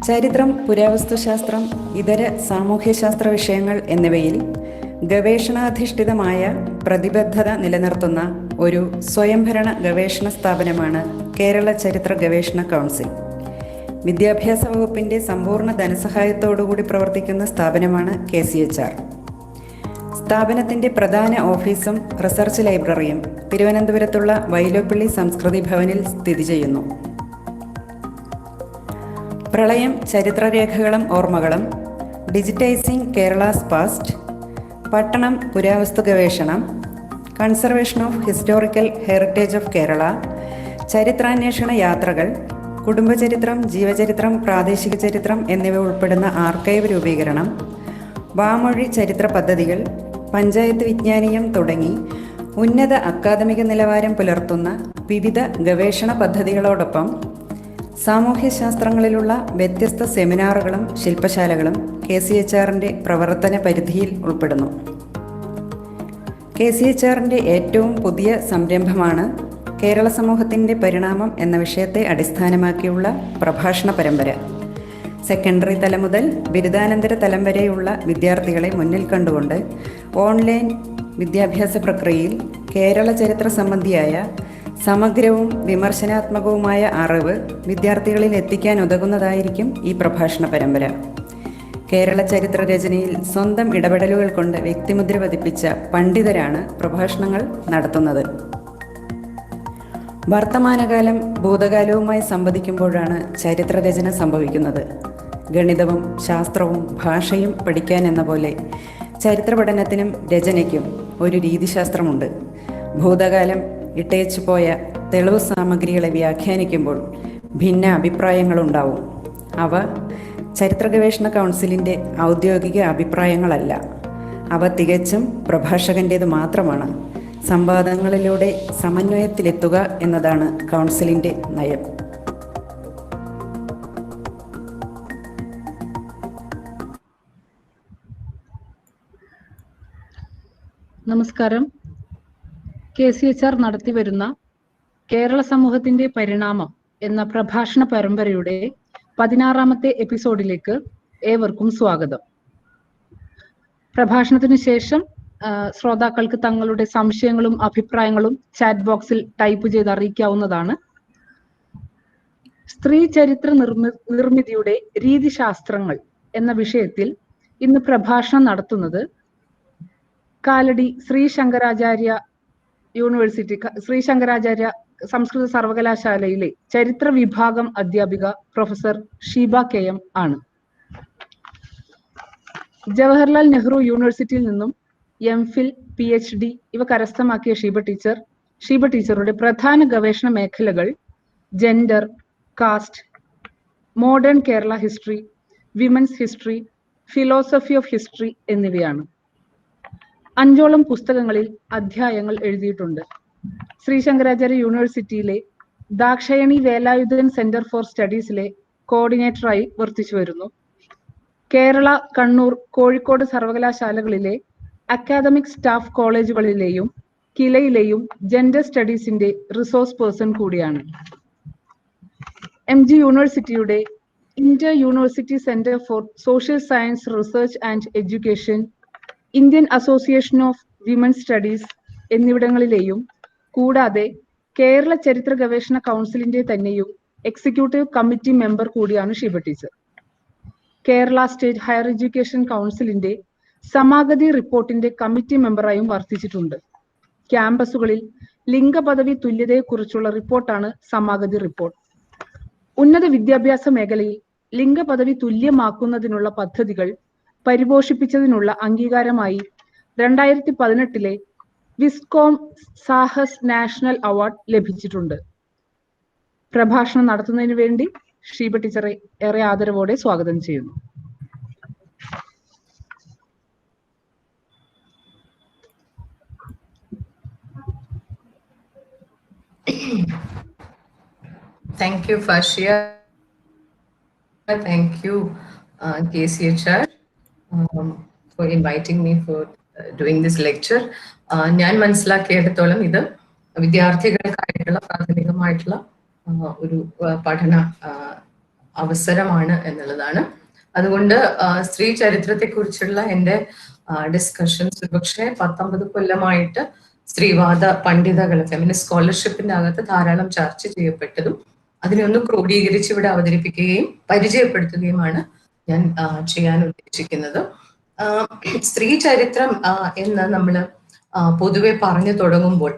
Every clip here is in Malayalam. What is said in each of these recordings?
ചരിത്രം, പുരാവസ്തുശാസ്ത്രം, ഇതര സാമൂഹ്യശാസ്ത്ര വിഷയങ്ങൾ എന്നിവയിൽ ഗവേഷണാധിഷ്ഠിതമായ പ്രതിബദ്ധത നിലനിർത്തുന്ന ഒരു സ്വയംഭരണ ഗവേഷണ സ്ഥാപനമാണ് കേരള ചരിത്ര ഗവേഷണ കൗൺസിൽ. വിദ്യാഭ്യാസ വകുപ്പിൻ്റെ സമ്പൂർണ്ണ ധനസഹായത്തോടുകൂടി പ്രവർത്തിക്കുന്ന സ്ഥാപനമാണ് KCHR. സ്ഥാപനത്തിൻ്റെ പ്രധാന ഓഫീസും റിസർച്ച് ലൈബ്രറിയും തിരുവനന്തപുരത്തുള്ള വൈലോപ്പിള്ളി സംസ്കൃതി ഭവനിൽ സ്ഥിതി ചെയ്യുന്നു. പ്രളയം, ചരിത്രരേഖകളും ഓർമ്മകളും, ഡിജിറ്റൈസിംഗ് കേരളാസ് പാസ്റ്റ്, പട്ടണം പുരാവസ്തു ഗവേഷണം, conservation of historical heritage of Kerala, ചരിത്രാന്വേഷണ യാത്രകൾ, കുടുംബചരിത്രം, ജീവചരിത്രം, പ്രാദേശിക ചരിത്രം എന്നിവ ഉൾപ്പെടുന്ന ആർക്കൈവ് രൂപീകരണം, വാമൊഴി ചരിത്ര പദ്ധതികൾ, പഞ്ചായത്ത് വിജ്ഞാനീയം തുടങ്ങി ഉന്നത അക്കാദമിക നിലവാരം പുലർത്തുന്ന വിവിധ ഗവേഷണ പദ്ധതികളോടൊപ്പം സാമൂഹ്യശാസ്ത്രങ്ങളിലുള്ള വ്യത്യസ്ത സെമിനാറുകളും ശില്പശാലകളും KCHRൻ്റെ പ്രവർത്തന പരിധിയിൽ ഉൾപ്പെടുന്നു. KCHRൻ്റെ ഏറ്റവും പുതിയ സംരംഭമാണ് കേരള സമൂഹത്തിൻ്റെ പരിണാമം എന്ന വിഷയത്തെ അടിസ്ഥാനമാക്കിയുള്ള പ്രഭാഷണ പരമ്പര. സെക്കൻഡറി തലം മുതൽ ബിരുദാനന്തര തലം വരെയുള്ള വിദ്യാർത്ഥികളെ മുന്നിൽ കണ്ടുകൊണ്ട് ഓൺലൈൻ വിദ്യാഭ്യാസ പ്രക്രിയയിൽ കേരള ചരിത്ര സംബന്ധിയായ സമഗ്രവും വിമർശനാത്മകവുമായ അറിവ് വിദ്യാർത്ഥികളിൽ എത്തിക്കാൻ ഉതകുന്നതായിരിക്കും ഈ പ്രഭാഷണ പരമ്പര. കേരള ചരിത്ര രചനയിൽ സ്വന്തം ഇടപെടലുകൾ കൊണ്ട് വ്യക്തിമുദ്ര പതിപ്പിച്ച പണ്ഡിതരാണ് പ്രഭാഷണങ്ങൾ നടത്തുന്നത്. വർത്തമാനകാലം ഭൂതകാലവുമായി സംവദിക്കുമ്പോഴാണ് ചരിത്രരചന സംഭവിക്കുന്നത്. ഗണിതവും ശാസ്ത്രവും ഭാഷയും പഠിക്കാൻ എന്ന പോലെ ചരിത്ര പഠനത്തിനും രചനയ്ക്കും ഒരു രീതിശാസ്ത്രമുണ്ട്. ഭൂതകാലം ഇട്ടേച്ചു പോയ തെളിവ് സാമഗ്രികളെ വ്യാഖ്യാനിക്കുമ്പോൾ ഭിന്ന അഭിപ്രായങ്ങളുണ്ടാവും. അവ ചരിത്ര ഗവേഷണ കൗൺസിലിൻ്റെ ഔദ്യോഗിക അഭിപ്രായങ്ങളല്ല. അവ തികച്ചും പ്രഭാഷകൻ്റേത് മാത്രമാണ്. സംവാദങ്ങളിലൂടെ സമന്വയത്തിലെത്തുക എന്നതാണ് കൗൺസിലിൻ്റെ നയം. നമസ്കാരം. KCHR നടത്തിവരുന്ന കേരള സമൂഹത്തിന്റെ പരിണാമം എന്ന പ്രഭാഷണ പരമ്പരയുടെ 16ാമത്തെ എപ്പിസോഡിലേക്ക് ഏവർക്കും സ്വാഗതം. പ്രഭാഷണത്തിനു ശേഷം ശ്രോതാക്കൾക്ക് തങ്ങളുടെ സംശയങ്ങളും അഭിപ്രായങ്ങളും ചാറ്റ് ബോക്സിൽ ടൈപ്പ് ചെയ്ത് അറിയിക്കാവുന്നതാണ്. സ്ത്രീ ചരിത്ര നിർമ്മിതിയുടെ രീതിശാസ്ത്രങ്ങൾ എന്ന വിഷയത്തിൽ ഇന്ന് പ്രഭാഷണം നടത്തുന്നത് കാലടി ശ്രീ ശങ്കരാചാര്യ സംസ്കൃത സർവകലാശാലയിലെ ചരിത്ര വിഭാഗം അധ്യാപിക പ്രൊഫസർ ഷീബ KM ആണ്. ജവഹർലാൽ നെഹ്റു യൂണിവേഴ്സിറ്റിയിൽ നിന്നും MPhil, PhD ഇവ കരസ്ഥമാക്കിയ ഷീബ ടീച്ചറുടെ പ്രധാന ഗവേഷണ മേഖലകൾ gender, caste, modern Kerala history, women's history, philosophy of history എന്നിവയാണ്. 5ഓളം പുസ്തകങ്ങളിൽ അധ്യായങ്ങൾ എഴുതിയിട്ടുണ്ട്. ശ്രീ ശങ്കരാചാര്യ യൂണിവേഴ്സിറ്റിയിലെ ദാക്ഷായണി വേലായുധൻ സെന്റർ ഫോർ സ്റ്റഡീസിലെ കോർഡിനേറ്ററായി വർത്തിച്ചു വരുന്നു. കേരള, കണ്ണൂർ, കോഴിക്കോട് സർവകലാശാലകളിലെ അക്കാദമിക് സ്റ്റാഫ് കോളേജുകളിലെയും കിലയിലെയും ജെൻഡർ സ്റ്റഡീസിന്റെ റിസോഴ്സ് പേഴ്സൺ കൂടിയാണ്. MG യൂണിവേഴ്സിറ്റിയുടെ inter university centre for social science research and education, Indian association of women studies എന്നിവിടങ്ങളിലെയും കൂടാതെ കേരള ചരിത്ര ഗവേഷണ കൗൺസിലിന്റെ തന്നെയും എക്സിക്യൂട്ടീവ് കമ്മിറ്റി മെമ്പർ കൂടിയാണ് Sheeba teacher. Kerala state higher education കൗൺസിലിന്റെ സമാഗതി റിപ്പോർട്ടിന്റെ കമ്മിറ്റി മെമ്പറായും വർത്തിച്ചിട്ടുണ്ട്. ക്യാമ്പസുകളിൽ ലിംഗപദവി തുല്യതയെക്കുറിച്ചുള്ള റിപ്പോർട്ടാണ് സമാഗതി റിപ്പോർട്ട്. ഉന്നത വിദ്യാഭ്യാസ മേഖലയിൽ ലിംഗപദവി തുല്യമാക്കുന്നതിനുള്ള പദ്ധതികൾ പരിപോഷിപ്പിച്ചതിനുള്ള അംഗീകാരമായി 2018 വിസ്കോം സാഹസ് നാഷണൽ അവാർഡ് ലഭിച്ചിട്ടുണ്ട്. പ്രഭാഷണം നടത്തുന്നതിന് വേണ്ടി ഷീബ ടീച്ചറെ ഏറെ ആദരവോടെ സ്വാഗതം ചെയ്യുന്നു. Thank you, Fashia. Thank you, KCHR, for inviting me for doing this lecture. ഞാൻ മനസ്സിലാക്കിയിടത്തോളം ഇത് വിദ്യാർത്ഥികൾക്കായിട്ടുള്ള പ്രാഥമികമായിട്ടുള്ള ഒരു പഠന അവസരമാണ് എന്നുള്ളതാണ്. അതുകൊണ്ട് സ്ത്രീ ചരിത്രത്തെക്കുറിച്ചുള്ള എൻ്റെ ഡിസ്കഷൻസ് പക്ഷേ 19 കൊല്ലമായിട്ട് സ്ത്രീവാദ പണ്ഡിതകൾ ഫെമിനിസ്റ്റ് സ്കോളർഷിപ്പിന്റെ അകത്ത് ധാരാളം ചർച്ച ചെയ്യപ്പെട്ടതും അതിനെ ഒന്ന് ക്രോഡീകരിച്ച് ഇവിടെ അവതരിപ്പിക്കുകയും പരിചയപ്പെടുത്തുകയുമാണ് ഞാൻ ചെയ്യാൻ ഉദ്ദേശിക്കുന്നത്. സ്ത്രീ ചരിത്രം എന്ന് നമ്മൾ പൊതുവെ പറഞ്ഞു തുടങ്ങുമ്പോൾ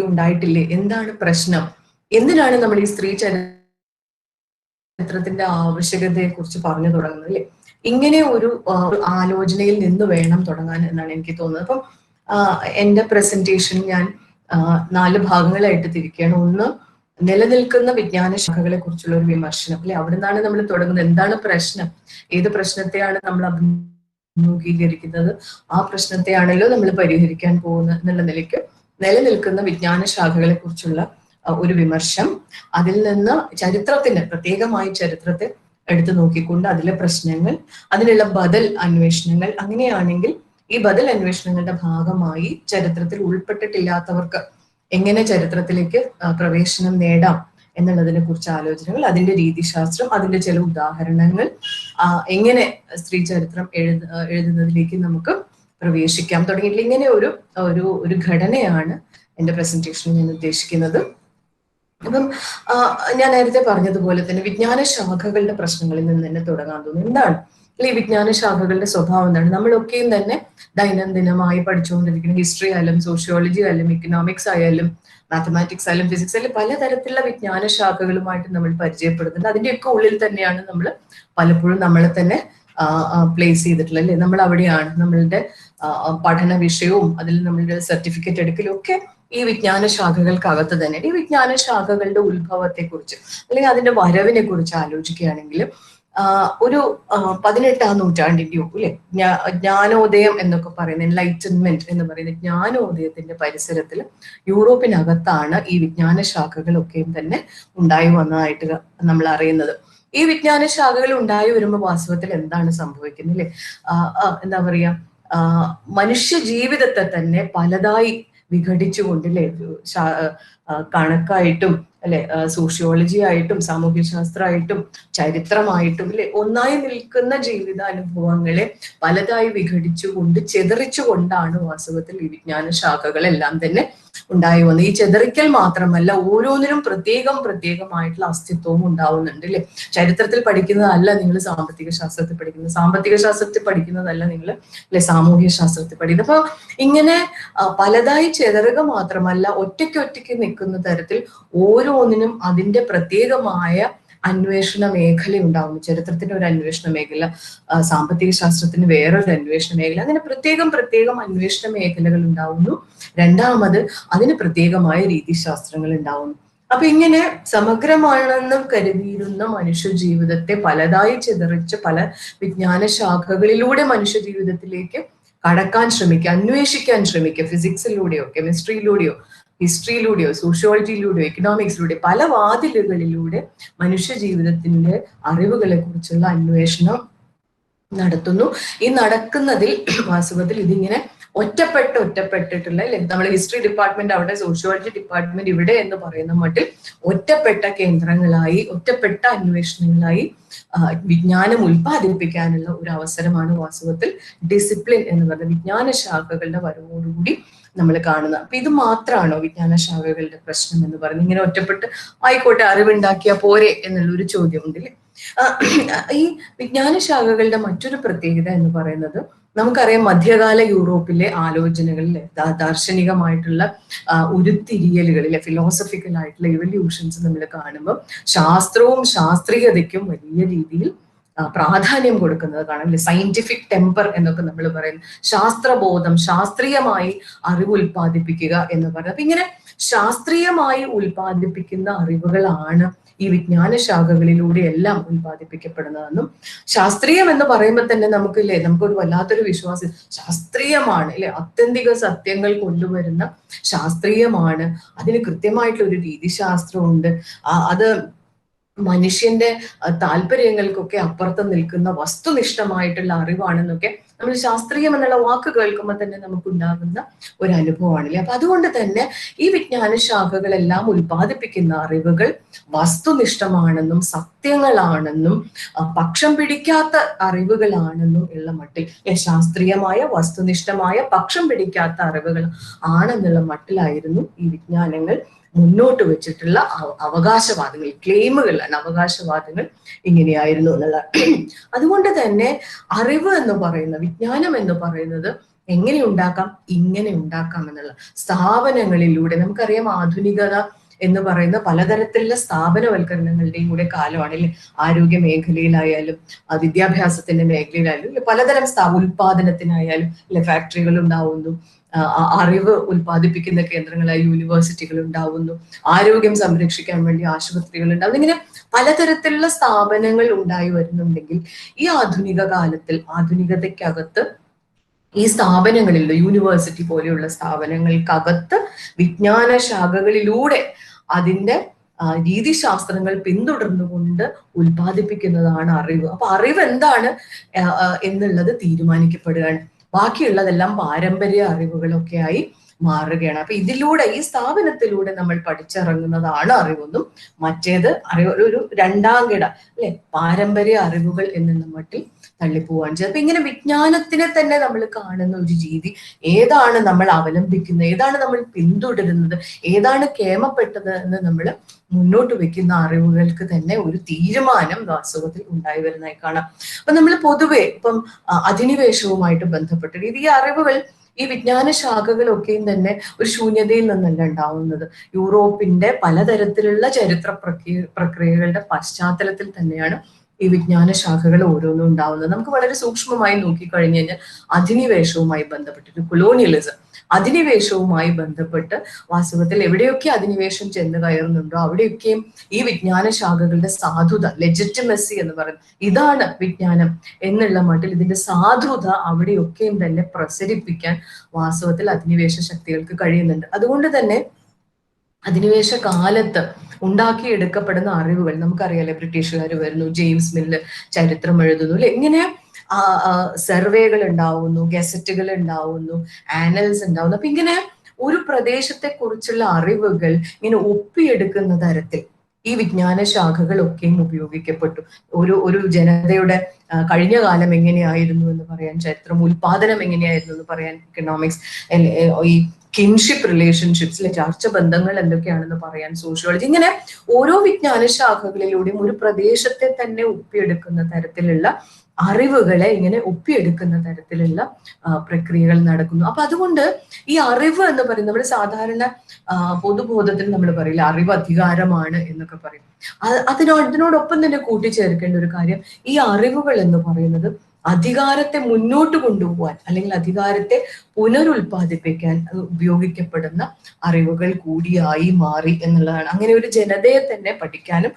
ഉണ്ടായിട്ടില്ലേ, എന്താണ് പ്രശ്നം, എന്തിനാണ് നമ്മൾ ഈ സ്ത്രീ ചരിത്രത്തിന്റെ ആവശ്യകതയെ കുറിച്ച് പറഞ്ഞു തുടങ്ങുന്നത് അല്ലെ? ഇങ്ങനെ ഒരു ആലോചനയിൽ നിന്ന് വേണം തുടങ്ങാൻ എന്നാണ് എനിക്ക് തോന്നുന്നത്. അപ്പം എന്റെ പ്രസന്റേഷൻ ഞാൻ 4 ഭാഗങ്ങളായിട്ട് തിരിക്കുകയാണ്. ഒന്ന്, നിലനിൽക്കുന്ന വിജ്ഞാന ശാഖകളെ കുറിച്ചുള്ള ഒരു വിമർശനം അല്ലെ, അവിടെ നിന്നാണ് നമ്മൾ തുടങ്ങുന്നത്. എന്താണ് പ്രശ്നം, ഏത് പ്രശ്നത്തെയാണ് നമ്മൾ അഭിമുഖീകരിക്കുന്നത്, ആ പ്രശ്നത്തെയാണല്ലോ നമ്മൾ പരിഹരിക്കാൻ പോകുന്നത് എന്നുള്ള നിലയ്ക്ക് നിലനിൽക്കുന്ന വിജ്ഞാന ശാഖകളെ കുറിച്ചുള്ള ഒരു വിമർശം, അതിൽ നിന്ന് ചരിത്രത്തിന് പ്രത്യേകമായി ചരിത്രത്തെ എടുത്തു നോക്കിക്കൊണ്ട് അതിലെ പ്രശ്നങ്ങൾ, അതിനുള്ള ബദൽ അന്വേഷണങ്ങൾ, അങ്ങനെയാണെങ്കിൽ ഈ ബദൽ അന്വേഷണങ്ങളുടെ ഭാഗമായി ചരിത്രത്തിൽ ഉൾപ്പെട്ടിട്ടില്ലാത്തവർക്ക് എങ്ങനെ ചരിത്രത്തിലേക്ക് പ്രവേശനം നേടാം എന്നുള്ളതിനെ കുറിച്ച് ആലോചനകൾ, അതിന്റെ രീതിശാസ്ത്രം, അതിന്റെ ചില ഉദാഹരണങ്ങൾ, എങ്ങനെ സ്ത്രീ ചരിത്രം എഴുതുന്നതിലേക്ക് നമുക്ക് പ്രവേശിക്കാം തുടങ്ങിയിട്ടുള്ള ഇങ്ങനെ ഒരു ഘടനയാണ് എൻ്റെ പ്രസന്റേഷനിൽ ഞാൻ ഉദ്ദേശിക്കുന്നത്. അപ്പം ഞാൻ നേരത്തെ പറഞ്ഞതുപോലെ തന്നെ വിജ്ഞാന ശാഖകളുടെ പ്രശ്നങ്ങളിൽ നിന്ന് തന്നെ തുടങ്ങാൻ തോന്നുന്നു. എന്താണ് ഈ വിജ്ഞാന ശാഖകളുടെ സ്വഭാവം എന്താണ്? നമ്മളൊക്കെയും തന്നെ ദൈനംദിനമായി പഠിച്ചുകൊണ്ടിരിക്കുന്ന ഹിസ്റ്ററി ആയാലും സോഷ്യോളജി ആയാലും ഇക്കണോമിക്സ് ആയാലും മാത്തമാറ്റിക്സ് ആയാലും ഫിസിക്സ് ആയാലും പലതരത്തിലുള്ള വിജ്ഞാന ശാഖകളുമായിട്ട് നമ്മൾ പരിചയപ്പെടുന്നുണ്ട്. അതിന്റെയൊക്കെ ഉള്ളിൽ തന്നെയാണ് നമ്മൾ പലപ്പോഴും നമ്മളെ തന്നെ പ്ലേസ് ചെയ്തിട്ടുള്ളത് അല്ലെ? നമ്മൾ അവിടെയാണ് നമ്മളുടെ പഠന വിഷയവും അതിൽ നമ്മളുടെ സർട്ടിഫിക്കറ്റ് എടുക്കലും ഒക്കെ ഈ വിജ്ഞാന ശാഖകൾക്കകത്ത് തന്നെ. ഈ വിജ്ഞാന ശാഖകളുടെ ഉത്ഭവത്തെ കുറിച്ച് അല്ലെങ്കിൽ അതിന്റെ വരവിനെ കുറിച്ച് ആലോചിക്കുകയാണെങ്കിൽ ഒരു 18ാം നൂറ്റാണ്ടിന്റെയോ അല്ലെ ജ്ഞാനോദയം എന്നൊക്കെ പറയുന്ന എൻലൈറ്റൻമെന്റ് എന്ന് പറയുന്ന ജ്ഞാനോദയത്തിന്റെ പരിസരത്തിൽ യൂറോപ്പിനകത്താണ് ഈ വിജ്ഞാന ശാഖകളൊക്കെയും തന്നെ ഉണ്ടായി വന്നതായിട്ട് നമ്മൾ അറിയുന്നത്. ഈ വിജ്ഞാന ശാഖകൾ ഉണ്ടായി വരുമ്പോൾ വാസ്തവത്തിൽ എന്താണ് സംഭവിക്കുന്നത് അല്ലെ? എന്താ പറയാ, മനുഷ്യ ജീവിതത്തെ തന്നെ പലതായി വിഘടിച്ചുകൊണ്ട് അല്ലെ, കണക്കായിട്ടും അല്ലെ, സോഷ്യോളജി ആയിട്ടും സാമൂഹ്യശാസ്ത്രമായിട്ടും ചരിത്രമായിട്ടും അല്ലെ, ഒന്നായി നിൽക്കുന്ന ജീവിതാനുഭവങ്ങളെ പലതായി വിഘടിച്ചുകൊണ്ട് ചെതറിച്ചുകൊണ്ടാണ് വാസ്തവത്തിൽ ഈ വിജ്ഞാന ശാഖകളെല്ലാം തന്നെ ഉണ്ടായി വന്നത്. ഈ ചെതറിക്കൽ മാത്രമല്ല, ഓരോന്നിനും പ്രത്യേകമായിട്ടുള്ള അസ്തിത്വവും ഉണ്ടാവുന്നുണ്ട് അല്ലെ? ചരിത്രത്തിൽ പഠിക്കുന്നതല്ല നിങ്ങൾ സാമ്പത്തിക ശാസ്ത്രത്തിൽ പഠിക്കുന്നത്, സാമ്പത്തിക ശാസ്ത്രത്തിൽ പഠിക്കുന്നതല്ല നിങ്ങൾ അല്ലെ സാമൂഹ്യ ശാസ്ത്രത്തിൽ പഠിക്കുന്നത്. അപ്പൊ ഇങ്ങനെ പലതായി ചെതറുക മാത്രമല്ല, ഒറ്റയ്ക്ക് നിൽക്കുന്ന തരത്തിൽ ഓരോന്നിനും അതിന്റെ പ്രത്യേകമായ അന്വേഷണ മേഖല ഉണ്ടാവുന്നു. ചരിത്രത്തിന് ഒരു അന്വേഷണ മേഖല, സാമ്പത്തിക ശാസ്ത്രത്തിന് വേറൊരു അന്വേഷണ മേഖല, അങ്ങനെ പ്രത്യേകം അന്വേഷണ മേഖലകൾ ഉണ്ടാവുന്നു. രണ്ടാമത് അതിന് പ്രത്യേകമായ രീതിശാസ്ത്രങ്ങൾ ഉണ്ടാവുന്നു. അപ്പൊ ഇങ്ങനെ സമഗ്രമാണെന്ന് കരുതിയിരുന്ന മനുഷ്യ ജീവിതത്തെ പലതായി ചിതറിച്ച് പല വിജ്ഞാന ശാഖകളിലൂടെ മനുഷ്യ ജീവിതത്തിലേക്ക് കടക്കാൻ ശ്രമിക്കുക, അന്വേഷിക്കാൻ ശ്രമിക്കുക. ഫിസിക്സിലൂടെയോ കെമിസ്ട്രിയിലൂടെയോ ഹിസ്റ്ററിയിലൂടെയോ സോഷ്യോളജിയിലൂടെയോ എക്കണോമിക്സിലൂടെയോ പല വാതിലുകളിലൂടെ മനുഷ്യ ജീവിതത്തിന്റെ അറിവുകളെ കുറിച്ചുള്ള അന്വേഷണം നടത്തുന്നു. ഈ നടക്കുന്നതിൽ വാസ്തവത്തിൽ ഇതിങ്ങനെ ഒറ്റപ്പെട്ടിട്ടുള്ള അല്ലെ, നമ്മൾ ഹിസ്റ്ററി ഡിപ്പാർട്ട്മെന്റ് അവിടെ, സോഷ്യോളജി ഡിപ്പാർട്ട്മെന്റ് ഇവിടെ എന്ന് പറയുന്ന മട്ടിൽ ഒറ്റപ്പെട്ട കേന്ദ്രങ്ങളായി, ഒറ്റപ്പെട്ട അന്വേഷണങ്ങളായി വിജ്ഞാനം ഉൽപ്പാദിപ്പിക്കാനുള്ള ഒരു അവസരമാണ് വാസ്തവത്തിൽ ഡിസിപ്ലിൻ എന്ന് പറയുന്ന വിജ്ഞാന ശാഖകളുടെ വരവോടുകൂടി നമ്മൾ കാണുന്നത്. അപ്പൊ ഇത് മാത്രമാണോ വിജ്ഞാന ശാഖകളുടെ പ്രശ്നം എന്ന് പറയുന്നത്? ഇങ്ങനെ ഒറ്റപ്പെട്ട് ആയിക്കോട്ടെ അറിവുണ്ടാക്കിയാൽ പോരെ എന്നുള്ളൊരു ചോദ്യമുണ്ടല്ലേ. ഈ വിജ്ഞാന ശാഖകളുടെ മറ്റൊരു പ്രത്യേകത എന്ന് പറയുന്നത്, നമുക്കറിയാം മധ്യകാല യൂറോപ്പിലെ ആലോചനകളിലെ ദാർശനികമായിട്ടുള്ള ഉരുത്തിരിയലുകളിലെ ഫിലോസഫിക്കൽ ആയിട്ടുള്ള ഇവല്യൂഷൻസ് നമ്മൾ കാണുമ്പോൾ ശാസ്ത്രവും ശാസ്ത്രീയതയ്ക്കും വലിയ രീതിയിൽ പ്രാധാന്യം കൊടുക്കുന്നത് കാണാം അല്ലെ. സയന്റിഫിക് ടെമ്പർ എന്നൊക്കെ നമ്മൾ പറയുന്നു, ശാസ്ത്രബോധം, ശാസ്ത്രീയമായി അറിവ് ഉൽപ്പാദിപ്പിക്കുക എന്ന് പറയുന്നത്. അപ്പൊ ഇങ്ങനെ ശാസ്ത്രീയമായി ഉൽപ്പാദിപ്പിക്കുന്ന അറിവുകളാണ് ഈ വിജ്ഞാന ശാഖകളിലൂടെ എല്ലാം ഉൽപ്പാദിപ്പിക്കപ്പെടുന്നതെന്നും, ശാസ്ത്രീയം എന്ന് പറയുമ്പോൾ തന്നെ നമുക്കൊരു വല്ലാത്തൊരു വിശ്വാസം, ശാസ്ത്രീയമാണ് അല്ലെ, ആത്യന്തിക സത്യങ്ങൾ കൊണ്ടുവരുന്ന ശാസ്ത്രീയമാണ്, അതിന് കൃത്യമായിട്ടുള്ള ഒരു രീതിശാസ്ത്രമുണ്ട്, അത് മനുഷ്യന്റെ താല്പര്യങ്ങൾക്കൊക്കെ അപ്പുറത്ത് നിൽക്കുന്ന വസ്തുനിഷ്ഠമായിട്ടുള്ള അറിവാണെന്നൊക്കെ നമ്മൾ ശാസ്ത്രീയം എന്നുള്ള വാക്ക് കേൾക്കുമ്പോൾ തന്നെ നമുക്കുണ്ടാകുന്ന ഒരു അനുഭവമാണല്ലേ. അപ്പൊ അതുകൊണ്ട് തന്നെ ഈ വിജ്ഞാന ശാഖകളെല്ലാം ഉൽപ്പാദിപ്പിക്കുന്ന അറിവുകൾ വസ്തുനിഷ്ഠമാണെന്നും സത്യങ്ങളാണെന്നും പക്ഷം പിടിക്കാത്ത അറിവുകളാണെന്നും ഉള്ള മട്ടിൽ, ശാസ്ത്രീയമായ വസ്തുനിഷ്ഠമായ പക്ഷം പിടിക്കാത്ത അറിവുകൾ ആണെന്നുള്ള മട്ടിലായിരുന്നു ഈ വിജ്ഞാനങ്ങൾ മുന്നോട്ട് വെച്ചിട്ടുള്ള അവകാശവാദങ്ങൾ, ക്ലെയിമുകളാണ്, അവകാശവാദങ്ങൾ ഇങ്ങനെയായിരുന്നു എന്നുള്ള. അതുകൊണ്ട് തന്നെ അറിവ് എന്ന് പറയുന്ന, വിജ്ഞാനം എന്ന് പറയുന്നത് എങ്ങനെ ഉണ്ടാക്കാം, ഇങ്ങനെ ഉണ്ടാക്കാം എന്നുള്ള സ്ഥാപനങ്ങളിലൂടെ. നമുക്കറിയാം ആധുനികത എന്ന് പറയുന്ന പലതരത്തിലുള്ള സ്ഥാപനവൽക്കരണങ്ങളുടെയും കൂടെ കാലമാണ് അല്ലെ. ആരോഗ്യ മേഖലയിലായാലും വിദ്യാഭ്യാസത്തിന്റെ മേഖലയിലായാലും പലതരം ഉൽപാദനത്തിനായാലും അല്ലെ ഫാക്ടറികൾ ഉണ്ടാവുന്നു, അറിവ് ഉൽപ്പാദിപ്പിക്കുന്ന കേന്ദ്രങ്ങളായി യൂണിവേഴ്സിറ്റികൾ ഉണ്ടാവുന്നു, ആരോഗ്യം സംരക്ഷിക്കാൻ വേണ്ടി ആശുപത്രികൾ ഉണ്ടാവുന്നു. ഇങ്ങനെ പലതരത്തിലുള്ള സ്ഥാപനങ്ങൾ ഉണ്ടായി വരുന്നുണ്ടെങ്കിൽ ഈ ആധുനിക കാലത്തിൽ, ആധുനികതയ്ക്കകത്ത് ഈ സ്ഥാപനങ്ങളിൽ, യൂണിവേഴ്സിറ്റി പോലെയുള്ള സ്ഥാപനങ്ങൾക്കകത്ത് വിജ്ഞാന ശാഖകളിലൂടെ അതിന്റെ രീതിശാസ്ത്രങ്ങൾ പിന്തുടർന്നുകൊണ്ട് ഉൽപ്പാദിപ്പിക്കുന്നതാണ് അറിവ്. അപ്പൊ അറിവ് എന്താണ് എന്നുള്ളത് തീരുമാനിക്കപ്പെടുകയാണ്. ബാക്കിയുള്ളതെല്ലാം പാരമ്പര്യ അറിവുകളൊക്കെ ആയി മാറുകയാണ്. അപ്പൊ ഇതിലൂടെ, ഈ സ്ഥാപനത്തിലൂടെ നമ്മൾ പഠിച്ചിറങ്ങുന്നതാണ് അറിവെന്നും മറ്റേത് അറിവ് ഒരു രണ്ടാം കിട അല്ലെ, പാരമ്പര്യ അറിവുകൾ എന്നുള്ള മട്ടിൽ തള്ളിപ്പോവാൻ ചെയ്യും. അപ്പൊ ഇങ്ങനെ വിജ്ഞാനത്തിനെ തന്നെ നമ്മൾ കാണുന്ന ഒരു രീതി, ഏതാണ് നമ്മൾ അവലംബിക്കുന്നത്, ഏതാണ് നമ്മൾ പിന്തുടരുന്നത്, ഏതാണ് കേമപ്പെട്ടത് എന്ന് നമ്മൾ മുന്നോട്ട് വെക്കുന്ന അറിവുകൾക്ക് തന്നെ ഒരു തീരുമാനം വാസ്തവത്തിൽ ഉണ്ടായി വരുന്നതായി കാണാം. അപ്പൊ നമ്മൾ പൊതുവെ ഇപ്പം അധിനിവേശവുമായിട്ട് ബന്ധപ്പെട്ട് ഈ അറിവുകൾ, ഈ വിജ്ഞാന ശാഖകളൊക്കെയും തന്നെ ഒരു ശൂന്യതയിൽ നിന്നല്ല ഉണ്ടാവുന്നത്. യൂറോപ്പിന്റെ പലതരത്തിലുള്ള ചരിത്ര പ്രക്രിയകളുടെ പശ്ചാത്തലത്തിൽ തന്നെയാണ് ഈ വിജ്ഞാന ശാഖകൾ ഓരോന്നും ഉണ്ടാവുന്നത്. നമുക്ക് വളരെ സൂക്ഷ്മമായി നോക്കിക്കഴിഞ്ഞു കഴിഞ്ഞാൽ അധിനിവേശവുമായി ബന്ധപ്പെട്ടിട്ട്, കൊളോണിയലിസം, അധിനിവേശവുമായി ബന്ധപ്പെട്ട് വാസ്തവത്തിൽ എവിടെയൊക്കെ അധിനിവേശം ചെന്ന് കയറുന്നുണ്ടോ അവിടെയൊക്കെയും ഈ വിജ്ഞാന ശാഖകളുടെ സാധുത, ലെജിറ്റിമസി എന്ന് പറയുന്നത്, ഇതാണ് വിജ്ഞാനം എന്നുള്ള മട്ടിൽ ഇതിന്റെ സാധുത അവിടെയൊക്കെയും തന്നെ പ്രസരിപ്പിക്കാൻ വാസ്തവത്തിൽ അധിനിവേശ ശക്തികൾക്ക് കഴിയുന്നുണ്ട്. അതുകൊണ്ട് തന്നെ അധിനിവേശ കാലത്ത് ഉണ്ടാക്കിയെടുക്കപ്പെടുന്ന അറിവുകൾ നമുക്കറിയാലേ, ബ്രിട്ടീഷുകാർ വരുന്നു, ജെയിംസ് മില്ല് ചരിത്രം എഴുതുന്നു അല്ലെ, ഇങ്ങനെ സർവേകൾ ഉണ്ടാവുന്നു, ഗസറ്റുകൾ ഉണ്ടാവുന്നു, ആനൽസ് ഉണ്ടാവുന്നു. അപ്പൊ ഇങ്ങനെ ഒരു പ്രദേശത്തെ കുറിച്ചുള്ള അറിവുകൾ ഇങ്ങനെ ഒപ്പിയെടുക്കുന്ന തരത്തിൽ ഈ വിജ്ഞാന ശാഖകളൊക്കെയും ഉപയോഗിക്കപ്പെട്ടു. ഒരു ജനതയുടെ കഴിഞ്ഞ കാലം എങ്ങനെയായിരുന്നു എന്ന് പറയാൻ ചരിത്രം, ഉൽപാദനം എങ്ങനെയായിരുന്നു എന്ന് പറയാൻ എക്കണോമിക്സ്, ഈ കിൻഷിപ്പ് റിലേഷൻഷിപ്സിലെ ചർച്ച ബന്ധങ്ങൾ എന്തൊക്കെയാണെന്ന് പറയാൻ സോഷ്യോളജി. ഇങ്ങനെ ഓരോ വിജ്ഞാന ശാഖകളിലൂടെയും ഒരു പ്രദേശത്തെ തന്നെ ഒപ്പിയെടുക്കുന്ന തരത്തിലുള്ള അറിവുകളെ ഇങ്ങനെ ഒപ്പിയെടുക്കുന്ന തരത്തിലുള്ള പ്രക്രിയകൾ നടക്കുന്നു. അപ്പൊ അതുകൊണ്ട് ഈ അറിവ് എന്ന് പറയുന്നത്, നമ്മൾ സാധാരണ പൊതുബോധത്തിൽ നമ്മൾ പറയില്ല അറിവ് അധികാരമാണ് എന്നൊക്കെ പറയും. അതിനോടൊപ്പം തന്നെ കൂട്ടിച്ചേർക്കേണ്ട ഒരു കാര്യം, ഈ അറിവുകൾ എന്ന് പറയുന്നത് അധികാരത്തെ മുന്നോട്ട് കൊണ്ടുപോകാൻ അല്ലെങ്കിൽ അധികാരത്തെ പുനരുൽപാദിപ്പിക്കാൻ ഉപയോഗിക്കപ്പെടുന്ന അറിവുകൾ കൂടിയായി മാറി എന്നുള്ളതാണ്. അങ്ങനെ ഒരു ജനതയെ തന്നെ പഠിക്കാനും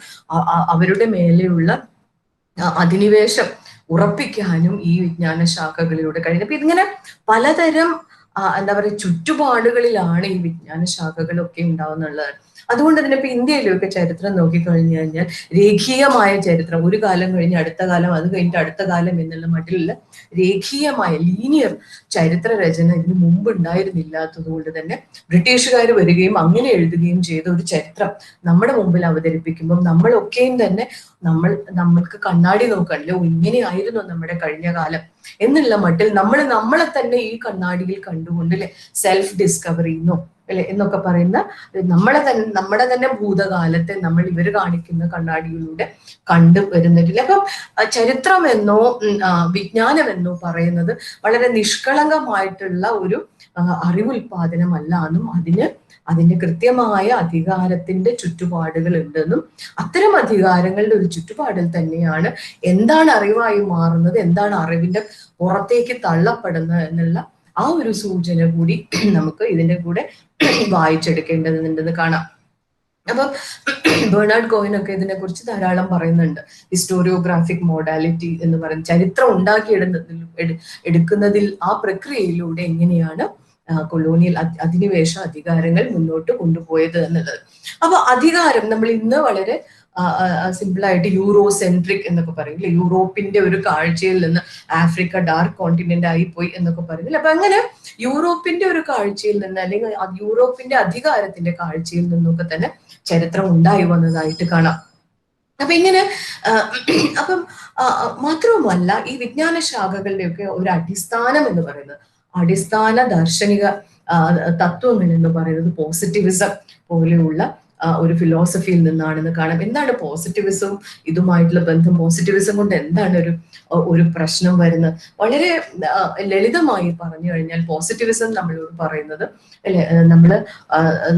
അവരുടെ മേലെയുള്ള അധിനിവേശം ഉറപ്പിക്കാനും ഈ വിജ്ഞാന ശാഖകളിലൂടെ കഴിഞ്ഞു. അപ്പൊ ഇതിങ്ങനെ പലതരം എന്താ പറയുക ചുറ്റുപാടുകളിലാണ് ഈ വിജ്ഞാന ശാഖകളൊക്കെ ഉണ്ടാവുന്നുള്ളത്. അതുകൊണ്ട് തന്നെ ഇപ്പൊ ഇന്ത്യയിലൊക്കെ ചരിത്രം നോക്കിക്കഴിഞ്ഞു കഴിഞ്ഞാൽ രേഖീയമായ ചരിത്രം, ഒരു കാലം കഴിഞ്ഞ് അടുത്ത കാലം, അത് കഴിഞ്ഞിട്ട് അടുത്ത കാലം എന്നുള്ള മട്ടിലുള്ള രേഖീയമായ ലീനിയർ ചരിത്ര രചന ഇതിനു മുമ്പ് ഉണ്ടായിരുന്നില്ലാത്തത് കൊണ്ട് തന്നെ ബ്രിട്ടീഷുകാർ വരികയും അങ്ങനെ എഴുതുകയും ചെയ്ത ഒരു ചരിത്രം നമ്മുടെ മുമ്പിൽ അവതരിപ്പിക്കുമ്പോൾ നമ്മളൊക്കെയും തന്നെ നമ്മൾക്ക് കണ്ണാടി നോക്കാണല്ലോ, ഇങ്ങനെയായിരുന്നു നമ്മുടെ കഴിഞ്ഞ കാലം എന്നുള്ള മട്ടിൽ നമ്മളെ തന്നെ ഈ കണ്ണാടിയിൽ കണ്ടുകൊണ്ട് അല്ലെ സെൽഫ് ഡിസ്കവറി അല്ലെ എന്നൊക്കെ പറയുന്ന നമ്മുടെ തന്നെ ഭൂതകാലത്തെ നമ്മൾ ഇവർ കാണിക്കുന്ന കണ്ണാടിയിലൂടെ കണ്ടു വരുന്നില്ല. അപ്പം ചരിത്രമെന്നോ വിജ്ഞാനമെന്നോ പറയുന്നത് വളരെ നിഷ്കളങ്കമായിട്ടുള്ള ഒരു അറിവുൽപാദനമല്ല എന്നും അതിന് കൃത്യമായ അധികാരത്തിന്റെ ചുറ്റുപാടുകൾ ഉണ്ടെന്നും അത്തരം അധികാരങ്ങളുടെ ഒരു ചുറ്റുപാടിൽ തന്നെയാണ് എന്താണ് അറിവായി മാറുന്നത്, എന്താണ് അറിവിന്റെ പുറത്തേക്ക് തള്ളപ്പെടുന്നത് എന്നുള്ള ആ ഒരു സൂചന കൂടി നമുക്ക് ഇതിന്റെ കൂടെ വായിച്ചെടുക്കേണ്ടതുണ്ടെന്ന് കാണാം. അപ്പം ബെർണാഡ് കോയിനൊക്കെ ഇതിനെ കുറിച്ച് ധാരാളം പറയുന്നുണ്ട്. ഹിസ്റ്റോറിയോഗ്രാഫിക് മോഡാലിറ്റി എന്ന് പറയുന്ന ചരിത്രം എടുക്കുന്നതിൽ ആ പ്രക്രിയയിലൂടെ എങ്ങനെയാണ് കൊളോണിയൽ അധിനിവേശ അധികാരങ്ങൾ മുന്നോട്ട് കൊണ്ടുപോയത് എന്നുള്ളത്. അപ്പൊ അധികാരം നമ്മൾ ഇന്ന് വളരെ സിമ്പിളായിട്ട് യൂറോസെൻട്രിക് എന്നൊക്കെ പറയും, അല്ലെ? യൂറോപ്പിന്റെ ഒരു കാഴ്ചയിൽ നിന്ന് ആഫ്രിക്ക ഡാർക്ക് കോണ്ടിനെന്റ് ആയി പോയി എന്നൊക്കെ പറയുന്നില്ല. അപ്പൊ അങ്ങനെ യൂറോപ്പിന്റെ ഒരു കാഴ്ചയിൽ നിന്ന്, അല്ലെങ്കിൽ യൂറോപ്പിന്റെ അധികാരത്തിന്റെ കാഴ്ചയിൽ നിന്നൊക്കെ തന്നെ ചരിത്രം ഉണ്ടായി വന്നതായിട്ട് കാണാം. അപ്പൊ ഇങ്ങനെ അപ്പം മാത്രവുമല്ല, ഈ വിജ്ഞാന ശാഖകളുടെയൊക്കെ ഒരു അടിസ്ഥാനം എന്ന് പറയുന്നത്, അടിസ്ഥാന ദാർശനിക തത്വങ്ങൾ എന്ന് പറയുന്നത് പോസിറ്റിവിസം പോലെയുള്ള ഒരു ഫിലോസഫിയിൽ നിന്നാണെന്ന് കാണാം. എന്താണ് പോസിറ്റിവിസവും ഇതുമായിട്ടുള്ള ബന്ധം? പോസിറ്റിവിസം കൊണ്ട് എന്താണ് ഒരു പ്രശ്നം വരുന്നത്? വളരെ ലളിതമായി പറഞ്ഞു കഴിഞ്ഞാൽ പോസിറ്റിവിസം നമ്മളോട് പറയുന്നത്, അല്ലെ,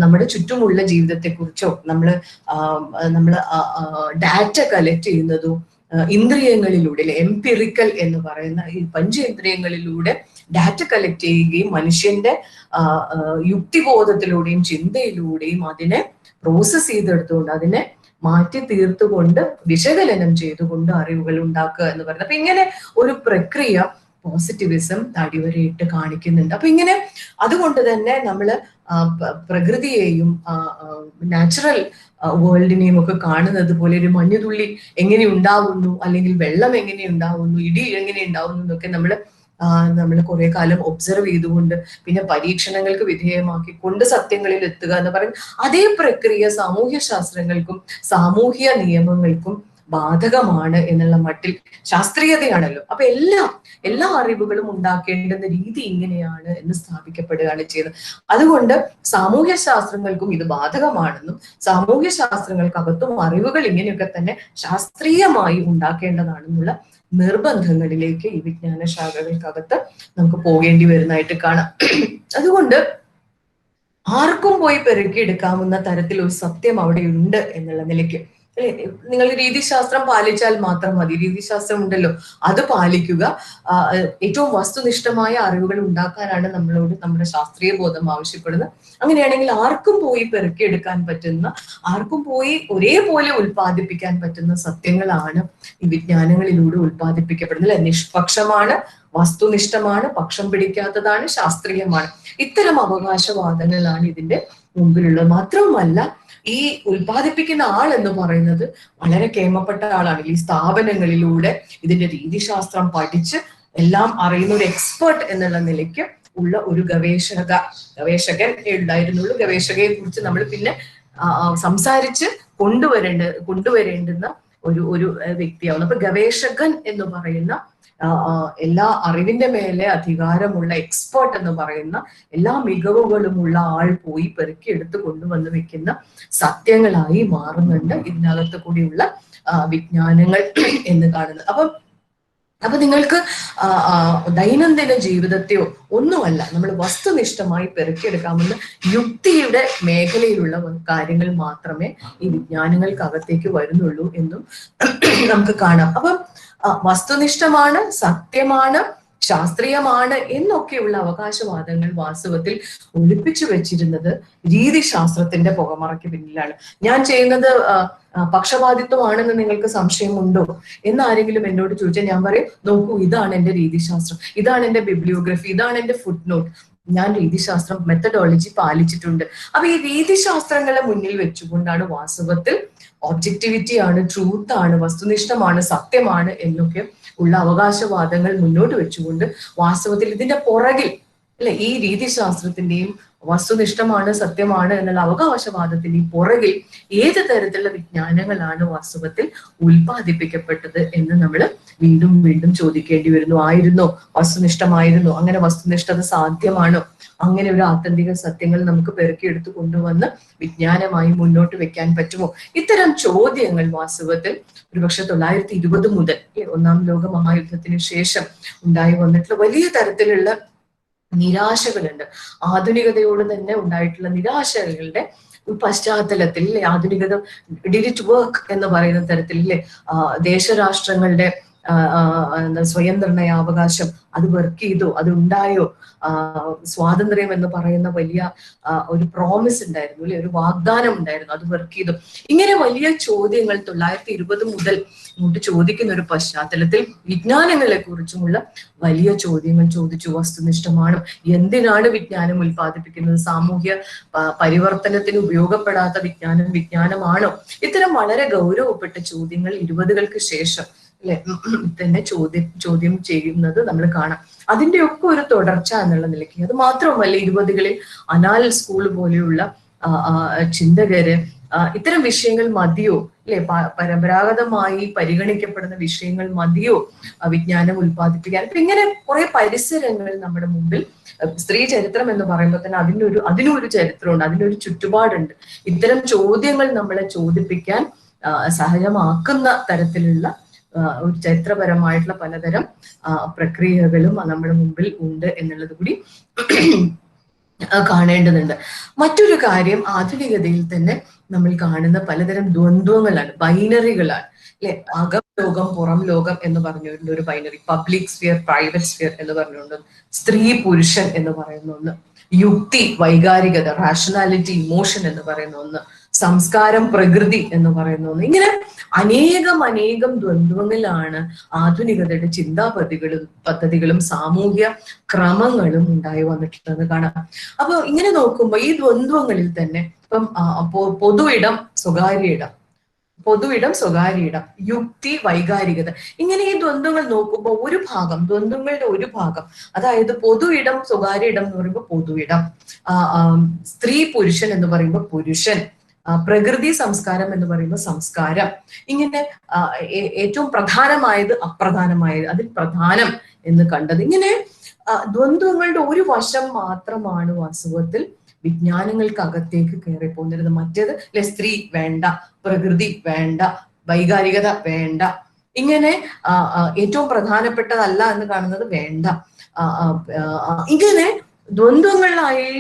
നമ്മുടെ ചുറ്റുമുള്ള ജീവിതത്തെക്കുറിച്ചോ നമ്മള് ഡാറ്റ കളക്ട് ചെയ്യുന്നതോ ഇന്ദ്രിയങ്ങളിലൂടെ, അല്ലെ, എംപിറിക്കൽ എന്ന് പറയുന്ന ഈ പഞ്ചേന്ദ്രിയങ്ങളിലൂടെ ഡാറ്റ കളക്ട് ചെയ്യുകയും മനുഷ്യന്റെ യുക്തിബോധത്തിലൂടെയും ചിന്തയിലൂടെയും അതിനെ പ്രോസസ് ചെയ്തെടുത്തുകൊണ്ട്, അതിനെ മാറ്റി തീർത്തുകൊണ്ട്, വിശകലനം ചെയ്തുകൊണ്ട് അറിവുകൾ ഉണ്ടാക്കുക എന്ന് പറയുന്നത്. അപ്പൊ ഇങ്ങനെ ഒരു പ്രക്രിയ പോസിറ്റിവിസം അടിവരയിട്ട് കാണിക്കുന്നുണ്ട്. അപ്പൊ ഇങ്ങനെ അതുകൊണ്ട് തന്നെ നമ്മള് പ്രകൃതിയെയും നാച്ചുറൽ വേൾഡിനെയും ഒക്കെ കാണുന്നത് പോലെ ഒരു മഞ്ഞുതുള്ളി എങ്ങനെ ഉണ്ടാവുന്നു, അല്ലെങ്കിൽ വെള്ളം എങ്ങനെ ഉണ്ടാവുന്നു, ഇടി എങ്ങനെ ഉണ്ടാവുന്നു എന്നൊക്കെ നമ്മൾ കുറെ കാലം ഒബ്സർവ് ചെയ്തുകൊണ്ട് പിന്നെ പരീക്ഷണങ്ങൾക്ക് വിധേയമാക്കിക്കൊണ്ട് സത്യങ്ങളിൽ എത്തുക എന്ന് പറയും. അതേ പ്രക്രിയ സാമൂഹ്യ ശാസ്ത്രങ്ങൾക്കും സാമൂഹ്യ നിയമങ്ങൾക്കും ബാധകമാണ് എന്നുള്ള മട്ടിൽ ശാസ്ത്രീയതയാണല്ലോ. അപ്പൊ എല്ലാ അറിവുകളും ഉണ്ടാക്കേണ്ടുന്ന രീതി ഇങ്ങനെയാണ് എന്ന് സ്ഥാപിക്കപ്പെടുകയാണ് ചെയ്തത്. അതുകൊണ്ട് സാമൂഹ്യ ശാസ്ത്രങ്ങൾക്കും ഇത് ബാധകമാണെന്നും സാമൂഹ്യ ശാസ്ത്രങ്ങൾക്കകത്തും അറിവുകൾ ഇങ്ങനെയൊക്കെ തന്നെ ശാസ്ത്രീയമായി ഉണ്ടാക്കേണ്ടതാണെന്നുള്ള നിർബന്ധങ്ങളിലേക്ക് ഈ വിജ്ഞാന ശാഖകൾക്കകത്ത് നമുക്ക് പോകേണ്ടി വരുന്നതായിട്ട് കാണാം. അതുകൊണ്ട് ആർക്കും പോയി പെറുക്കിയെടുക്കാവുന്ന തരത്തിൽ ഒരു സത്യം അവിടെ ഉണ്ട് എന്നുള്ള നിലയ്ക്ക്, നിങ്ങൾ രീതിശാസ്ത്രം പാലിച്ചാൽ മാത്രം മതി, രീതിശാസ്ത്രം ഉണ്ടല്ലോ അത് പാലിക്കുക, ഏറ്റവും വസ്തുനിഷ്ഠമായ അറിവുകൾ ഉണ്ടാക്കാനാണ് നമ്മളോട് നമ്മുടെ ശാസ്ത്രീയ ബോധം ആവശ്യപ്പെടുന്നത്. അങ്ങനെയാണെങ്കിൽ ആർക്കും പോയി പെറുക്കിയെടുക്കാൻ പറ്റുന്ന, ആർക്കും പോയി ഒരേപോലെ ഉൽപ്പാദിപ്പിക്കാൻ പറ്റുന്ന സത്യങ്ങളാണ് ഈ വിജ്ഞാനങ്ങളിലൂടെ ഉൽപ്പാദിപ്പിക്കപ്പെടുന്നത്. നിഷ്പക്ഷമാണ്, വസ്തുനിഷ്ഠമാണ്, പക്ഷം പിടിക്കാത്തതാണ്, ശാസ്ത്രീയമാണ്. ഇത്തരം അവകാശവാദങ്ങളാണ് ഇതിന്റെ മുമ്പിലുള്ളത്. മാത്രവുമല്ല, ഈ ഉൽപ്പാദിപ്പിക്കുന്ന ആൾ എന്ന് പറയുന്നത് വളരെ കേമപ്പെട്ട ആളാണ്. ഈ സ്ഥാപനങ്ങളിലൂടെ ഇതിന്റെ രീതിശാസ്ത്രം പഠിച്ച് എല്ലാം അറിയുന്ന ഒരു എക്സ്പേർട്ട് എന്നുള്ള നിലയ്ക്ക് ഉള്ള ഒരു ഗവേഷകൻ ഉണ്ടായിരുന്നുള്ളൂ. ഗവേഷകയെ കുറിച്ച് നമ്മൾ പിന്നെ സംസാരിച്ച് കൊണ്ടുവരേണ്ടുന്ന ഒരു വ്യക്തിയാവുന്നു. അപ്പൊ ഗവേഷകൻ എന്ന് പറയുന്ന എല്ലാ അറിവിന്റെ മേലെ അധികാരമുള്ള എക്സ്പേർട്ട് എന്ന് പറയുന്ന എല്ലാ മികവുകളുമുള്ള ആൾ പോയി പെറുക്കിയെടുത്ത് കൊണ്ടുവന്ന് വെക്കുന്ന സത്യങ്ങളായി മാറുന്നുണ്ട് ഇതിനകത്ത് കൂടിയുള്ള വിജ്ഞാനങ്ങൾ എന്ന് കാണുന്നത്. അപ്പൊ നിങ്ങൾക്ക് ദൈനംദിന ജീവിതത്തെയോ ഒന്നുമല്ല, നമ്മൾ വസ്തുനിഷ്ഠമായി പെറുക്കിയെടുക്കാമെന്ന് യുക്തിയുടെ മേഖലയിലുള്ള കാര്യങ്ങൾ മാത്രമേ ഈ വിജ്ഞാനങ്ങൾക്കകത്തേക്ക് വരുന്നുള്ളൂ എന്നും നമുക്ക് കാണാം. അപ്പം വസ്തുനിഷ്ഠമാണ്, സത്യമാണ്, ശാസ്ത്രീയമാണ് എന്നൊക്കെയുള്ള അവകാശവാദങ്ങൾ വാസ്തവത്തിൽ ഒളിപ്പിച്ചു വെച്ചിരുന്നത് രീതിശാസ്ത്രത്തിന്റെ പുകമറയ്ക്ക് പിന്നിലാണ്. ഞാൻ ചെയ്യുന്നത് പക്ഷപാതിത്വമാണെന്ന് നിങ്ങൾക്ക് സംശയമുണ്ടോ എന്നാരെങ്കിലും എന്നോട് ചോദിച്ചാൽ ഞാൻ പറയും, നോക്കൂ, ഇതാണ് എന്റെ രീതിശാസ്ത്രം, ഇതാണ് എന്റെ ബിബ്ലിയോഗ്രഫി, ഇതാണ് എന്റെ ഫുട് നോട്ട്, ഞാൻ രീതിശാസ്ത്രം മെത്തഡോളജി പാലിച്ചിട്ടുണ്ട്. അപ്പൊ ഈ രീതിശാസ്ത്രങ്ങളെ മുന്നിൽ വെച്ചുകൊണ്ടാണ് വാസ്തവത്തിൽ ഒബ്ജക്ടിവിറ്റി ആണ്, ട്രൂത്ത് ആണ്, വസ്തുനിഷ്ഠമാണ്, സത്യമാണ് എന്നൊക്കെ ഉള്ള അവകാശവാദങ്ങൾ മുന്നോട്ട് വെച്ചുകൊണ്ട് വാസ്തവത്തിൽ ഇതിന്റെ പുറകിൽ, അല്ലെ, ഈ രീതിശാസ്ത്രത്തിന്റെയും വസ്തുനിഷ്ഠമാണ്, സത്യമാണ് എന്നുള്ള അവകാശവാദത്തിന്റെയും പുറകിൽ ഏത് തരത്തിലുള്ള വിജ്ഞാനങ്ങളാണ് വാസ്തവത്തിൽ ഉൽപ്പാദിപ്പിക്കപ്പെട്ടത് എന്ന് നമ്മൾ വീണ്ടും വീണ്ടും ചോദിക്കേണ്ടി വരുന്നു. ആയിരുന്നോ? വസ്തുനിഷ്ഠമായിരുന്നോ? അങ്ങനെ വസ്തുനിഷ്ഠത സാധ്യമാണോ? അങ്ങനെ ഒരു ആത്യന്തിക സത്യങ്ങൾ നമുക്ക് പെറുക്കിയെടുത്ത് കൊണ്ടുവന്ന് വിജ്ഞാനമായി മുന്നോട്ട് വെക്കാൻ പറ്റുമോ? ഇത്തരം ചോദ്യങ്ങൾ വാസ്തവത്തിൽ ഒരുപക്ഷെ 1920 മുതൽ ഒന്നാം ലോക മഹായുദ്ധത്തിന് ശേഷം ഉണ്ടായി വന്നിട്ടുള്ള വലിയ തരത്തിലുള്ള നിരാശകളുണ്ട്. ആധുനികതയോട് തന്നെ ഉണ്ടായിട്ടുള്ള നിരാശകളുടെ പശ്ചാത്തലത്തിൽ ആധുനികത ഡിഡ് ഇറ്റ് വർക്ക് എന്ന് പറയുന്ന തരത്തിൽ ദേശരാഷ്ട്രങ്ങളുടെ എന്താ സ്വയം നിർണയാവകാശം അത് വർക്ക് ചെയ്തോ, അത് ഉണ്ടായോ, സ്വാതന്ത്ര്യം എന്ന് പറയുന്ന വലിയ ഒരു പ്രോമിസ് ഉണ്ടായിരുന്നു അല്ലെ, ഒരു വാഗ്ദാനം ഉണ്ടായിരുന്നു, അത് വർക്ക് ചെയ്തു. ഇങ്ങനെ വലിയ ചോദ്യങ്ങൾ 1920 മുതൽ ഇങ്ങോട്ട് ചോദിക്കുന്ന ഒരു പശ്ചാത്തലത്തിൽ വിജ്ഞാനങ്ങളെ കുറിച്ചുമുള്ള വലിയ ചോദ്യങ്ങൾ ചോദിച്ചു. വസ്തുനിഷ്ഠമാണ്, എന്തിനാണ് വിജ്ഞാനം ഉൽപ്പാദിപ്പിക്കുന്നത്, സാമൂഹ്യ പരിവർത്തനത്തിന് ഉപയോഗപ്പെടാത്ത വിജ്ഞാനം വിജ്ഞാനമാണോ? ഇത്തരം വളരെ ഗൗരവപ്പെട്ട ചോദ്യങ്ങൾ 20കൾക്ക് ശേഷം അല്ലെ തന്നെ ചോദ്യം ചെയ്യുന്നത് നമ്മൾ കാണാം. അതിന്റെയൊക്കെ ഒരു തുടർച്ച എന്നുള്ള നിലയ്ക്ക്, അത് മാത്രമല്ല 20കളിൽ അനാൽ സ്കൂൾ പോലെയുള്ള ചിന്തകര് ഇത്തരം വിഷയങ്ങൾ മതിയോ അല്ലെ, പരമ്പരാഗതമായി പരിഗണിക്കപ്പെടുന്ന വിഷയങ്ങൾ മതിയോ വിജ്ഞാനം ഉൽപ്പാദിപ്പിക്കാൻ? അപ്പൊ ഇങ്ങനെ കുറെ പരിസരങ്ങൾ നമ്മുടെ മുമ്പിൽ, സ്ത്രീ ചരിത്രം എന്ന് പറയുമ്പോൾ തന്നെ അതിനും ഒരു ചരിത്രമുണ്ട്, അതിനൊരു ചുറ്റുപാടുണ്ട്. ഇത്തരം ചോദ്യങ്ങൾ നമ്മളെ ചോദിപ്പിക്കാൻ സഹജമാക്കുന്ന തരത്തിലുള്ള ഒരു ചരിത്രപരമായിട്ടുള്ള പലതരം പ്രക്രിയകളും നമ്മുടെ മുമ്പിൽ ഉണ്ട് എന്നുള്ളത് കൂടി കാണേണ്ടതുണ്ട്. മറ്റൊരു കാര്യം, ആധുനികതയിൽ തന്നെ നമ്മൾ കാണുന്ന പലതരം ദ്വന്ദ്വങ്ങളാണ്, ബൈനറികളാണ് അല്ലെ. അകം ലോകം പുറം ലോകം എന്ന് പറഞ്ഞുകൊണ്ട് ഒരു binary, public sphere private sphere എന്ന് പറഞ്ഞുകൊണ്ട്, സ്ത്രീ പുരുഷൻ എന്ന് പറയുന്ന ഒന്ന്, യുക്തി വൈകാരികത റാഷണാലിറ്റി ഇമോഷൻ എന്ന് പറയുന്ന ഒന്ന്, സംസ്കാരം പ്രകൃതി എന്ന് പറയുന്ന ഒന്ന്. ഇങ്ങനെ അനേകം ദ്വന്ദ്വങ്ങളിലാണ് ആധുനികതയുടെ പദ്ധതികളും സാമൂഹ്യ ക്രമങ്ങളും ഉണ്ടായി വന്നിട്ടുണ്ടെന്ന് കാണാം. അപ്പൊ ഇങ്ങനെ നോക്കുമ്പോൾ ഈ ദ്വന്ദ്വങ്ങളിൽ തന്നെ ഇപ്പം പൊതുവിടം സ്വകാര്യ ഇടം, യുക്തി വൈകാരികത, ഇങ്ങനെ ഈ ദ്വന്ദ്വങ്ങൾ നോക്കുമ്പോൾ ദ്വന്ദ്വങ്ങളുടെ ഒരു ഭാഗം, അതായത് പൊതു ഇടം സ്വകാര്യ ഇടം എന്ന് പറയുമ്പോൾ പൊതു ഇടം, സ്ത്രീ പുരുഷൻ എന്ന് പറയുമ്പോൾ പുരുഷൻ, പ്രകൃതി സംസ്കാരം എന്ന് പറയുമ്പോൾ സംസ്കാരം, ഇങ്ങനെ ഏറ്റവും പ്രധാനമായത് അപ്രധാനമായത്, അതിൽ പ്രധാനം എന്ന് കണ്ടത്, ഇങ്ങനെ ദ്വന്ദ്വങ്ങളുടെ ഒരു വശം മാത്രമാണ് വാസ്തവത്തിൽ വിജ്ഞാനങ്ങൾക്ക് അകത്തേക്ക് കയറി പോകുന്നത്. മറ്റേത് അല്ലെ, സ്ത്രീ വേണ്ട, പ്രകൃതി വേണ്ട, വൈകാരികത വേണ്ട, ഇങ്ങനെ ഏറ്റവും പ്രധാനപ്പെട്ടതല്ല എന്ന് കാണുന്നത് വേണ്ട, ഇങ്ങനെ ദ്വന്ദ്വങ്ങളിലായി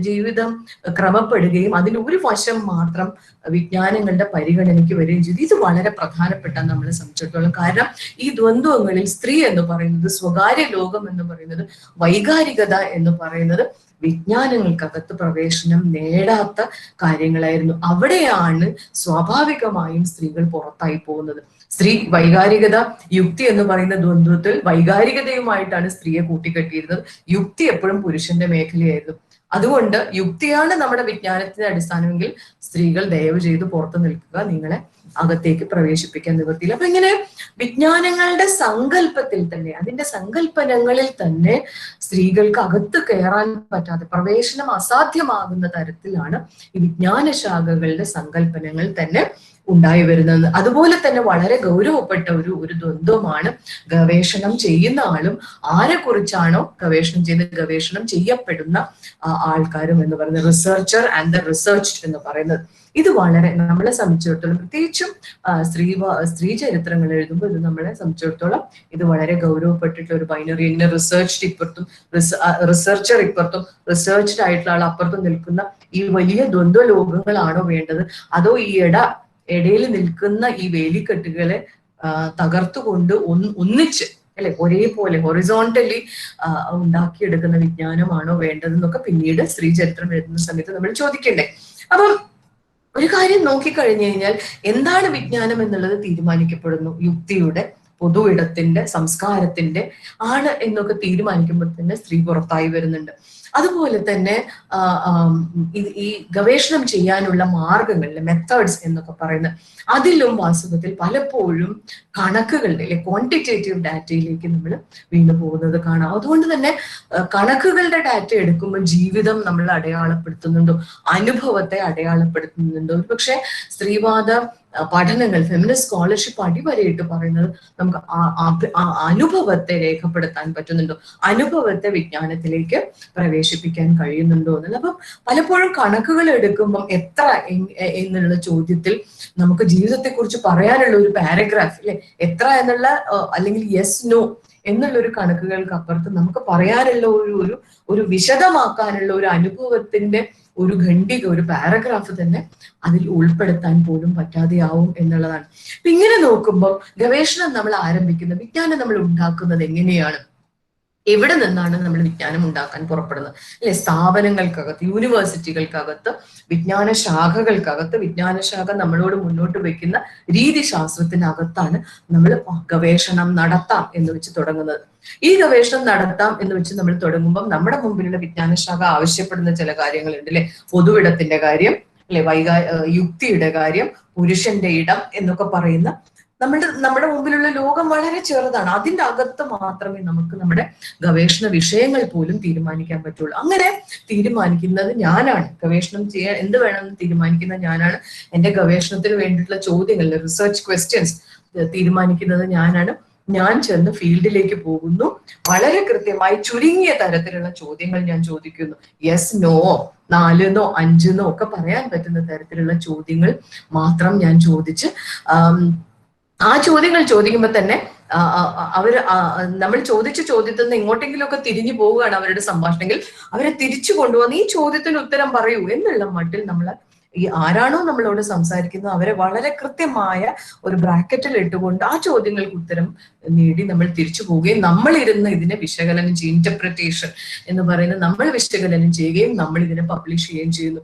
ജീവിതം ക്രമപ്പെടുകയും അതിന് ഒരു വശം മാത്രം വിജ്ഞാനങ്ങളുടെ പരിഗണനയ്ക്ക് വരികയും ചെയ്തു. ഇത് വളരെ പ്രധാനപ്പെട്ട നമ്മളെ സംബന്ധിച്ചിടത്തോളം. കാരണം ഈ ദ്വന്ദ്വങ്ങളിൽ സ്ത്രീ എന്ന് പറയുന്നത്, സ്വകാര്യ ലോകം എന്ന് പറയുന്നത്, വൈകാരികത എന്ന് പറയുന്നത് വിജ്ഞാനങ്ങൾക്കകത്ത് പ്രവേശനം നേടാത്ത കാര്യങ്ങളായിരുന്നു. അവിടെയാണ് സ്വാഭാവികമായും സ്ത്രീകൾ പുറത്തായി പോകുന്നത്. സ്ത്രീ വൈകാരികത യുക്തി എന്ന് പറയുന്ന ദ്വന്ദ്വത്തിൽ വൈകാരികതയുമായിട്ടാണ് സ്ത്രീയെ കൂട്ടിക്കെട്ടിയിരുന്നത്. യുക്തി എപ്പോഴും പുരുഷന്റെ മേഖലയായിരുന്നു. അതുകൊണ്ട് യുക്തിയാണ് നമ്മുടെ വിജ്ഞാനത്തിന്റെ അടിസ്ഥാനമെങ്കിൽ സ്ത്രീകൾ ദയവ് ചെയ്ത് പുറത്തു നിൽക്കുക, നിങ്ങളെ അകത്തേക്ക് പ്രവേശിപ്പിക്കാൻ നിവൃത്തിയില്ല. അപ്പൊ ഇങ്ങനെ വിജ്ഞാനങ്ങളുടെ സങ്കല്പത്തിൽ തന്നെ, അതിന്റെ സങ്കല്പനങ്ങളിൽ തന്നെ സ്ത്രീകൾക്ക് അകത്ത് കയറാൻ പറ്റാതെ, പ്രവേശനം അസാധ്യമാകുന്ന തരത്തിലാണ് ഈ വിജ്ഞാന ശാഖകളുടെ സങ്കല്പനങ്ങൾ തന്നെ ഉണ്ടായി വരുന്നത്. അതുപോലെ തന്നെ വളരെ ഗൗരവപ്പെട്ട ഒരു ദ്വന്ദ്വമാണ് ഗവേഷണം ചെയ്യുന്ന ആളും ആരെ കുറിച്ചാണോ ഗവേഷണം ചെയ്യപ്പെടുന്ന ആൾക്കാരും എന്ന് പറയുന്നത്, റിസർച്ചർ ആൻഡ് ദ റിസർച്ച്ഡ് എന്ന് പറയുന്നത്. ഇത് വളരെ നമ്മളെ സംബന്ധിച്ചിടത്തോളം, പ്രത്യേകിച്ചും സ്ത്രീ ചരിത്രങ്ങൾ എഴുതുമ്പോൾ ഇത് നമ്മളെ സംബന്ധിച്ചിടത്തോളം ഇത് വളരെ ഗൗരവപ്പെട്ടിട്ടുള്ള ഒരു ബൈനറി. ഇങ്ങനെ റിസർച്ച്ഡ് ഇപ്പുറത്തും റിസർച്ചർ ഇപ്പുറത്തും റിസർച്ച്ഡ് ആയിട്ടുള്ള ആൾ അപ്പുറത്തും നിൽക്കുന്ന ഈ വലിയ ദ്വന്ദ്വ ലോകങ്ങളാണോ വേണ്ടത്, അതോ ഈ ഇടയിൽ നിൽക്കുന്ന ഈ വേലിക്കെട്ടുകളെ തകർത്തുകൊണ്ട് ഒന്നിച്ച് അല്ലെ ഒരേപോലെ ഹൊറിസോണ്ടലി ഉണ്ടാക്കിയെടുക്കുന്ന വിജ്ഞാനമാണോ വേണ്ടതെന്നൊക്കെ പിന്നീട് സ്ത്രീ ചരിത്രം എഴുതുന്ന സമയത്ത് നമ്മൾ ചോദിക്കണ്ടേ. അപ്പം ഒരു കാര്യം നോക്കിക്കഴിഞ്ഞു കഴിഞ്ഞാൽ എന്താണ് വിജ്ഞാനം എന്നുള്ളത് തീരുമാനിക്കപ്പെടുന്നു. യുക്തിയുടെ, പൊതു ഇടത്തിന്റെ, സംസ്കാരത്തിന്റെ ആണ് എന്നൊക്കെ തീരുമാനിക്കുമ്പോൾ തന്നെ സ്ത്രീ പുറത്തായി വരുന്നുണ്ട്. അതുപോലെ തന്നെ ഈ ഗവേഷണം ചെയ്യാനുള്ള മാർഗങ്ങളിലെ മെത്തേഡ്സ് എന്നൊക്കെ പറയുന്നത്, അതിലും വാസ്തവത്തിൽ പലപ്പോഴും കണക്കുകളുടെ അല്ലെ ക്വാണ്ടിറ്റേറ്റീവ് ഡാറ്റയിലേക്ക് നമ്മൾ വീണു പോകുന്നത് കാണാം. അതുകൊണ്ട് തന്നെ കണക്കുകളുടെ ഡാറ്റ എടുക്കുമ്പോൾ ജീവിതം നമ്മൾ അടയാളപ്പെടുത്തുന്നുണ്ടോ, അനുഭവത്തെ അടയാളപ്പെടുത്തുന്നുണ്ടോ? പക്ഷെ സ്ത്രീവാദ പഠനങ്ങൾ, ഫെമിനിസ്റ്റ് സ്കോളർഷിപ്പ് അടിവരയിട്ട് പറയുന്നത് നമുക്ക് അനുഭവത്തെ രേഖപ്പെടുത്താൻ പറ്റുന്നുണ്ടോ, അനുഭവത്തെ വിജ്ഞാനത്തിലേക്ക് പ്രവേശിപ്പിക്കാൻ കഴിയുന്നുണ്ടോ എന്നുള്ളത്. അപ്പം പലപ്പോഴും കണക്കുകൾ എടുക്കുമ്പം എത്ര എന്നുള്ള ചോദ്യത്തിൽ നമുക്ക് ജീവിതത്തെക്കുറിച്ച് പറയാനുള്ള ഒരു പാരഗ്രാഫ് അല്ലെ, എത്ര എന്നുള്ള അല്ലെങ്കിൽ യെസ് നോ എന്നുള്ള ഒരു കണക്കുകൾക്ക് അപ്പുറത്ത് നമുക്ക് പറയാനുള്ള ഒരു വിശദമാക്കാനുള്ള ഒരു അനുഭവത്തിന്റെ ഒരു ഖണ്ഡിക, ഒരു പാരഗ്രാഫ് തന്നെ അതിൽ ഉൾപ്പെടുത്താൻ പോലും പറ്റാതെയാവും എന്നുള്ളതാണ്. അപ്പൊ ഇങ്ങനെ നോക്കുമ്പോൾ ഗവേഷണം നമ്മൾ ആരംഭിക്കുന്നത്, വിജ്ഞാനം നമ്മൾ ഉണ്ടാക്കുന്നത് എങ്ങനെയാണ്, എവിടെ നിന്നാണ് നമ്മൾ വിജ്ഞാനം ഉണ്ടാക്കാൻ പുറപ്പെടുന്നത് അല്ലെ? സ്ഥാപനങ്ങൾക്കകത്ത്, യൂണിവേഴ്സിറ്റികൾക്കകത്ത്, വിജ്ഞാന ശാഖകൾക്കകത്ത്, വിജ്ഞാനശാഖ നമ്മളോട് മുന്നോട്ട് വെക്കുന്ന രീതിശാസ്ത്രത്തിനകത്താണ് നമ്മൾ ഗവേഷണം നടത്താം എന്ന് വെച്ച് തുടങ്ങുന്നത്. ഈ ഗവേഷണം നടത്താം എന്ന് വെച്ച് നമ്മൾ തുടങ്ങുമ്പോൾ നമ്മുടെ മുമ്പിലുള്ള വിജ്ഞാനശാഖ ആവശ്യപ്പെടുന്ന ചില കാര്യങ്ങളുണ്ട് അല്ലെ? പൊതുവിടത്തിന്റെ കാര്യം അല്ലെ, യുക്തിയുടെ കാര്യം, പുരുഷന്റെ ഇടം എന്നൊക്കെ പറയുന്ന നമ്മുടെ മുമ്പിലുള്ള ലോകം വളരെ ചെറുതാണ്. അതിൻ്റെ അകത്ത് മാത്രമേ നമുക്ക് നമ്മുടെ ഗവേഷണ വിഷയങ്ങൾ പോലും തീരുമാനിക്കാൻ പറ്റുള്ളൂ. അങ്ങനെ തീരുമാനിക്കുന്നത് ഞാനാണ്. ഗവേഷണം ചെയ്യാൻ എന്ത് വേണമെന്ന് തീരുമാനിക്കുന്നത് ഞാനാണ്. എൻ്റെ ഗവേഷണത്തിന് വേണ്ടിയിട്ടുള്ള ചോദ്യങ്ങൾ, റിസർച്ച് ക്വസ്റ്റ്യൻസ് തീരുമാനിക്കുന്നത് ഞാനാണ്. ഞാൻ ചെന്ന് ഫീൽഡിലേക്ക് പോകുന്നു, വളരെ കൃത്യമായി ചുരുങ്ങിയ തരത്തിലുള്ള ചോദ്യങ്ങൾ ഞാൻ ചോദിക്കുന്നു. യെസ്, നോ, 4 5 ഒക്കെ പറയാൻ പറ്റുന്ന തരത്തിലുള്ള ചോദ്യങ്ങൾ മാത്രം ഞാൻ ചോദിച്ച്, ആ ചോദ്യങ്ങൾ ചോദിക്കുമ്പോൾ തന്നെ നമ്മൾ ചോദിച്ച ചോദ്യത്തിൽ നിന്ന് എങ്ങോട്ടെങ്കിലും ഒക്കെ തിരിഞ്ഞു പോവുകയാണ് അവരുടെ സംഭാഷണമെങ്കിൽ അവരെ തിരിച്ചു കൊണ്ടുവന്ന് ഈ ചോദ്യത്തിന് ഉത്തരം പറയൂ എന്നുള്ള മട്ടിൽ നമ്മൾ ഈ ആരാണോ നമ്മളോട് സംസാരിക്കുന്നത് അവരെ വളരെ കൃത്യമായ ഒരു ബ്രാക്കറ്റിൽ ഇട്ടുകൊണ്ട് ആ ചോദ്യങ്ങൾക്ക് ഉത്തരം നേടി നമ്മൾ തിരിച്ചു പോവുകയും, നമ്മളിരുന്ന് ഇതിനെ വിശകലനം ചെയ്യും, ഇന്റർപ്രിറ്റേഷൻ എന്ന് പറയുന്നത് നമ്മൾ വിശകലനം ചെയ്യുകയും നമ്മൾ ഇതിനെ പബ്ലിഷ് ചെയ്യുകയും ചെയ്യുന്നു.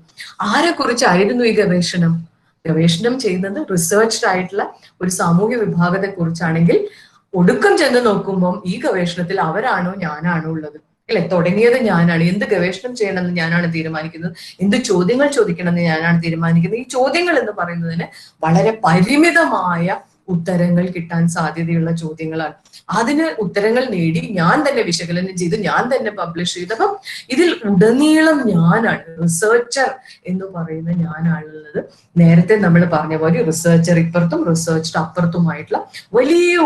ആരെക്കുറിച്ചായിരുന്നു ഈ ഗവേഷണം? ഗവേഷണം ചെയ്യുന്നത് റിസർച്ച്ഡ് ആയിട്ടുള്ള ഒരു സാമൂഹ്യ വിഭാഗത്തെ കുറിച്ചാണെങ്കിൽ ഒടുക്കം ചെന്ന് നോക്കുമ്പോൾ ഈ ഗവേഷണത്തിൽ അവരാണോ ഞാനാണോ ഉള്ളത് അല്ലെ? തുടങ്ങിയത് ഞാനാണ്. എന്ത് ഗവേഷണം ചെയ്യണമെന്ന് ഞാനാണ് തീരുമാനിക്കുന്നത്, എന്ത് ചോദ്യങ്ങൾ ചോദിക്കണമെന്ന് ഞാനാണ് തീരുമാനിക്കുന്നത്. ഈ ചോദ്യങ്ങൾ എന്ന് പറയുന്നതിന് വളരെ പരിമിതമായ ഉത്തരങ്ങൾ കിട്ടാൻ സാധ്യതയുള്ള ചോദ്യങ്ങളാണ്. അതിന് ഉത്തരങ്ങൾ നേടി ഞാൻ തന്നെ വിശകലനം ചെയ്ത് ഞാൻ തന്നെ പബ്ലിഷ് ചെയ്തപ്പം ഇതിൽ ഉടനീളം ഞാനാണ് റിസർച്ചർ എന്ന് പറയുന്ന ഞാനാണുള്ളത്. നേരത്തെ നമ്മൾ പറഞ്ഞ പോലെ റിസർച്ചർ ഇപ്പുറത്തും റിസർച്ച്ഡ് അപ്പുറത്തുമായിട്ടുള്ള വലിയ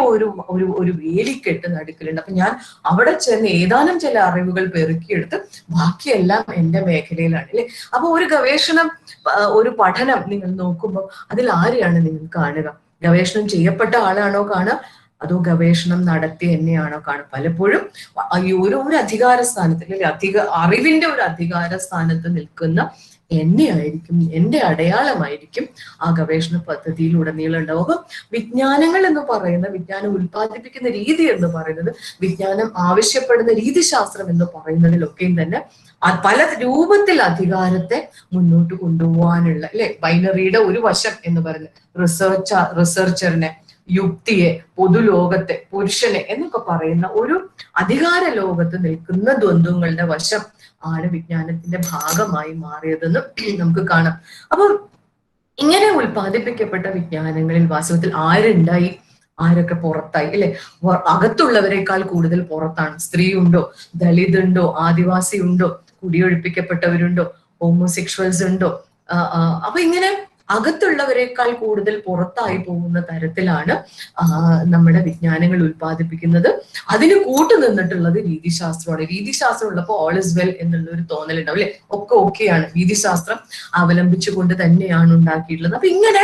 ഒരു വേലിക്കെട്ട് നടുക്കലുണ്ട്. അപ്പൊ ഞാൻ അവിടെ ചെന്ന് ഏതാനും ചില അറിവുകൾ പെറുക്കിയെടുത്ത് ബാക്കിയെല്ലാം എന്റെ മേഖലയിലാണ് അല്ലെ? അപ്പൊ ഒരു ഗവേഷണം, ഒരു പഠനം നിങ്ങൾ നോക്കുമ്പോൾ അതിൽ ആരെയാണ് നിങ്ങൾ കാണുക? ഗവേഷണം ചെയ്യപ്പെട്ട ആളാണോ കാണുക, അതോ ഗവേഷണം നടത്തി എന്നെയാണോ കാണുക? പലപ്പോഴും ഒരു അധികാര സ്ഥാനത്ത് അല്ലെങ്കിൽ അറിവിന്റെ ഒരു അധികാര സ്ഥാനത്ത് നിൽക്കുന്ന എന്നെയായിരിക്കും, എന്റെ അടയാളമായിരിക്കും ആ ഗവേഷണ പദ്ധതിയിലുടനീളം ഉണ്ടാവും. അപ്പം വിജ്ഞാനങ്ങൾ എന്ന് പറയുന്ന, വിജ്ഞാനം ഉൽപ്പാദിപ്പിക്കുന്ന രീതി എന്ന് പറയുന്നത്, വിജ്ഞാനം ആവശ്യപ്പെടുന്ന രീതിശാസ്ത്രം എന്ന് പറയുന്നതിലൊക്കെയും തന്നെ പല രൂപത്തിൽ അധികാരത്തെ മുന്നോട്ട് കൊണ്ടുപോകാനുള്ള അല്ലെ? ബൈനറിയുടെ ഒരു വശം എന്ന് പറയുന്നത് റിസർച്ചറിനെ, യുക്തിയെ, പൊതുലോകത്തെ, പുരുഷനെ എന്നൊക്കെ പറയുന്ന ഒരു അധികാര ലോകത്ത് നിൽക്കുന്ന ദ്വന്ദ്വങ്ങളുടെ വശം ആണ് വിജ്ഞാനത്തിന്റെ ഭാഗമായി മാറിയതെന്ന് നമുക്ക് കാണാം. അപ്പൊ ഇങ്ങനെ ഉൽപ്പാദിപ്പിക്കപ്പെട്ട വിജ്ഞാനങ്ങളിൽ വാസ്തവത്തിൽ ആരുണ്ടായി, ആരൊക്കെ പുറത്തായി അല്ലെ? അകത്തുള്ളവരെക്കാൾ കൂടുതൽ പുറത്താണ്. സ്ത്രീ ഉണ്ടോ, ദളിത് ഉണ്ടോ, ആദിവാസി ഉണ്ടോ, കുടിയൊഴിപ്പിക്കപ്പെട്ടവരുണ്ടോ, ഹോമോസെക്ഷൽസ് ഉണ്ടോ? അപ്പൊ ഇങ്ങനെ അകത്തുള്ളവരെക്കാൾ കൂടുതൽ പുറത്തായി പോകുന്ന തരത്തിലാണ് നമ്മുടെ വിജ്ഞാനങ്ങൾ ഉൽപ്പാദിപ്പിക്കുന്നത്. അതിന് കൂട്ടുനിന്നിട്ടുള്ളത് രീതിശാസ്ത്രമാണ്. രീതിശാസ്ത്രം ഉള്ളപ്പോൾ ഓൾ ഇസ് വെൽ എന്നുള്ള ഒരു തോന്നലുണ്ടാവും അല്ലെ? ഒക്കെ ഓക്കെയാണ്, രീതിശാസ്ത്രം അവലംബിച്ചുകൊണ്ട് തന്നെയാണ് ഉണ്ടാക്കിയിട്ടുള്ളത്. അപ്പൊ ഇങ്ങനെ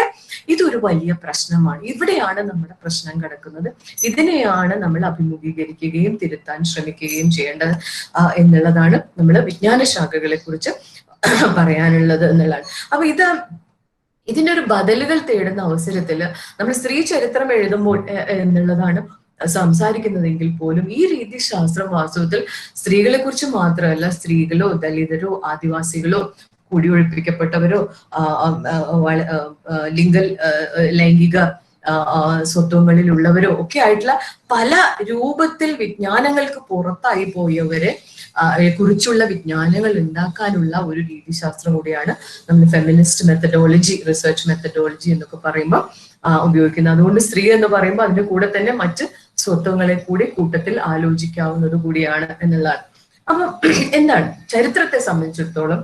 ഇതൊരു വലിയ പ്രശ്നമാണ്. ഇവിടെയാണ് നമ്മുടെ പ്രശ്നം കിടക്കുന്നത്. ഇതിനെയാണ് നമ്മൾ അഭിമുഖീകരിക്കുകയും തിരുത്താൻ ശ്രമിക്കുകയും ചെയ്യേണ്ടത് എന്നുള്ളതാണ് നമ്മൾ വിജ്ഞാന ശാഖകളെ കുറിച്ച് പറയാനുള്ളത് എന്നുള്ളതാണ്. അപ്പൊ ഇതിന്റെ ഒരു ബദലുകൾ തേടുന്ന അവസരത്തിൽ നമ്മൾ സ്ത്രീ ചരിത്രം എഴുതുമ്പോൾ എന്നുള്ളതാണ് സംസാരിക്കുന്നതെങ്കിൽ പോലും ഈ രീതിശാസ്ത്രം വാസ്തവത്തിൽ സ്ത്രീകളെ കുറിച്ച് മാത്രമല്ല, സ്ത്രീകളോ ദളിതരോ ആദിവാസികളോ കുടിയൊഴിപ്പിക്കപ്പെട്ടവരോ ലൈംഗിക സ്വത്വങ്ങളിലുള്ളവരോ ഒക്കെ ആയിട്ടുള്ള പല രൂപത്തിൽ വിജ്ഞാനങ്ങൾക്ക് പുറത്തായി പോയവരെ കുറിച്ചുള്ള വിജ്ഞാനങ്ങൾ ഉണ്ടാക്കാനുള്ള ഒരു രീതിശാസ്ത്രം കൂടിയാണ് നമ്മൾ ഫെമിനിസ്റ്റ് മെത്തഡോളജി, റിസർച്ച് മെത്തഡോളജി എന്നൊക്കെ പറയുമ്പോൾ ഉപയോഗിക്കുന്നത്. അതുകൊണ്ട് സ്ത്രീ എന്ന് പറയുമ്പോൾ അതിന്റെ കൂടെ തന്നെ മറ്റ് സ്വത്വങ്ങളെ കൂടി കൂട്ടത്തിൽ ആലോചിക്കാവുന്നത് കൂടിയാണ് എന്നുള്ളതാണ്. അപ്പം എന്താണ് ചരിത്രത്തെ സംബന്ധിച്ചിടത്തോളം,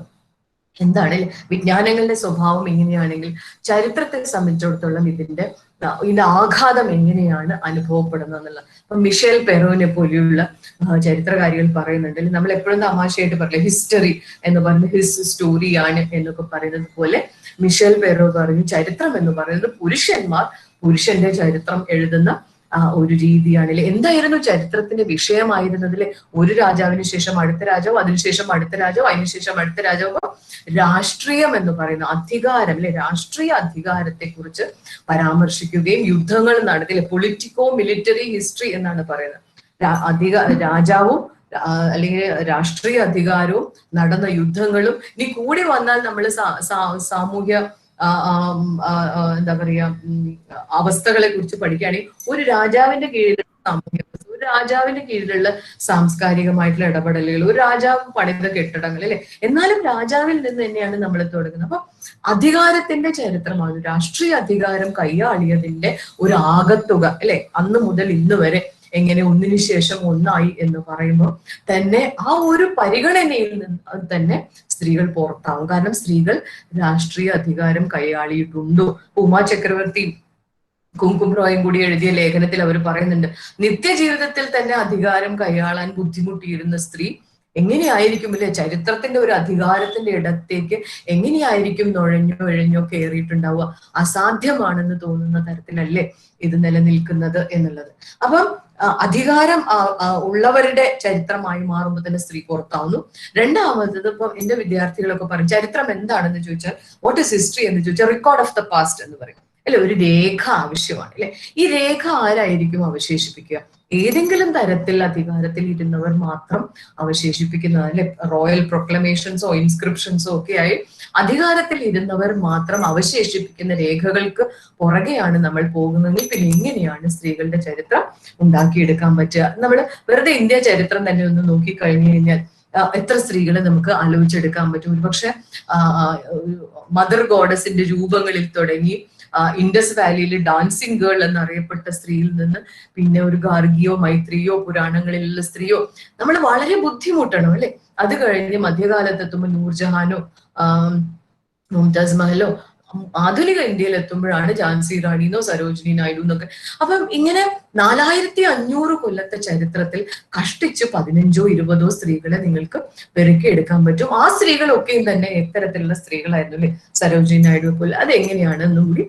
എന്താണ് വിജ്ഞാനങ്ങളുടെ സ്വഭാവം എങ്ങനെയാണെങ്കിൽ ചരിത്രത്തെ സംബന്ധിച്ചിടത്തോളം ഇതിന്റെ ആഘാതം എങ്ങനെയാണ് അനുഭവപ്പെടുന്നത് എന്നുള്ളത്. ഇപ്പൊ മിഷേൽ പെറോനെ പോലെയുള്ള ചരിത്രകാരികൾ പറയുന്നുണ്ട്, നമ്മൾ എപ്പോഴും തമാശയായിട്ട് പറയില്ല ഹിസ്റ്ററി എന്ന് പറയുന്നത് ഹിസ് സ്റ്റോറിയാണ് എന്നൊക്കെ പറയുന്നത് പോലെ മിഷേൽ പെറോ പറഞ്ഞു ചരിത്രം എന്ന് പറയുന്നത് പുരുഷന്മാർ പുരുഷന്റെ ചരിത്രം എഴുതുന്ന ഒരു രീതിയാണല്ലേ. എന്തായിരുന്നു ചരിത്രത്തിന്റെ വിഷയമായിരുന്നതിലെ? ഒരു രാജാവിന് ശേഷം അടുത്ത രാജാവ്, അതിനുശേഷം അടുത്ത രാജാവ്, അതിനുശേഷം അടുത്ത രാജാവ്. രാഷ്ട്രീയം എന്ന് പറയുന്ന അധികാരം അല്ലെ, രാഷ്ട്രീയ അധികാരത്തെ കുറിച്ച് പരാമർശിക്കുകയും യുദ്ധങ്ങൾ നടത്തില്ലേ, പൊളിറ്റിക്കോ മിലിറ്ററി ഹിസ്റ്ററി എന്നാണ് പറയുന്നത്. രാജാവും അല്ലെങ്കിൽ രാഷ്ട്രീയ അധികാരവും നടന്ന യുദ്ധങ്ങളും ഇനി കൂടി വന്നാൽ നമ്മൾ സാമൂഹ്യ എന്താ പറയാ അവസ്ഥകളെ കുറിച്ച് പഠിക്കുകയാണെങ്കിൽ ഒരു രാജാവിന്റെ കീഴിലുള്ള സാമൂഹ്യ അവസ്ഥ, ഒരു രാജാവിന്റെ കീഴിലുള്ള സാംസ്കാരികമായിട്ടുള്ള ഇടപെടലുകൾ, ഒരു രാജാവ് പണിത കെട്ടിടങ്ങൾ അല്ലെ. എന്നാലും രാജാവിൽ നിന്ന് തന്നെയാണ് നമ്മൾ തുടങ്ങുന്നത്. അപ്പൊ അധികാരത്തിന്റെ ചരിത്രമാണ്, രാഷ്ട്രീയ അധികാരം കൈയാളിയതിന്റെ ഒരു ആകത്തുക അല്ലെ. അന്ന് മുതൽ ഇന്ന് വരെ എങ്ങനെ ഒന്നിനു ശേഷം ഒന്നായി എന്ന് പറയുമ്പോൾ തന്നെ ആ ഒരു പരിഗണനയിൽ നിന്ന് തന്നെ സ്ത്രീകൾ പുറത്താവും. കാരണം സ്ത്രീകൾ രാഷ്ട്രീയ അധികാരം കൈയാളിയിട്ടുണ്ടോ? ഉമാ ചക്രവർത്തി കുങ്കും റോയും കൂടി എഴുതിയ ലേഖനത്തിൽ അവർ പറയുന്നുണ്ട്, നിത്യജീവിതത്തിൽ തന്നെ അധികാരം കൈയാളാൻ ബുദ്ധിമുട്ടിയിരുന്ന സ്ത്രീ എങ്ങനെയായിരിക്കും അല്ലെ ചരിത്രത്തിന്റെ ഒരു അധികാരത്തിന്റെ ഇടത്തേക്ക് എങ്ങനെയായിരിക്കും നുഴഞ്ഞോ കയറിയിട്ടുണ്ടാവുക? അസാധ്യമാണെന്ന് തോന്നുന്ന തരത്തിലല്ലേ ഇത് നിലനിൽക്കുന്നത് എന്നുള്ളത്. അപ്പം അധികാരം ഉള്ളവരുടെ ചരിത്രമായി മാറുമ്പോൾ തന്നെ സ്ത്രീ പുറത്താവുന്നു. രണ്ടാമത്തത്, ഇപ്പൊ എന്റെ വിദ്യാർത്ഥികളൊക്കെ പറയും ചരിത്രം എന്താണെന്ന് ചോദിച്ചാൽ വാട്ട് ഇസ് ഹിസ്റ്ററി എന്ന് ചോദിച്ചാൽ റെക്കോർഡ് ഓഫ് ദ പാസ്റ്റ് എന്ന് പറയും അല്ലെ. ഒരു രേഖ ആവശ്യമാണ് അല്ലെ. ഈ രേഖ ആരായിരിക്കും അവശേഷിപ്പിക്കുക? ഏതെങ്കിലും തരത്തിൽ അധികാരത്തിൽ ഇരുന്നവർ മാത്രം അവശേഷിപ്പിക്കുന്നത് അല്ലെ. റോയൽ പ്രൊക്ലമേഷൻസോ ഇൻസ്ക്രിപ്ഷൻസോ ഒക്കെ ആയി അധികാരത്തിൽ ഇരുന്നവർ മാത്രം അവശേഷിപ്പിക്കുന്ന രേഖകൾക്ക് പുറകെയാണ് നമ്മൾ പോകുന്നതെങ്കിൽ പിന്നെ എങ്ങനെയാണ് സ്ത്രീകളുടെ ചരിത്രം ഉണ്ടാക്കിയെടുക്കാൻ പറ്റുക? നമ്മൾ വെറുതെ ഇന്ത്യ ചരിത്രം തന്നെ ഒന്ന് നോക്കി കഴിഞ്ഞു കഴിഞ്ഞാൽ എത്ര സ്ത്രീകളെ നമുക്ക് ആലോചിച്ചെടുക്കാൻ പറ്റും? ഒരുപക്ഷെ മദർ ഗോഡസിന്റെ രൂപങ്ങളിൽ തുടങ്ങി ഇൻഡസ് വാലിയിൽ ഡാൻസിങ് ഗേൾ എന്നറിയപ്പെട്ട സ്ത്രീയിൽ നിന്ന് പിന്നെ ഒരു ഗാർഗിയോ മൈത്രിയോ പുരാണങ്ങളിലുള്ള സ്ത്രീയോ നമ്മൾ വളരെ ബുദ്ധിമുട്ടണം അല്ലെ. അത് കഴിഞ്ഞ് മധ്യകാലത്തെത്തുമ്പോൾ നൂർജഹാനോ മുംതാസ് മഹലോ, ആധുനിക ഇന്ത്യയിൽ എത്തുമ്പോഴാണ് ഝാൻസി റാണിന്നോ സരോജിനി നായിഡു എന്നൊക്കെ. അപ്പം ഇങ്ങനെ 4500 കൊല്ലത്തെ ചരിത്രത്തിൽ കഷ്ടിച്ച് 15-20 സ്ത്രീകളെ നിങ്ങൾക്ക് പെറുക്കിയെടുക്കാൻ പറ്റും. ആ സ്ത്രീകളൊക്കെയും തന്നെ എത്തരത്തിലുള്ള സ്ത്രീകളായിരുന്നു അല്ലെ. സരോജിനി നായിഡു പോലെ. അതെങ്ങനെയാണെന്നും കൂടി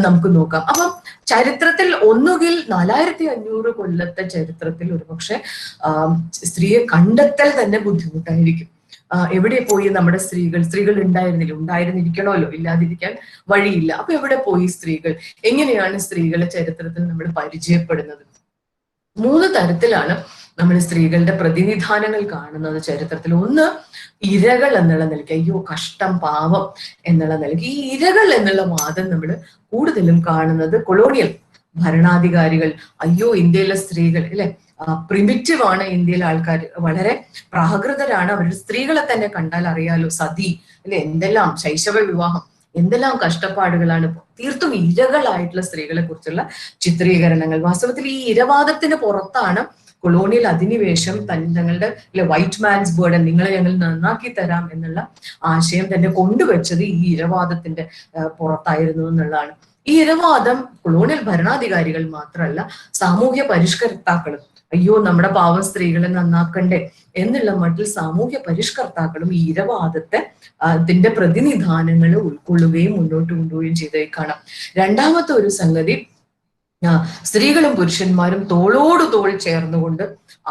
നമുക്ക് നോക്കാം. അപ്പം ചരിത്രത്തിൽ ഒന്നുകിൽ 4500 കൊല്ലത്തെ ചരിത്രത്തിൽ ഒരുപക്ഷെ സ്ത്രീയെ കണ്ടെത്തൽ തന്നെ ബുദ്ധിമുട്ടായിരിക്കും. എവിടെ പോയി നമ്മുടെ സ്ത്രീകൾ ഉണ്ടായിരുന്നിരിക്കണമല്ലോ, ഇല്ലാതിരിക്കാൻ വഴിയില്ല. അപ്പൊ എവിടെ പോയി സ്ത്രീകൾ? എങ്ങനെയാണ് സ്ത്രീകളെ ചരിത്രത്തിൽ നമ്മൾ പരിചയപ്പെടുന്നത്? 3 തരത്തിലാണ് നമ്മൾ സ്ത്രീകളുടെ പ്രതിനിധാനങ്ങൾ കാണുന്നത് ചരിത്രത്തിൽ. ഒന്ന്, ഇരകൾ എന്നുള്ള നിലയ്ക്ക്, അയ്യോ കഷ്ടം പാവം എന്നുള്ള നിലയ്ക്ക്. ഈ ഇരകൾ എന്നുള്ള വാദം നമ്മൾ കൂടുതലും കാണുന്നത് കൊളോണിയൽ ഭരണാധികാരികൾ, അയ്യോ ഇന്ത്യയിലെ സ്ത്രീകൾ അല്ലെ പ്രിമിറ്റീവ് ആണ്, ഇന്ത്യയിലെ ആൾക്കാർ വളരെ പ്രാകൃതരാണ്, അവർ സ്ത്രീകളെ തന്നെ കണ്ടാൽ അറിയാലോ, സതി അല്ലെ, എന്തെല്ലാം ശൈശവ വിവാഹം, എന്തെല്ലാം കഷ്ടപ്പാടുകളാണ്. തീർത്തും ഇരകളായിട്ടുള്ള സ്ത്രീകളെ കുറിച്ചുള്ള ചിത്രീകരണങ്ങൾ. വാസ്തവത്തിൽ ഈ ഇരവാദത്തിന് പുറത്താണ് കൊളോണിയൽ അധിനിവേശം തങ്ങളുടെ വൈറ്റ് മാൻസ് ബേർഡൻ, നിങ്ങളെ ഞങ്ങൾ നന്നാക്കി തരാം എന്നുള്ള ആശയം തന്നെ കൊണ്ടുവച്ചത് ഈ ഇരവാദത്തിന്റെ പുറത്തായിരുന്നു എന്നുള്ളതാണ്. ഈ ഇരവാദം കൊളോണിയൽ ഭരണാധികാരികൾ മാത്രമല്ല, സാമൂഹ്യ പരിഷ്കർത്താക്കളും അയ്യോ നമ്മുടെ പാവം സ്ത്രീകളെ നന്നാക്കണ്ടേ എന്നുള്ള മട്ടിൽ സാമൂഹ്യ പരിഷ്കർത്താക്കളും ഈ ഇരവാദത്തെ അതിന്റെ പ്രതിനിധാനങ്ങൾ ഉൾക്കൊള്ളുകയും മുന്നോട്ട് കൊണ്ടുപോവുകയും ചെയ്തതായി കാണാം. രണ്ടാമത്തെ ഒരു സംഗതി, സ്ത്രീകളും പുരുഷന്മാരും തോളോട് തോൾ ചേർന്നുകൊണ്ട്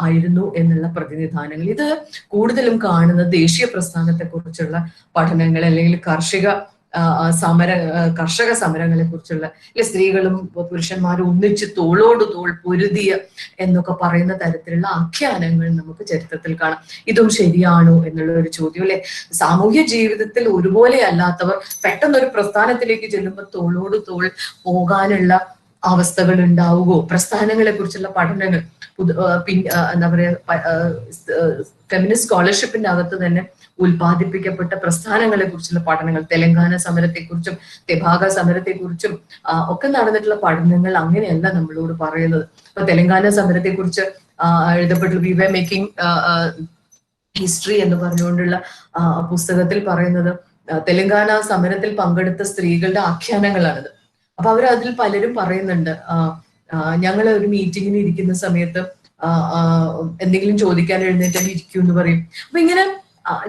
ആയിരുന്നു എന്നുള്ള പ്രതിനിധാനങ്ങൾ. ഇത് കൂടുതലും ദേശീയ പ്രസ്ഥാനത്തെ കുറിച്ചുള്ള പഠനങ്ങൾ അല്ലെങ്കിൽ കർഷക സമരങ്ങളെ കുറിച്ചുള്ള സ്ത്രീകളും പുരുഷന്മാരും ഒന്നിച്ച് തോളോട് തോൾ പൊരുതിയ എന്നൊക്കെ പറയുന്ന തരത്തിലുള്ള ആഖ്യാനങ്ങൾ നമുക്ക് ചരിത്രത്തിൽ കാണാം. ഇതും ശരിയാണോ എന്നുള്ള ഒരു ചോദ്യം അല്ലെ. സാമൂഹ്യ ജീവിതത്തിൽ ഒരുപോലെ അല്ലാത്തവർ പെട്ടെന്നൊരു പ്രസ്ഥാനത്തിലേക്ക് ചെല്ലുമ്പോൾ തോളോട് തോൾ പോകാനുള്ള അവസ്ഥകൾ ഉണ്ടാവുകയോ? പ്രസ്ഥാനങ്ങളെ കുറിച്ചുള്ള പഠനങ്ങൾ എന്താ പറയാ ഫെമിനിസ്റ്റ് സ്കോളർഷിപ്പിന്റെ അകത്ത് തന്നെ ഉൽപ്പാദിപ്പിക്കപ്പെട്ട പ്രസ്ഥാനങ്ങളെ കുറിച്ചുള്ള പഠനങ്ങൾ, തെലങ്കാന സമരത്തെക്കുറിച്ചും തെഭാഗ സമരത്തെക്കുറിച്ചും ഒക്കെ നടന്നിട്ടുള്ള പഠനങ്ങൾ അങ്ങനെയല്ല നമ്മളോട് പറയുന്നത്. ഇപ്പൊ Telangana സമരത്തെക്കുറിച്ച് എഴുതപ്പെട്ടുള്ള V were making history എന്ന് പറഞ്ഞുകൊണ്ടുള്ള പുസ്തകത്തിൽ പറയുന്നത് തെലങ്കാന സമരത്തിൽ പങ്കെടുത്ത സ്ത്രീകളുടെ ആഖ്യാനങ്ങളാണിത്. അപ്പൊ അവർ അതിൽ പലരും പറയുന്നുണ്ട്, ഞങ്ങൾ ഒരു മീറ്റിങ്ങിന് ഇരിക്കുന്ന സമയത്ത് എന്തെങ്കിലും ചോദിക്കാൻ എഴുന്നേറ്റാൽ ഇരിക്കൂ എന്ന് പറയും. അപ്പൊ ഇങ്ങനെ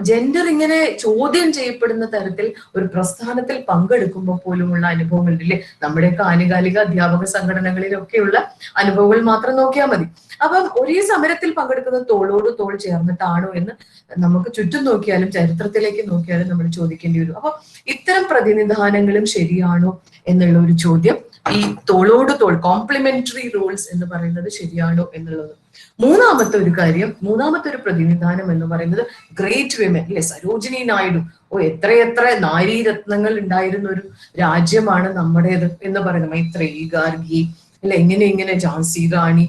ജെൻഡർ ഇങ്ങനെ ചോദ്യം ചെയ്യപ്പെടുന്ന തരത്തിൽ ഒരു പ്രസ്ഥാനത്തിൽ പങ്കെടുക്കുമ്പോൾ പോലുമുള്ള അനുഭവങ്ങളുണ്ട് ഇല്ലേ? നമ്മുടെയൊക്കെ ആനുകാലിക അധ്യാപക സംഘടനകളിലൊക്കെയുള്ള അനുഭവങ്ങൾ മാത്രം നോക്കിയാൽ മതി. അപ്പം ഒരേ സമരത്തിൽ പങ്കെടുക്കുന്നത് തോളോട് തോൾ ചേർന്നിട്ടാണോ എന്ന് നമുക്ക് ചുറ്റും നോക്കിയാലും ചരിത്രത്തിലേക്ക് നോക്കിയാലും നമ്മൾ ചോദിക്കേണ്ടി വരും. അപ്പൊ ഇത്തരം പ്രതിനിധാനങ്ങളും ശരിയാണോ എന്നുള്ള ഒരു ചോദ്യം, ഈ തോളോട് തോൾ കോംപ്ലിമെന്ററി റോൾസ് എന്ന് പറയുന്നത് ശരിയാണോ എന്നുള്ളത്. മൂന്നാമത്തെ ഒരു കാര്യം, മൂന്നാമത്തെ ഒരു പ്രതിനിധാനം എന്ന് പറയുന്നത് ഗ്രേറ്റ് വിമൻ അല്ലെ? സരോജിനി നായിഡു, എത്രയെത്ര നാരീരത്നങ്ങൾ ഉണ്ടായിരുന്ന ഒരു രാജ്യമാണ് നമ്മുടേത് എന്ന് പറയുന്നത്. മൈത്രേയി, ഗാർഗി അല്ലെ, ഇങ്ങനെ ഝാൻസി റാണി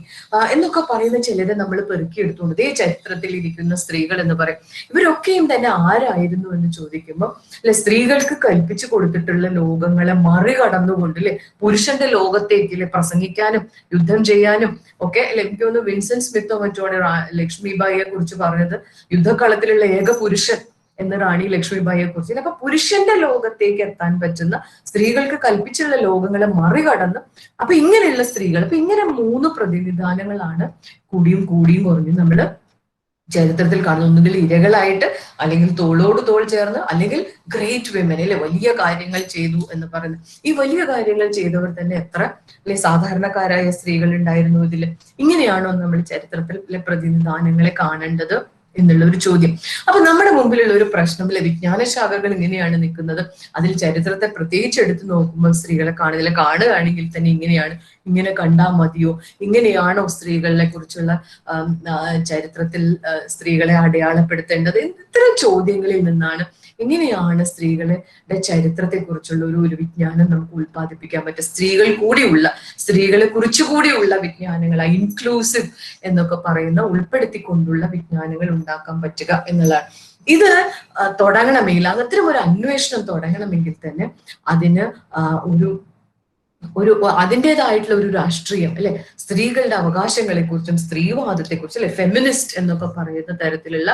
എന്നൊക്കെ പറയുന്ന ചിലരെ നമ്മൾ പെറുക്കിയെടുത്തുകൊണ്ട് ഇതേ ചരിത്രത്തിൽ ഇരിക്കുന്ന സ്ത്രീകൾ എന്ന് പറയും. ഇവരൊക്കെയും തന്നെ ആരായിരുന്നു എന്ന് ചോദിക്കുമ്പോൾ അല്ലെ, സ്ത്രീകൾക്ക് കൽപ്പിച്ചു കൊടുത്തിട്ടുള്ള ലോകങ്ങളെ മറികടന്നുകൊണ്ട് അല്ലെ, പുരുഷന്റെ ലോകത്തേക്ക് പ്രസംഗിക്കാനും യുദ്ധം ചെയ്യാനും ഒക്കെ അല്ലെ. എനിക്ക് തോന്നുന്നു വിൻസെന്റ് സ്മിത്തോ മറ്റോടെ ലക്ഷ്മിബായിയെ കുറിച്ച് പറഞ്ഞത് യുദ്ധക്കളത്തിലുള്ള ഏക പുരുഷൻ എന്ന് റാണി ലക്ഷ്മിബായിയെ കുറിച്ച്. അപ്പൊ പുരുഷന്റെ ലോകത്തേക്ക് എത്താൻ പറ്റുന്ന, സ്ത്രീകൾക്ക് കൽപ്പിച്ചുള്ള ലോകങ്ങളെ മറികടന്ന്, അപ്പൊ ഇങ്ങനെയുള്ള സ്ത്രീകൾ, അപ്പൊ ഇങ്ങനെ 3 പ്രതിനിധാനങ്ങളാണ് കൂടിയും കുറഞ്ഞും നമ്മൾ ചരിത്രത്തിൽ കാണുന്നത്. ഒന്നുകിൽ ഇരകളായിട്ട്, അല്ലെങ്കിൽ തോളോട് തോൾ ചേർന്ന്, അല്ലെങ്കിൽ ഗ്രേറ്റ് വിമൻ അല്ലെ, വലിയ കാര്യങ്ങൾ ചെയ്തു എന്ന് പറയുന്നത്. ഈ വലിയ കാര്യങ്ങൾ ചെയ്തവർ തന്നെ എത്ര അല്ലെ സാധാരണക്കാരായ സ്ത്രീകൾ ഉണ്ടായിരുന്നു ഇതിൽ? ഇങ്ങനെയാണോ നമ്മൾ ചരിത്രത്തിലെ പ്രതിനിധാനങ്ങളെ കാണേണ്ടത് എന്നുള്ള ഒരു ചോദ്യം. അപ്പൊ നമ്മുടെ മുമ്പിലുള്ള ഒരു പ്രശ്നം അല്ലെ, വിജ്ഞാനശാഖകൾ ഇങ്ങനെയാണ് നിൽക്കുന്നത്. അതിൽ ചരിത്രത്തെ പ്രത്യേകിച്ച് എടുത്തു നോക്കുമ്പോൾ സ്ത്രീകളെ കാണുകയാണെങ്കിൽ തന്നെ ഇങ്ങനെ കണ്ടാൽ മതിയോ? ഇങ്ങനെയാണോ സ്ത്രീകളെ കുറിച്ചുള്ള ചരിത്രത്തിൽ സ്ത്രീകളെ അടയാളപ്പെടുത്തേണ്ടത്? ഇത്തരം ചോദ്യങ്ങളിൽ നിന്നാണ് എങ്ങനെയാണ് സ്ത്രീകളുടെ ചരിത്രത്തെ കുറിച്ചുള്ള ഒരു വിജ്ഞാനം നമുക്ക് ഉത്പാദിപ്പിക്കാൻ പറ്റുക? സ്ത്രീകളെ കുറിച്ചുകൂടിയുള്ള വിജ്ഞാനങ്ങൾ, ഇൻക്ലൂസീവ് എന്നൊക്കെ പറയുന്ന ഉൾപ്പെടുത്തിക്കൊണ്ടുള്ള വിജ്ഞാനങ്ങൾ ഉണ്ടാക്കാൻ പറ്റുക എന്നുള്ളതാണ്. ഇത് തുടങ്ങണമെങ്കിൽ, അത്തരം ഒരു അന്വേഷണം തുടങ്ങണമെങ്കിൽ തന്നെ അതിന് അതിൻ്റെതായിട്ടുള്ള ഒരു രാഷ്ട്രീയം അല്ലെ, സ്ത്രീകളുടെ അവകാശങ്ങളെ കുറിച്ചും സ്ത്രീവാദത്തെ കുറിച്ചും അല്ലെ, ഫെമിനിസ്റ്റ് എന്നൊക്കെ പറയുന്ന തരത്തിലുള്ള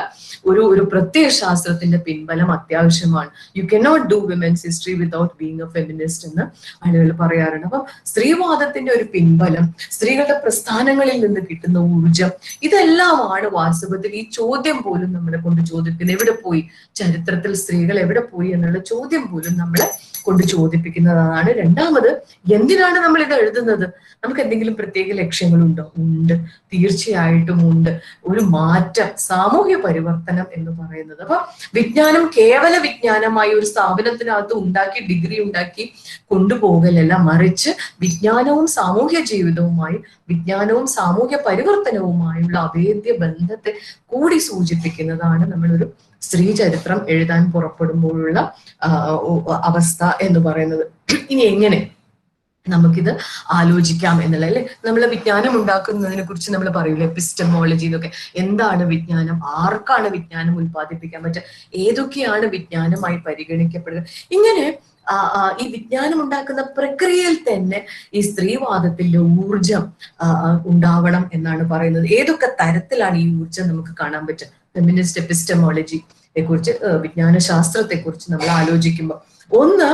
ഒരു പ്രത്യയശാസ്ത്രത്തിന്റെ പിൻബലം അത്യാവശ്യമാണ്. You cannot do women's history without being A feminist എന്ന് ആളുകൾ പറയാറുണ്ട്. അപ്പം സ്ത്രീവാദത്തിന്റെ ഒരു പിൻബലം, സ്ത്രീകളുടെ പ്രസ്ഥാനങ്ങളിൽ നിന്ന് കിട്ടുന്ന ഊർജം, ഇതെല്ലാമാണ് വാസ്തവത്തിൽ ഈ ചോദ്യം പോലും നമ്മളെ കൊണ്ട് ചോദിക്കുന്നത്. എവിടെ പോയി ചരിത്രത്തിൽ സ്ത്രീകൾ, എവിടെ പോയി എന്നുള്ള ചോദ്യം പോലും നമ്മളെ കൊണ്ട് ചോദിപ്പിക്കുന്നതാണ്. രണ്ടാമത്, എന്തിനാണ് നമ്മൾ ഇത് എഴുതുന്നത്? നമുക്ക് എന്തെങ്കിലും പ്രത്യേക ലക്ഷ്യങ്ങളുണ്ടോ? ഉണ്ട്, തീർച്ചയായിട്ടും ഉണ്ട്. ഒരു മാറ്റം, സാമൂഹ്യ പരിവർത്തനം എന്ന് പറയുന്നത്. അപ്പൊ വിജ്ഞാനം കേവല വിജ്ഞാനമായി ഒരു സ്ഥാപനത്തിനകത്ത് ഡിഗ്രി ഉണ്ടാക്കി കൊണ്ടുപോകലല്ല, മറിച്ച് വിജ്ഞാനവും സാമൂഹ്യ ജീവിതവുമായി, വിജ്ഞാനവും സാമൂഹ്യ പരിവർത്തനവുമായുള്ള അഭേദ്യ ബന്ധത്തെ കൂടി സൂചിപ്പിക്കുന്നതാണ് നമ്മളൊരു സ്ത്രീ ചരിത്രം എഴുതാൻ പുറപ്പെടുമ്പോഴുള്ള അവസ്ഥ എന്ന് പറയുന്നത്. ഇനി എങ്ങനെ നമുക്കിത് ആലോചിക്കാം എന്നുള്ള അല്ലെ, നമ്മൾ വിജ്ഞാനം ഉണ്ടാക്കുന്നതിനെ കുറിച്ച് നമ്മൾ പറയൂലേ, എപ്പിസ്റ്റമോളജി എന്നൊക്കെ. എന്താണ് വിജ്ഞാനം? ആർക്കാണ് വിജ്ഞാനം ഉത്പാദിപ്പിക്കാൻ പറ്റുക? ഏതൊക്കെയാണ് വിജ്ഞാനമായി പരിഗണിക്കപ്പെടുക? ഇങ്ങനെ ഈ വിജ്ഞാനം ഉണ്ടാക്കുന്ന പ്രക്രിയയിൽ തന്നെ ഈ സ്ത്രീവാദത്തിന്റെ ഊർജം ഉണ്ടാവണം എന്നാണ് പറയുന്നത്. ഏതൊക്കെ തരത്തിലാണ് ഈ ഊർജം നമുക്ക് കാണാൻ പറ്റുക? ഫെമിനിസ്റ്റ് എപ്പിസ്റ്റമോളജിയെ കുറിച്ച്, വിജ്ഞാന ശാസ്ത്രത്തെ കുറിച്ച് നമ്മൾ ആലോചിക്കുമ്പോൾ, ഒന്ന്,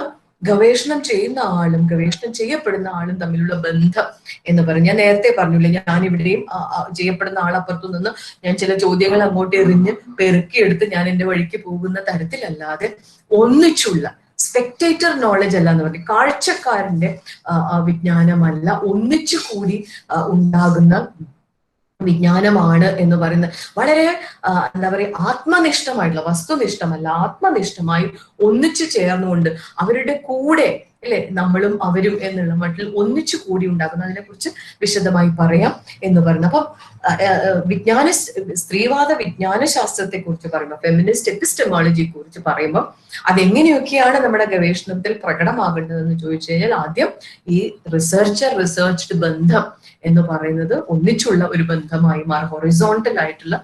ഗവേഷണം ചെയ്യുന്ന ആളും ഗവേഷണം ചെയ്യപ്പെടുന്ന ആളും തമ്മിലുള്ള ബന്ധം എന്ന് പറയും. ഞാൻ നേരത്തെ പറഞ്ഞില്ലേ, ഞാൻ ഇവിടെയും ചെയ്യപ്പെടുന്ന ആളപ്പുറത്തു നിന്ന് ഞാൻ ചില ചോദ്യങ്ങൾ അങ്ങോട്ട് എറിഞ്ഞ് പെറുക്കിയെടുത്ത് ഞാൻ എൻ്റെ വഴിക്ക് പോകുന്ന തരത്തിലല്ലാതെ ഒന്നിച്ചുള്ള സ്പെക്ടേറ്റർ നോളജ് അല്ല എന്ന് പറഞ്ഞു, കാഴ്ചക്കാരന്റെ വിജ്ഞാനമല്ല, ഒന്നിച്ചു കൂടി ഉണ്ടാകുന്ന വിജ്ഞാനമാണ് എന്ന് പറയുന്നത്. വളരെ എന്താ പറയുക, ആത്മനിഷ്ഠമായിട്ടുള്ള, വസ്തുനിഷ്ഠമല്ല, ആത്മനിഷ്ഠമായി ഒന്നിച്ചു ചേർന്നുകൊണ്ട് അവരുടെ കൂടെ അല്ലെ, നമ്മളും അവരും എന്നുള്ള മട്ടിൽ ഒന്നിച്ചു കൂടി ഉണ്ടാകുന്ന, അതിനെ കുറിച്ച് വിശദമായി പറയാം എന്ന് പറയുന്നത്. അപ്പം സ്ത്രീവാദ വിജ്ഞാന ശാസ്ത്രത്തെ കുറിച്ച് പറയുമ്പോൾ, ഫെമിനിസ്റ്റ് എപ്പിസ്റ്റമോളജിയെ കുറിച്ച് പറയുമ്പോൾ അതെങ്ങനെയൊക്കെയാണ് നമ്മുടെ ഗവേഷണത്തിൽ പ്രകടമാകേണ്ടതെന്ന് ചോദിച്ചു കഴിഞ്ഞാൽ, ആദ്യം ഈ റിസർച്ച്ഡ് ബന്ധം എന്ന് പറയുന്നത് ഒന്നിച്ചുള്ള ഒരു ബന്ധമായി മാറുക, ഹൊറിസോണ്ടൽ ആയിട്ടുള്ള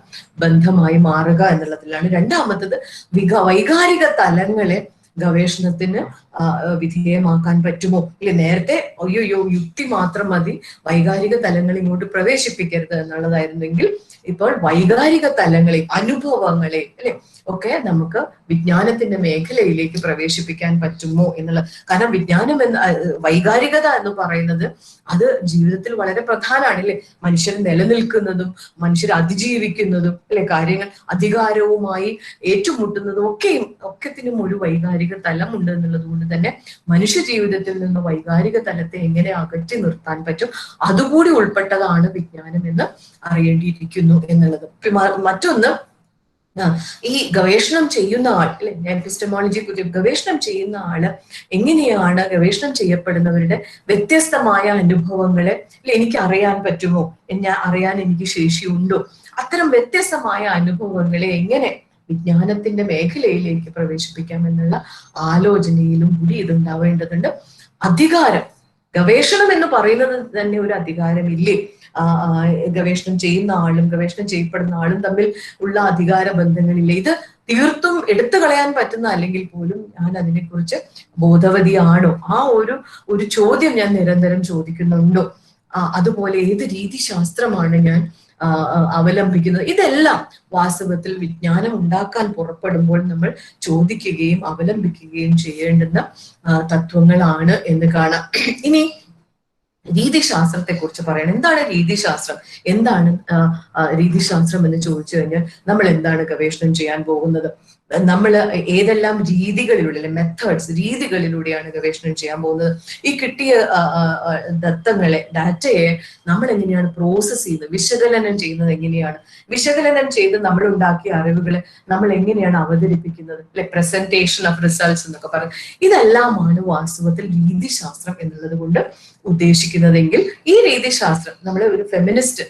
ബന്ധമായി മാറുക എന്നുള്ളതിലാണ്. രണ്ടാമത്തത്, വൈകാരിക തലങ്ങളെ ഗവേഷണത്തിന് വിധേയമാക്കാൻ പറ്റുമോ? ഇല്ല, നേരത്തെ അയ്യോ യുക്തി മാത്രം മതി, വൈകാരിക തലങ്ങൾ ഇങ്ങോട്ട് പ്രവേശിപ്പിക്കരുത് എന്നുള്ളതായിരുന്നെങ്കിൽ ഇപ്പോൾ വൈകാരിക തലങ്ങളെ, അനുഭവങ്ങളെ അല്ലെ ഒക്കെ നമുക്ക് വിജ്ഞാനത്തിന്റെ മേഖലയിലേക്ക് പ്രവേശിപ്പിക്കാൻ പറ്റുമോ എന്നുള്ള. കാരണം വിജ്ഞാനം വൈകാരികത എന്ന് പറയുന്നത് അത് ജീവിതത്തിൽ വളരെ പ്രധാനമാണ് അല്ലെ. മനുഷ്യർ നിലനിൽക്കുന്നതും മനുഷ്യർ അതിജീവിക്കുന്നതും അല്ലെ, കാര്യങ്ങൾ അധികാരവുമായി ഏറ്റുമുട്ടുന്നതും ഒക്കത്തിനും ഒരു വൈകാരിക തലമുണ്ട് എന്നുള്ളത് കൊണ്ട് തന്നെ മനുഷ്യ ജീവിതത്തിൽ നിന്ന് വൈകാരിക തലത്തെ എങ്ങനെ അകറ്റി നിർത്താൻ പറ്റും, അതുകൂടി ഉൾപ്പെട്ടതാണ് വിജ്ഞാനം എന്ന് അറിയേണ്ടിയിരിക്കുന്നു എന്നുള്ളത്. മറ്റൊന്ന്, ഈ ഗവേഷണം ചെയ്യുന്ന ആൾ അല്ലെ, എപ്പിസ്റ്റമോളജിയെ കുറിച്ച് ഗവേഷണം ചെയ്യുന്ന ആള് എങ്ങനെയാണ് ഗവേഷണം ചെയ്യപ്പെടുന്നവരുടെ വ്യത്യസ്തമായ അനുഭവങ്ങളെ എനിക്ക് അറിയാൻ പറ്റുമോ, അറിയാൻ എനിക്ക് ശേഷിയുണ്ടോ, അത്തരം വ്യത്യസ്തമായ അനുഭവങ്ങളെ എങ്ങനെ വിജ്ഞാനത്തിന്റെ മേഖലയിലേക്ക് പ്രവേശിപ്പിക്കാം എന്നുള്ള ആലോചനയിലും കൂടി ഇതുണ്ടാവേണ്ടതുണ്ട്. അധികാരം, ഗവേഷണം എന്ന് പറയുന്നത് തന്നെ ഒരു അധികാരമില്ലേ? ഗവേഷണം ചെയ്യുന്ന ആളും ഗവേഷണം ചെയ്യപ്പെടുന്ന ആളും തമ്മിൽ ഉള്ള അധികാര ബന്ധങ്ങളില്ലേ? ഇത് തീർത്തും എടുത്തു കളയാൻ പറ്റുന്ന അല്ലെങ്കിൽ പോലും ഞാൻ അതിനെക്കുറിച്ച് ബോധവതിയാണോ? ആ ഒരു ചോദ്യം ഞാൻ നിരന്തരം ചോദിക്കുന്നുണ്ടോ? അതുപോലെ ഏത് രീതിശാസ്ത്രമാണ് ഞാൻ അവലംബിക്കുന്നത്? ഇതെല്ലാം വാസ്തവത്തിൽ വിജ്ഞാനം ഉണ്ടാക്കാൻ പുറപ്പെടുമ്പോൾ നമ്മൾ ചോദിക്കുകയും അവലംബിക്കുകയും ചെയ്യേണ്ടുന്ന തത്വങ്ങളാണ് എന്ന് കാണാം. ഇനി രീതിശാസ്ത്രത്തെ കുറിച്ച് പറയണം. എന്താണ് രീതിശാസ്ത്രം? എന്താണ് രീതിശാസ്ത്രം എന്ന് ചോദിച്ചു കഴിഞ്ഞാൽ നമ്മൾ എന്താണ് ഗവേഷണം ചെയ്യാൻ പോകുന്നത്? നമ്മൾ ഏതെല്ലാം രീതികളിലൂടെ, മെത്തേഡ്സ്, രീതികളിലൂടെയാണ് ഗവേഷണം ചെയ്യാൻ പോകുന്നത്? ഈ കിട്ടിയ ഡാറ്റയെ നമ്മൾ എങ്ങനെയാണ് പ്രോസസ് ചെയ്യുന്നത്, വിശകലനം ചെയ്യുന്നത് എങ്ങനെയാണ്? വിശകലനം ചെയ്ത് നമ്മൾ ഉണ്ടാക്കിയ അറിവുകളെ നമ്മൾ എങ്ങനെയാണ് അവതരിപ്പിക്കുന്നത്, അല്ലെ, പ്രസന്റേഷൻ ഓഫ് റിസൾട്ട്സ് എന്നൊക്കെ പറയും. ഇതെല്ലാമാണ് വാസ്തവത്തിൽ രീതിശാസ്ത്രം എന്നുള്ളത് കൊണ്ട് ഉദ്ദേശിക്കുന്നതെങ്കിൽ ഈ രീതിശാസ്ത്രം, നമ്മളെ ഒരു ഫെമിനിസ്റ്റ്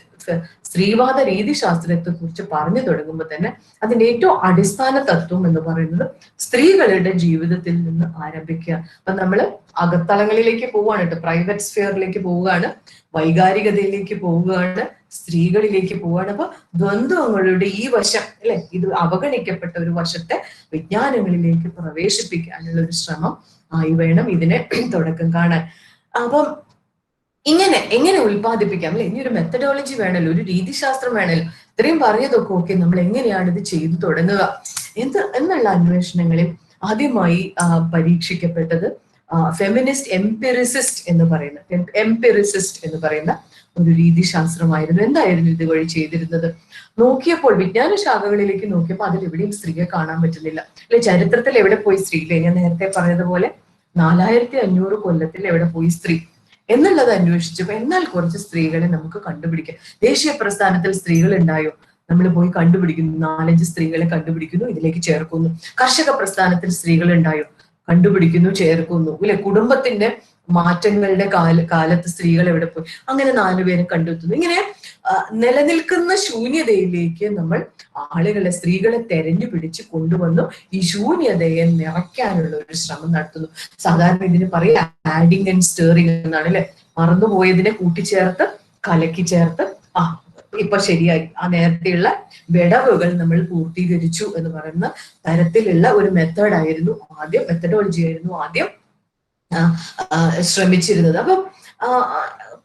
സ്ത്രീവാദ രീതിശാസ്ത്രത്തെ കുറിച്ച് പറഞ്ഞു തുടങ്ങുമ്പോൾ തന്നെ അതിന്റെ ഏറ്റവും അടിസ്ഥാന തത്വം എന്ന് പറയുന്നത് സ്ത്രീകളുടെ ജീവിതത്തിൽ നിന്ന് ആരംഭിക്കുക. അപ്പൊ നമ്മൾ അകത്തളങ്ങളിലേക്ക് പോവുകയാണ് കേട്ടോ, പ്രൈവറ്റ് സ്ഫിയറിലേക്ക് പോവുകയാണ്, വൈകാരികതയിലേക്ക് പോവുകയാണ്, സ്ത്രീകളിലേക്ക് പോവുകയാണ്. അപ്പൊ ദ്വന്ദ്വങ്ങളുടെ ഈ വശം അല്ലെ, ഇത് അവഗണിക്കപ്പെട്ട ഒരു വശത്തെ വിജ്ഞാനങ്ങളിലേക്ക് പ്രവേശിപ്പിക്കാനുള്ള ഒരു ശ്രമം ആയി വേണം ഇതിനെ തുടക്കം കാണാൻ. അപ്പം എങ്ങനെ ഉൽപ്പാദിപ്പിക്കാം അല്ലെ? ഇനി ഒരു മെത്തഡോളജി വേണമല്ലോ, ഒരു രീതിശാസ്ത്രം വേണമല്ലോ. ഇത്രയും പറഞ്ഞതൊക്കെ ഓക്കെ, നമ്മൾ എങ്ങനെയാണ് ഇത് ചെയ്തു തുടങ്ങുക എന്നുള്ള അന്വേഷണങ്ങളിൽ ആദ്യമായി പരീക്ഷിക്കപ്പെട്ടത് ഫെമിനിസ്റ്റ് എംപിറിസിസ്റ്റ് എന്ന് പറയുന്ന ഒരു രീതിശാസ്ത്രമായിരുന്നു. എന്തായിരുന്നു ഇതുവഴി ചെയ്തിരുന്നത്? നോക്കിയപ്പോൾ വിജ്ഞാന ശാഖകളിലേക്ക് നോക്കിയപ്പോൾ അതിലെവിടെയും സ്ത്രീയെ കാണാൻ പറ്റുന്നില്ല അല്ലെ. ചരിത്രത്തിൽ എവിടെ പോയി സ്ത്രീ? അല്ലെ, ഞാൻ നേരത്തെ പറഞ്ഞതുപോലെ 4500 കൊല്ലത്തിൽ എവിടെ പോയി സ്ത്രീ എന്നുള്ളത് അന്വേഷിച്ചപ്പോ എന്നാൽ കുറച്ച് സ്ത്രീകളെ നമുക്ക് കണ്ടുപിടിക്കാം. ദേശീയ പ്രസ്ഥാനത്തിൽ സ്ത്രീകൾ ഉണ്ടായോ? നമ്മൾ പോയി കണ്ടുപിടിക്കുന്നു, 4-5 സ്ത്രീകളെ കണ്ടുപിടിക്കുന്നു, ഇതിലേക്ക് ചേർക്കുന്നു. കർഷക പ്രസ്ഥാനത്തിൽ സ്ത്രീകൾ ഉണ്ടായോ? കണ്ടുപിടിക്കുന്നു, ചേർക്കുന്നു, ഇല്ലെ. കുടുംബത്തിന്റെ മാറ്റങ്ങളുടെ കാലത്ത് സ്ത്രീകൾ എവിടെ പോയി? അങ്ങനെ 4 പേരെ കണ്ടെത്തുന്നു. ഇങ്ങനെ നിലനിൽക്കുന്ന ശൂന്യതയിലേക്ക് നമ്മൾ ആളുകളെ, സ്ത്രീകളെ തെരഞ്ഞു പിടിച്ച് കൊണ്ടുവന്നു ഈ ശൂന്യതയെ നിറയ്ക്കാനുള്ള ഒരു ശ്രമം നടത്തുന്നു. സാധാരണ ഇതിന് പറയാ ആഡിങ് ആൻഡ് സ്റ്റേറിങ് എന്നാണ് അല്ലെ. മറന്നുപോയതിനെ കൂട്ടിച്ചേർത്ത് കലക്കി ചേർത്ത് ഇപ്പൊ ശരിയായി, ആ നേരത്തെയുള്ള വിടവുകൾ നമ്മൾ പൂർത്തീകരിച്ചു എന്ന് പറയുന്ന തരത്തിലുള്ള ഒരു മെത്തഡോളജി ആയിരുന്നു ആദ്യം ശ്രമിച്ചിരുന്നത്. അപ്പം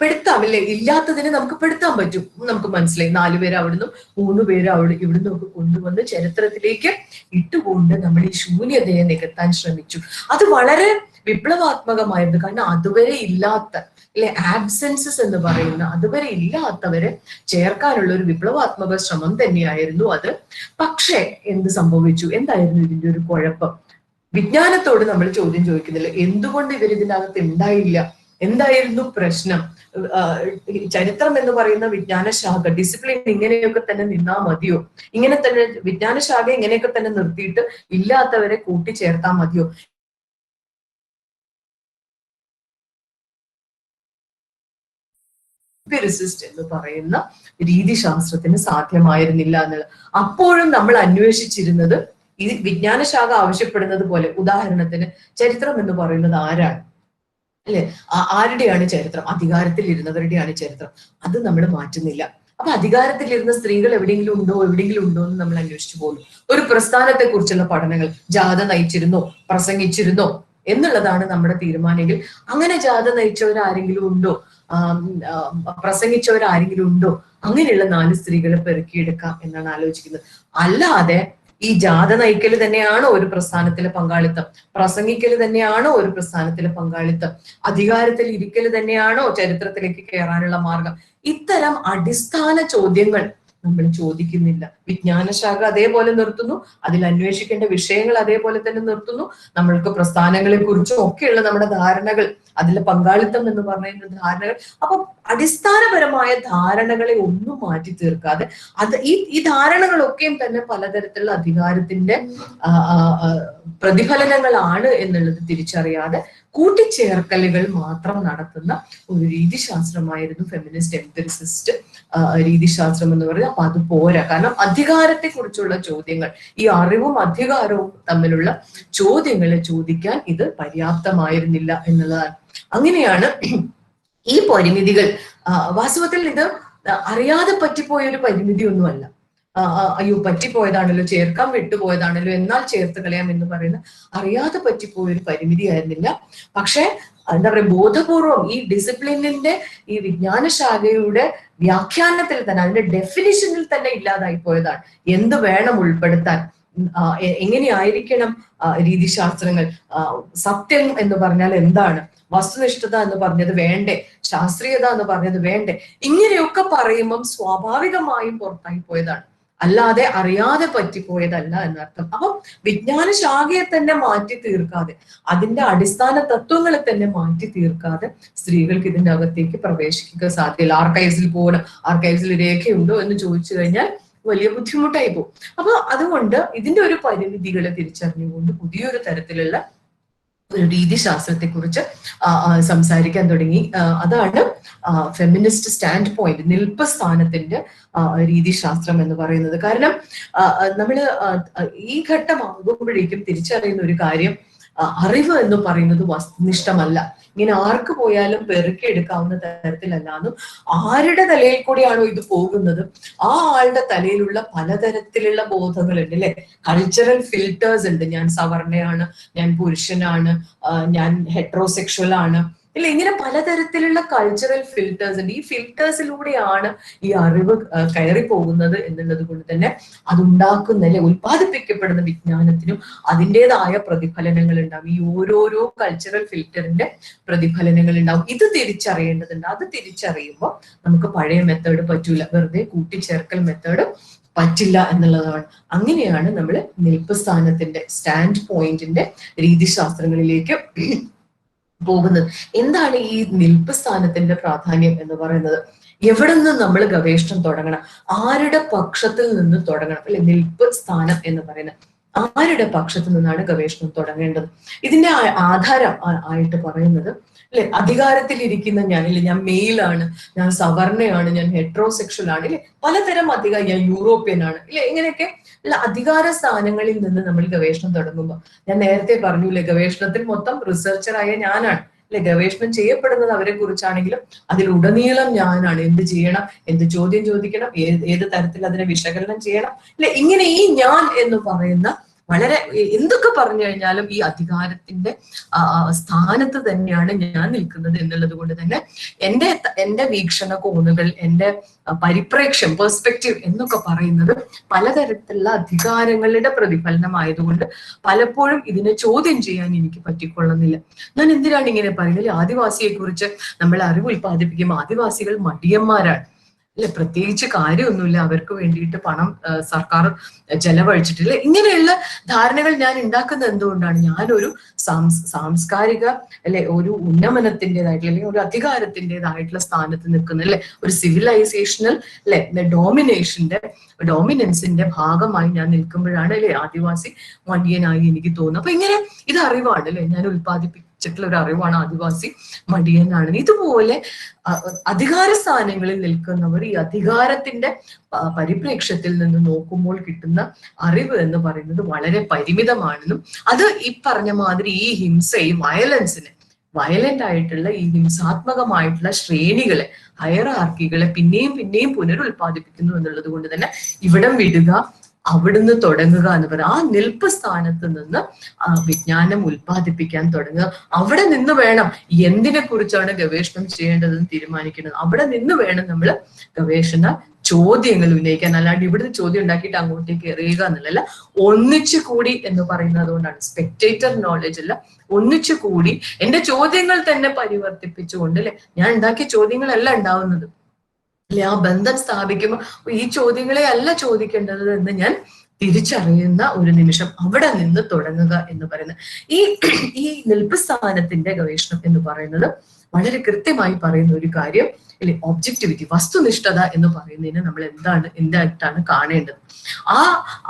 പെടുത്താം അല്ലെ, ഇല്ലാത്തതിനെ നമുക്ക് പെടുത്താൻ പറ്റും. നമുക്ക് മനസ്സിലായി, 4 പേര് അവിടുന്ന് 3 പേര് ഇവിടുന്ന് ഒക്കെ കൊണ്ടുവന്ന് ചരിത്രത്തിലേക്ക് ഇട്ടുകൊണ്ട് നമ്മൾ ഈ ശൂന്യതയെ നികത്താൻ ശ്രമിച്ചു. അത് വളരെ വിപ്ലവാത്മകമായിരുന്നു. കാരണം അതുവരെ ഇല്ലാത്ത അല്ലെ, ആബ്സെൻസസ് എന്ന് പറയുന്ന അതുവരെ ഇല്ലാത്തവരെ ചേർക്കാനുള്ള ഒരു വിപ്ലവാത്മക ശ്രമം തന്നെയായിരുന്നു അത്. പക്ഷേ എന്ത് സംഭവിച്ചു? എന്തായിരുന്നു ഇതിന്റെ ഒരു കുഴപ്പം? വിജ്ഞാനത്തോട് നമ്മൾ ചോദ്യം ചോദിക്കുന്നില്ല, എന്തുകൊണ്ട് ഇവർ ഇതിനകത്ത് ഉണ്ടായില്ല, എന്തായിരുന്നു പ്രശ്നം? ചരിത്രം എന്ന് പറയുന്ന വിജ്ഞാനശാഖ, ഡിസിപ്ലിൻ ഇങ്ങനെയൊക്കെ തന്നെ നിന്നാ മതിയോ? ഇങ്ങനെ തന്നെ വിജ്ഞാനശാഖ ഇങ്ങനെയൊക്കെ തന്നെ നിർത്തിയിട്ട് ഇല്ലാത്തവരെ കൂട്ടിച്ചേർത്താൽ മതിയോ? എംപിറിസിസ്റ്റ് എന്ന് പറയുന്ന രീതിശാസ്ത്രത്തിന് സാധ്യമായിരുന്നില്ല എന്നുള്ളത്. അപ്പോഴും നമ്മൾ അന്വേഷിച്ചിരുന്നത് ഈ വിജ്ഞാനശാഖ ആവശ്യപ്പെടുന്നത് പോലെ, ഉദാഹരണത്തിന് ചരിത്രം എന്ന് പറയുന്നത് ആരാണ് അല്ലെ, ആരുടെയാണ് ചരിത്രം? അധികാരത്തിൽ ഇരുന്നവരുടെയാണ് ചരിത്രം. അത് നമ്മൾ മാറ്റുന്നില്ല. അപ്പൊ അധികാരത്തിലിരുന്ന സ്ത്രീകൾ എവിടെയെങ്കിലും ഉണ്ടോ എന്ന് നമ്മൾ അന്വേഷിച്ചു പോകുന്നു. ഒരു പ്രസ്ഥാനത്തെ കുറിച്ചുള്ള പഠനങ്ങൾ, ജാഥ നയിച്ചിരുന്നോ, പ്രസംഗിച്ചിരുന്നോ എന്നുള്ളതാണ് നമ്മുടെ തീരുമാനമെങ്കിൽ അങ്ങനെ ജാഥ നയിച്ചവരാരെങ്കിലും ഉണ്ടോ, പ്രസംഗിച്ചവരാരെങ്കിലും ഉണ്ടോ? അങ്ങനെയുള്ള 4 സ്ത്രീകളെ പെറുക്കിയെടുക്കാം എന്നാണ് ആലോചിക്കുന്നത്. അല്ലാതെ ഈ ജാഥ നയിക്കൽ തന്നെയാണോ ഒരു പ്രസ്ഥാനത്തിലെ പങ്കാളിത്തം, പ്രസംഗിക്കൽ തന്നെയാണോ ഒരു പ്രസ്ഥാനത്തിലെ പങ്കാളിത്തം, അധികാരത്തിൽ ഇരിക്കൽ തന്നെയാണോ ചരിത്രത്തിലേക്ക് കയറാനുള്ള മാർഗം? ഇത്തരം അടിസ്ഥാന ചോദ്യങ്ങൾ നമ്മൾ ചോദിക്കുന്നില്ല. വിജ്ഞാനശാഖ അതേപോലെ നിർത്തുന്നു, അതിൽ അന്വേഷിക്കേണ്ട വിഷയങ്ങൾ അതേപോലെ തന്നെ നിർത്തുന്നു. നമ്മൾക്ക് പ്രസ്ഥാനങ്ങളെ കുറിച്ചും ഒക്കെയുള്ള നമ്മുടെ ധാരണകൾ, അതിലെ പങ്കാളിത്തം എന്ന് പറയുന്ന ധാരണകൾ, അപ്പൊ അടിസ്ഥാനപരമായ ധാരണകളെ ഒന്നും മാറ്റി തീർക്കാതെ അത് ഈ ധാരണകളൊക്കെയും തന്നെ പലതരത്തിലുള്ള അധികാരത്തിന്റെ പ്രതിഫലനങ്ങളാണ് എന്നുള്ളത് തിരിച്ചറിയാതെ കൂട്ടിച്ചേർക്കലുകൾ മാത്രം നടത്തുന്ന ഒരു രീതിശാസ്ത്രമായിരുന്നു ഫെമിനിസ്റ്റ് എംപിരിസിസ്റ്റ് രീതിശാസ്ത്രം എന്ന് പറയുന്നത്. അപ്പൊ അത് പോരാ. കാരണം അധികാരത്തെ കുറിച്ചുള്ള ചോദ്യങ്ങൾ, ഈ അറിവും അധികാരവും തമ്മിലുള്ള ചോദ്യങ്ങളെ ചോദിക്കാൻ ഇത് പര്യാപ്തമായിരുന്നില്ല എന്നുള്ളതാണ്. അങ്ങനെയാണ് ഈ പരിമിതികൾ, വാസ്തവത്തിൽ ഇത് അറിയാതെ പറ്റിപ്പോയ ഒരു പരിമിതി ഒന്നുമല്ല. അയ്യോ പറ്റിപ്പോയതാണല്ലോ, ചേർക്കാൻ വിട്ടുപോയതാണല്ലോ, എന്നാൽ ചേർത്ത് കളയാം എന്ന് പറയുന്ന അറിയാതെ പറ്റിപ്പോയൊരു പരിമിതി ആയിരുന്നില്ല. പക്ഷെ എന്താ പറയുക, ബോധപൂർവം ഈ ഡിസിപ്ലിനിന്റെ ഈ വിജ്ഞാന ശാഖയുടെ വ്യാഖ്യാനത്തിൽ തന്നെ, അതിന്റെ ഡെഫിനിഷനിൽ തന്നെ ഇല്ലാതായി പോയതാണ്. എന്ത് വേണം ഉൾപ്പെടുത്താൻ, എങ്ങനെയായിരിക്കണം രീതിശാസ്ത്രങ്ങൾ, സത്യം എന്ന് പറഞ്ഞാൽ എന്താണ്, വസ്തുനിഷ്ഠത എന്ന് പറഞ്ഞത് വേണ്ടേ, ശാസ്ത്രീയത എന്ന് പറഞ്ഞത് വേണ്ടേ, ഇങ്ങനെയൊക്കെ പറയുമ്പം സ്വാഭാവികമായും പുറത്തായി പോയതാണ്, അല്ലാതെ അറിയാതെ പറ്റിപ്പോയതല്ല എന്നർത്ഥം. അപ്പം വിജ്ഞാന ശാഖയെ തന്നെ മാറ്റി തീർക്കാതെ, അതിന്റെ അടിസ്ഥാന തത്വങ്ങളെ തന്നെ മാറ്റി തീർക്കാതെ സ്ത്രീകൾക്ക് ഇതിന്റെ അകത്തേക്ക് പ്രവേശിക്കുക സാധ്യല്ല. ആർക്കൈവ്സിൽ പോകണം, ആർക്കൈവ്സിൽ രേഖയുണ്ടോ എന്ന് ചോദിച്ചു കഴിഞ്ഞാൽ വലിയ ബുദ്ധിമുട്ടായി പോകും. അപ്പൊ അതുകൊണ്ട് ഇതിന്റെ ഒരു പരിമിതികളെ തിരിച്ചറിഞ്ഞുകൊണ്ട് പുതിയൊരു തരത്തിലുള്ള ഒരു രീതിശാസ്ത്രത്തെ കുറിച്ച് സംസാരിക്കാൻ തുടങ്ങി. അതാണ് ഫെമിനിസ്റ്റ് സ്റ്റാൻഡ് പോയിന്റ്, നിൽപ്പ് സ്ഥാനത്തിന്റെ രീതിശാസ്ത്രം എന്ന് പറയുന്നത്. കാരണം നമ്മള് ഈ ഘട്ടമാകുമ്പോഴേക്കും തിരിച്ചറിയുന്ന ഒരു കാര്യം, അറിവ് എന്ന് പറയുന്നത് വസ്തുനിഷ്ഠമല്ല, ഇങ്ങനെ ആർക്ക് പോയാലും പെറുക്കിയെടുക്കാവുന്ന തരത്തിലല്ലാന്നും, ആരുടെ തലയിൽ കൂടിയാണോ ഇത് പോകുന്നത് ആ ആളുടെ തലയിലുള്ള പലതരത്തിലുള്ള ബോധങ്ങളുണ്ട് അല്ലെ, കൾച്ചറൽ ഫിൽറ്റേഴ്സ് ഉണ്ട്. ഞാൻ സവർണയാണ്, ഞാൻ പുരുഷനാണ്, ഞാൻ ഹെട്രോസെക്ഷൽ ആണ്, ഇല്ല, ഇങ്ങനെ പലതരത്തിലുള്ള കൾച്ചറൽ ഫിൽറ്റേഴ്സ് ഉണ്ട്. ഈ ഫിൽറ്റേഴ്സിലൂടെയാണ് ഈ അറിവ് കയറി പോകുന്നത് എന്നുള്ളത് കൊണ്ട് തന്നെ അതുണ്ടാക്കുന്ന അല്ലെ ഉത്പാദിപ്പിക്കപ്പെടുന്ന വിജ്ഞാനത്തിനും അതിൻ്റെതായ പ്രതിഫലനങ്ങൾ ഉണ്ടാവും. ഈ ഓരോരോ കൾച്ചറൽ ഫിൽറ്ററിന്റെ പ്രതിഫലനങ്ങൾ ഉണ്ടാവും. ഇത് തിരിച്ചറിയേണ്ടതുണ്ട്. അത് തിരിച്ചറിയുമ്പോൾ നമുക്ക് പഴയ മെത്തേഡ് പറ്റൂല, വെറുതെ കൂട്ടിച്ചേർക്കൽ മെത്തേഡ് പറ്റില്ല എന്നുള്ളതാണ്. അങ്ങനെയാണ് നമ്മൾ നിൽപ്പ് സ്ഥാനത്തിന്റെ, സ്റ്റാൻഡ് പോയിന്റിന്റെ രീതിശാസ്ത്രങ്ങളിലേക്ക് പോകുന്നത്. എന്താണ് ഈ നിൽപ്പ് സ്ഥാനത്തിന്റെ പ്രാധാന്യം എന്ന് പറയുന്നത്? എവിടെ നിന്ന് നമ്മൾ ഗവേഷണം തുടങ്ങണം, ആരുടെ പക്ഷത്തിൽ നിന്ന് തുടങ്ങണം അല്ലെ? നിൽപ്പ് സ്ഥാനം എന്ന് പറയുന്നത് ആരുടെ പക്ഷത്തു നിന്നാണ് ഗവേഷണം തുടങ്ങേണ്ടത്? ഇതിന്റെ ആധാരം ആയിട്ട് പറയുന്നത് അല്ലെ, അധികാരത്തിലിരിക്കുന്ന ഞാൻ, ഇല്ലേ, ഞാൻ മെയിലാണ്, ഞാൻ സവർണയാണ്, ഞാൻ ഹെട്രോസെക്ഷൽ ആണ്, ഇല്ലെ, പലതരം അധികാരം, ഞാൻ യൂറോപ്യൻ ആണ്, ഇല്ലെ, ഇങ്ങനെയൊക്കെ ഉള്ള അധികാര സ്ഥാനങ്ങളിൽ നിന്ന് നമ്മൾ ഗവേഷണം തുടങ്ങുമ്പോൾ, ഞാൻ നേരത്തെ പറഞ്ഞില്ലേ, ഗവേഷണത്തിൽ മൊത്തം റിസർച്ചറായ ഞാനാണ് അല്ലെ, ഗവേഷണം ചെയ്യപ്പെടുന്നത് അവരെ കുറിച്ചാണെങ്കിലും അതിലുടനീളം ഞാനാണ്. എന്ത് ചെയ്യണം, എന്ത് ചോദ്യം ചോദിക്കണം, ഏത് തരത്തിൽ അതിനെ വിശകലനം ചെയ്യണം, അല്ലെ, ഇങ്ങനെ ഈ ഞാൻ എന്ന് പറയുന്ന വളരെ എന്തൊക്കെ പറഞ്ഞു കഴിഞ്ഞാലും ഈ അധികാരത്തിന്റെ സ്ഥാനത്ത് തന്നെയാണ് ഞാൻ നിൽക്കുന്നത് എന്നുള്ളത് കൊണ്ട് തന്നെ എന്റെ വീക്ഷണ കോണുകൾ, എന്റെ പരിപ്രേക്ഷ്യം, പെർസ്പെക്റ്റീവ് എന്നൊക്കെ പറയുന്നത് പലതരത്തിലുള്ള അധികാരങ്ങളുടെ പ്രതിഫലനമായതുകൊണ്ട് പലപ്പോഴും ഇതിനെ ചോദ്യം ചെയ്യാൻ എനിക്ക് പറ്റിക്കൊള്ളുന്നില്ല. ഞാൻ എന്തിനാണ് ഇങ്ങനെ പറയുന്നത്? ആദിവാസിയെ കുറിച്ച് നമ്മൾ അറിവ് ഉൽപ്പാദിപ്പിക്കുമ്പോൾ ആദിവാസികൾ മടിയന്മാരാണ് അല്ലെ, പ്രത്യേകിച്ച് കാര്യമൊന്നുമില്ല, അവർക്ക് വേണ്ടിയിട്ട് പണം സർക്കാർ ചെലവഴിച്ചിട്ടില്ല. ഇങ്ങനെയുള്ള ധാരണകൾ ഞാൻ ഉണ്ടാക്കുന്നത് എന്തുകൊണ്ടാണ്? ഞാനൊരു സാംസ്കാരിക അല്ലെ, ഒരു ഉന്നമനത്തിൻ്റെതായിട്ടുള്ള അല്ലെങ്കിൽ ഒരു അധികാരത്തിൻ്റെതായിട്ടുള്ള സ്ഥാനത്ത് നിൽക്കുന്ന അല്ലെ, ഒരു സിവിലൈസേഷണൽ അല്ലെ ഡോമിനൻസിന്റെ ഭാഗമായി ഞാൻ നിൽക്കുമ്പോഴാണ് അല്ലെ ആദിവാസി മടിയനായി എനിക്ക് തോന്നുന്നത്. അപ്പൊ ഇങ്ങനെ ഇത് അറിവാണ് അല്ലെ, ഞാൻ ഉൽപ്പാദിപ്പിച്ചിട്ടുള്ള ഒരു അറിവാണ് ആദിവാസി മടിയനാണ്. ഇതുപോലെ അധികാര സ്ഥാനങ്ങളിൽ നിൽക്കുന്നവർ ഈ അധികാരത്തിന്റെ പരിപ്രേക്ഷ്യത്തിൽ നിന്ന് നോക്കുമ്പോൾ കിട്ടുന്ന അറിവ് എന്ന് പറയുന്നത് വളരെ പരിമിതമാണെന്നും, അത് ഈ പറഞ്ഞ മാതിരി ഈ ഹിംസയും വയലന്റ് ആയിട്ടുള്ള ഈ ഹിംസാത്മകമായിട്ടുള്ള ശ്രേണികളെ, ഹയറാർക്കികളെ പിന്നെയും പുനരുൽപാദിപ്പിക്കുന്നു എന്നുള്ളത് കൊണ്ട് തന്നെ ഇവിടം വിടുക, അവിടുന്ന് തുടങ്ങുക എന്ന് പറയുന്നത്. ആ നിൽപ്പ് സ്ഥാനത്ത് നിന്ന് വിജ്ഞാനം ഉൽപ്പാദിപ്പിക്കാൻ തുടങ്ങുക. അവിടെ നിന്ന് വേണം എന്തിനെ കുറിച്ചാണ് ഗവേഷണം ചെയ്യേണ്ടതെന്ന് തീരുമാനിക്കുന്നത്. അവിടെ നിന്ന് വേണം നമ്മൾ ഗവേഷണ ചോദ്യങ്ങൾ ഉന്നയിക്കാൻ. അല്ലാണ്ട് ഇവിടുന്ന് ചോദ്യം ഉണ്ടാക്കിയിട്ട് അങ്ങോട്ടേക്ക് എറിയുക എന്നുള്ളതല്ല. ഒന്നിച്ചു കൂടി എന്ന് പറയുന്നത് അതുകൊണ്ടാണ്. സ്പെക്ടേറ്റർ നോളജ് അല്ല, ഒന്നിച്ചു കൂടി എന്റെ ചോദ്യങ്ങൾ തന്നെ പരിവർത്തിപ്പിച്ചുകൊണ്ട്, അല്ലെ, ഞാൻ ഉണ്ടാക്കിയ ചോദ്യങ്ങളല്ല ഉണ്ടാവുന്നത്, അല്ലെ, ആ ബന്ധം സ്ഥാപിക്കുമ്പോൾ ഈ ചോദ്യങ്ങളെ അല്ല ചോദിക്കേണ്ടത് എന്ന് ഞാൻ തിരിച്ചറിയുന്ന ഒരു നിമിഷം, അവിടെ നിന്ന് തുടങ്ങുക എന്ന് പറയുന്നത്. ഈ നിൽപ്പ് സ്ഥാനത്തിന്റെ ഗവേഷണം എന്ന് പറയുന്നത് വളരെ കൃത്യമായി പറയുന്ന ഒരു കാര്യം, അല്ലെ, ഒബ്ജക്ടിവിറ്റി, വസ്തുനിഷ്ഠത എന്ന് പറയുന്നതിന് നമ്മൾ എന്തായിട്ടാണ് കാണേണ്ടത്.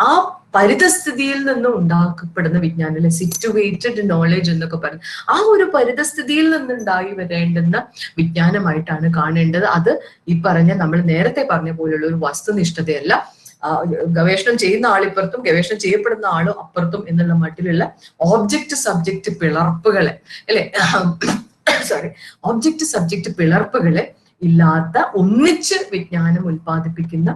ആ പരിതസ്ഥിതിയിൽ നിന്ന് ഉണ്ടാക്കപ്പെടുന്ന വിജ്ഞാനം, അല്ലെ, സിറ്റുവേറ്റഡ് നോളജ് എന്നൊക്കെ പറയുന്നത്, ആ ഒരു പരിതസ്ഥിതിയിൽ നിന്നുണ്ടായി വരേണ്ടുന്ന വിജ്ഞാനമായിട്ടാണ് കാണേണ്ടത്. അത് ഈ പറഞ്ഞ, നമ്മൾ നേരത്തെ പറഞ്ഞ പോലെയുള്ള ഒരു വസ്തുനിഷ്ഠതയല്ല. ഗവേഷണം ചെയ്യുന്ന ആളിപ്പുറത്തും ഗവേഷണം ചെയ്യപ്പെടുന്ന ആളും അപ്പുറത്തും എന്നുള്ള മട്ടിലുള്ള ഓബ്ജക്റ്റ് സബ്ജക്റ്റ് പിളർപ്പുകളെ, അല്ലെ, ഓബ്ജക്റ്റ് സബ്ജക്റ്റ് പിളർപ്പുകളെ ഇല്ലാത്ത ഒന്നിച്ച് വിജ്ഞാനം ഉൽപ്പാദിപ്പിക്കുന്ന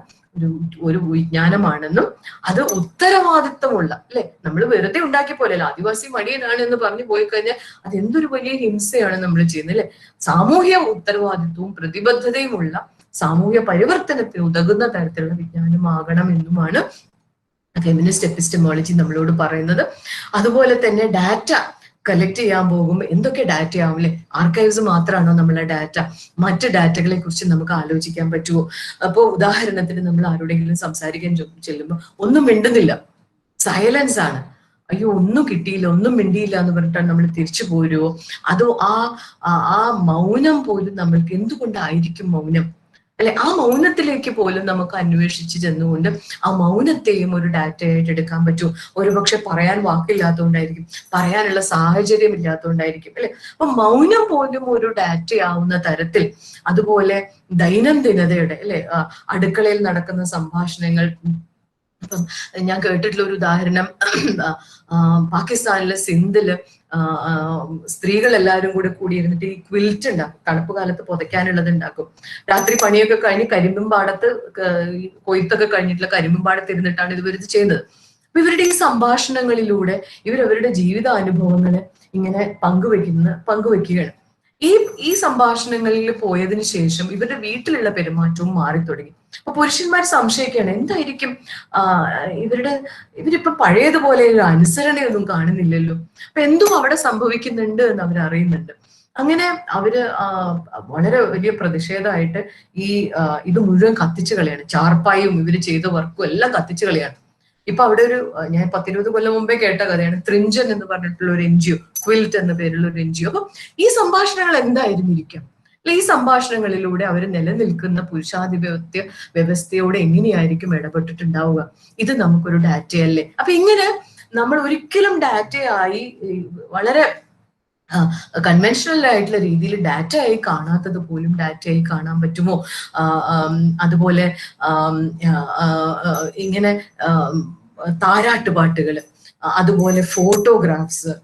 ഒരു വിജ്ഞാനമാണെന്നും അത് ഉത്തരവാദിത്വമുള്ള, അല്ലെ, നമ്മൾ വെറുതെ ഉണ്ടാക്കിയ പോലെയല്ല. ആദിവാസി മടിയനാണ് എന്ന് പറഞ്ഞു പോയി കഴിഞ്ഞാൽ അത് എന്തൊരു വലിയ ഹിംസയാണ് നമ്മൾ ചെയ്യുന്നത്, അല്ലെ. സാമൂഹ്യ ഉത്തരവാദിത്വവും പ്രതിബദ്ധതയുമുള്ള സാമൂഹ്യ പരിവർത്തനത്തിന് ഉതകുന്ന തരത്തിലുള്ള വിജ്ഞാനമാകണം എന്നുമാണ് ഫെമിനിസ്റ്റ് എപ്പിസ്റ്റമോളജി നമ്മളോട് പറയുന്നത്. അതുപോലെ തന്നെ ഡാറ്റ കളക്ട് ചെയ്യാൻ പോകുമ്പോൾ എന്തൊക്കെ ഡാറ്റ ആവും, അല്ലെ. ആർക്കൈവ്സ് മാത്രമാണോ നമ്മളെ ഡാറ്റ? മറ്റ് ഡാറ്റകളെ കുറിച്ച് നമുക്ക് ആലോചിക്കാൻ പറ്റുമോ? അപ്പോ ഉദാഹരണത്തിന് നമ്മൾ ആരോടെങ്കിലും സംസാരിക്കാൻ ചെല്ലുമ്പോൾ ഒന്നും മിണ്ടുന്നില്ല, സൈലൻസ് ആണ്. അയ്യോ, ഒന്നും കിട്ടിയില്ല, ഒന്നും മിണ്ടിയില്ല എന്ന് പറഞ്ഞിട്ടാണ് നമ്മൾ തിരിച്ചു പോരുമോ? അതോ ആ മൗനം പോലും നമ്മൾക്ക് എന്തുകൊണ്ടായിരിക്കും മൗനം, അല്ലെ, ആ മൗനത്തിലേക്ക് പോലും നമുക്ക് അന്വേഷിച്ച് ചെന്നുകൊണ്ട് ആ മൗനത്തെയും ഒരു ഡാറ്റയായിട്ട് എടുക്കാൻ പറ്റുമോ? ഒരുപക്ഷെ പറയാൻ വാക്കില്ലാത്തതുകൊണ്ടായിരിക്കും, പറയാനുള്ള സാഹചര്യം ഇല്ലാത്തതുകൊണ്ടായിരിക്കും, അല്ലെ. അപ്പൊ മൗനം പോലും ഒരു ഡാറ്റയാവുന്ന തരത്തിൽ, അതുപോലെ ദൈനംദിനതയുടെ, അല്ലെ, അടുക്കളയിൽ നടക്കുന്ന സംഭാഷണങ്ങൾ. ഇപ്പം ഞാൻ കേട്ടിട്ടുള്ള ഒരു ഉദാഹരണം, പാകിസ്ഥാനിലെ സിന്ധില് സ്ത്രീകൾ എല്ലാവരും കൂടെ കൂടിയിരുന്നിട്ട് ഈ ക്വിൽറ്റ് ഉണ്ടാക്കും, തണുപ്പ് കാലത്ത് പുതയ്ക്കാനുള്ളത് ഉണ്ടാക്കും. രാത്രി പണിയൊക്കെ കഴിഞ്ഞ് കരിമ്പുംപാടത്ത്, കൊയ്ത്തൊക്കെ കഴിഞ്ഞിട്ടുള്ള കരിമ്പുംപാടത്ത് ഇരുന്നിട്ടാണ് ഇവർ ഇത് ചെയ്യുന്നത്. അപ്പൊ ഇവരുടെ ഈ സംഭാഷണങ്ങളിലൂടെ ഇവരവരുടെ ജീവിതാനുഭവങ്ങളെ ഇങ്ങനെ പങ്കുവെക്കുകയാണ്. ഈ സംഭാഷണങ്ങളിൽ പോയതിനു ശേഷം ഇവരുടെ വീട്ടിലുള്ള പെരുമാറ്റവും മാറി തുടങ്ങി. അപ്പൊ പുരുഷന്മാർ സംശയിക്കുകയാണ്, എന്തായിരിക്കും ഇവരിപ്പൊ പഴയതുപോലെ ഒരു അനുസരണയൊന്നും കാണുന്നില്ലല്ലോ, അപ്പൊ എന്തും അവിടെ സംഭവിക്കുന്നുണ്ട് എന്ന് അവരറിയുന്നുണ്ട്. അങ്ങനെ അവര് വളരെ വലിയ പ്രതിഷേധമായിട്ട് ഇത് മുഴുവൻ കത്തിച്ചു കളയാണ്. ചാർപ്പായും ഇവര് ചെയ്ത വർക്കും എല്ലാം കത്തിച്ചു കളയാണ്. ഇപ്പൊ അവിടെ ഞാൻ 10-20 കൊല്ലം മുമ്പേ കേട്ട കഥയാണ്, ത്രിഞ്ചൻ എന്ന് പറഞ്ഞിട്ടുള്ള ഒരു NGO, ക്വിൽറ്റ് എന്ന പേരുള്ള ഒരു NGO. അപ്പൊ ഈ സംഭാഷണങ്ങൾ എന്തായിരുന്നിരിക്കാം, അല്ലെ? ഈ സംഭാഷണങ്ങളിലൂടെ അവർ നിലനിൽക്കുന്ന പുരുഷാധിപത്യ വ്യവസ്ഥയോട് എങ്ങനെയായിരിക്കും ഇടപെട്ടിട്ടുണ്ടാവുക? ഇത് നമുക്കൊരു ഡാറ്റയല്ലേ? അപ്പൊ ഇങ്ങനെ നമ്മൾ ഒരിക്കലും ഡാറ്റയായി, വളരെ കൺവെൻഷണൽ ആയിട്ടുള്ള രീതിയിൽ ഡാറ്റയായി കാണാത്തത് പോലും ഡാറ്റയായി കാണാൻ പറ്റുമോ? അതുപോലെ ഇങ്ങനെ താരാട്ടുപാട്ടുകള്, അതുപോലെ ഫോട്ടോഗ്രാഫ്സ്,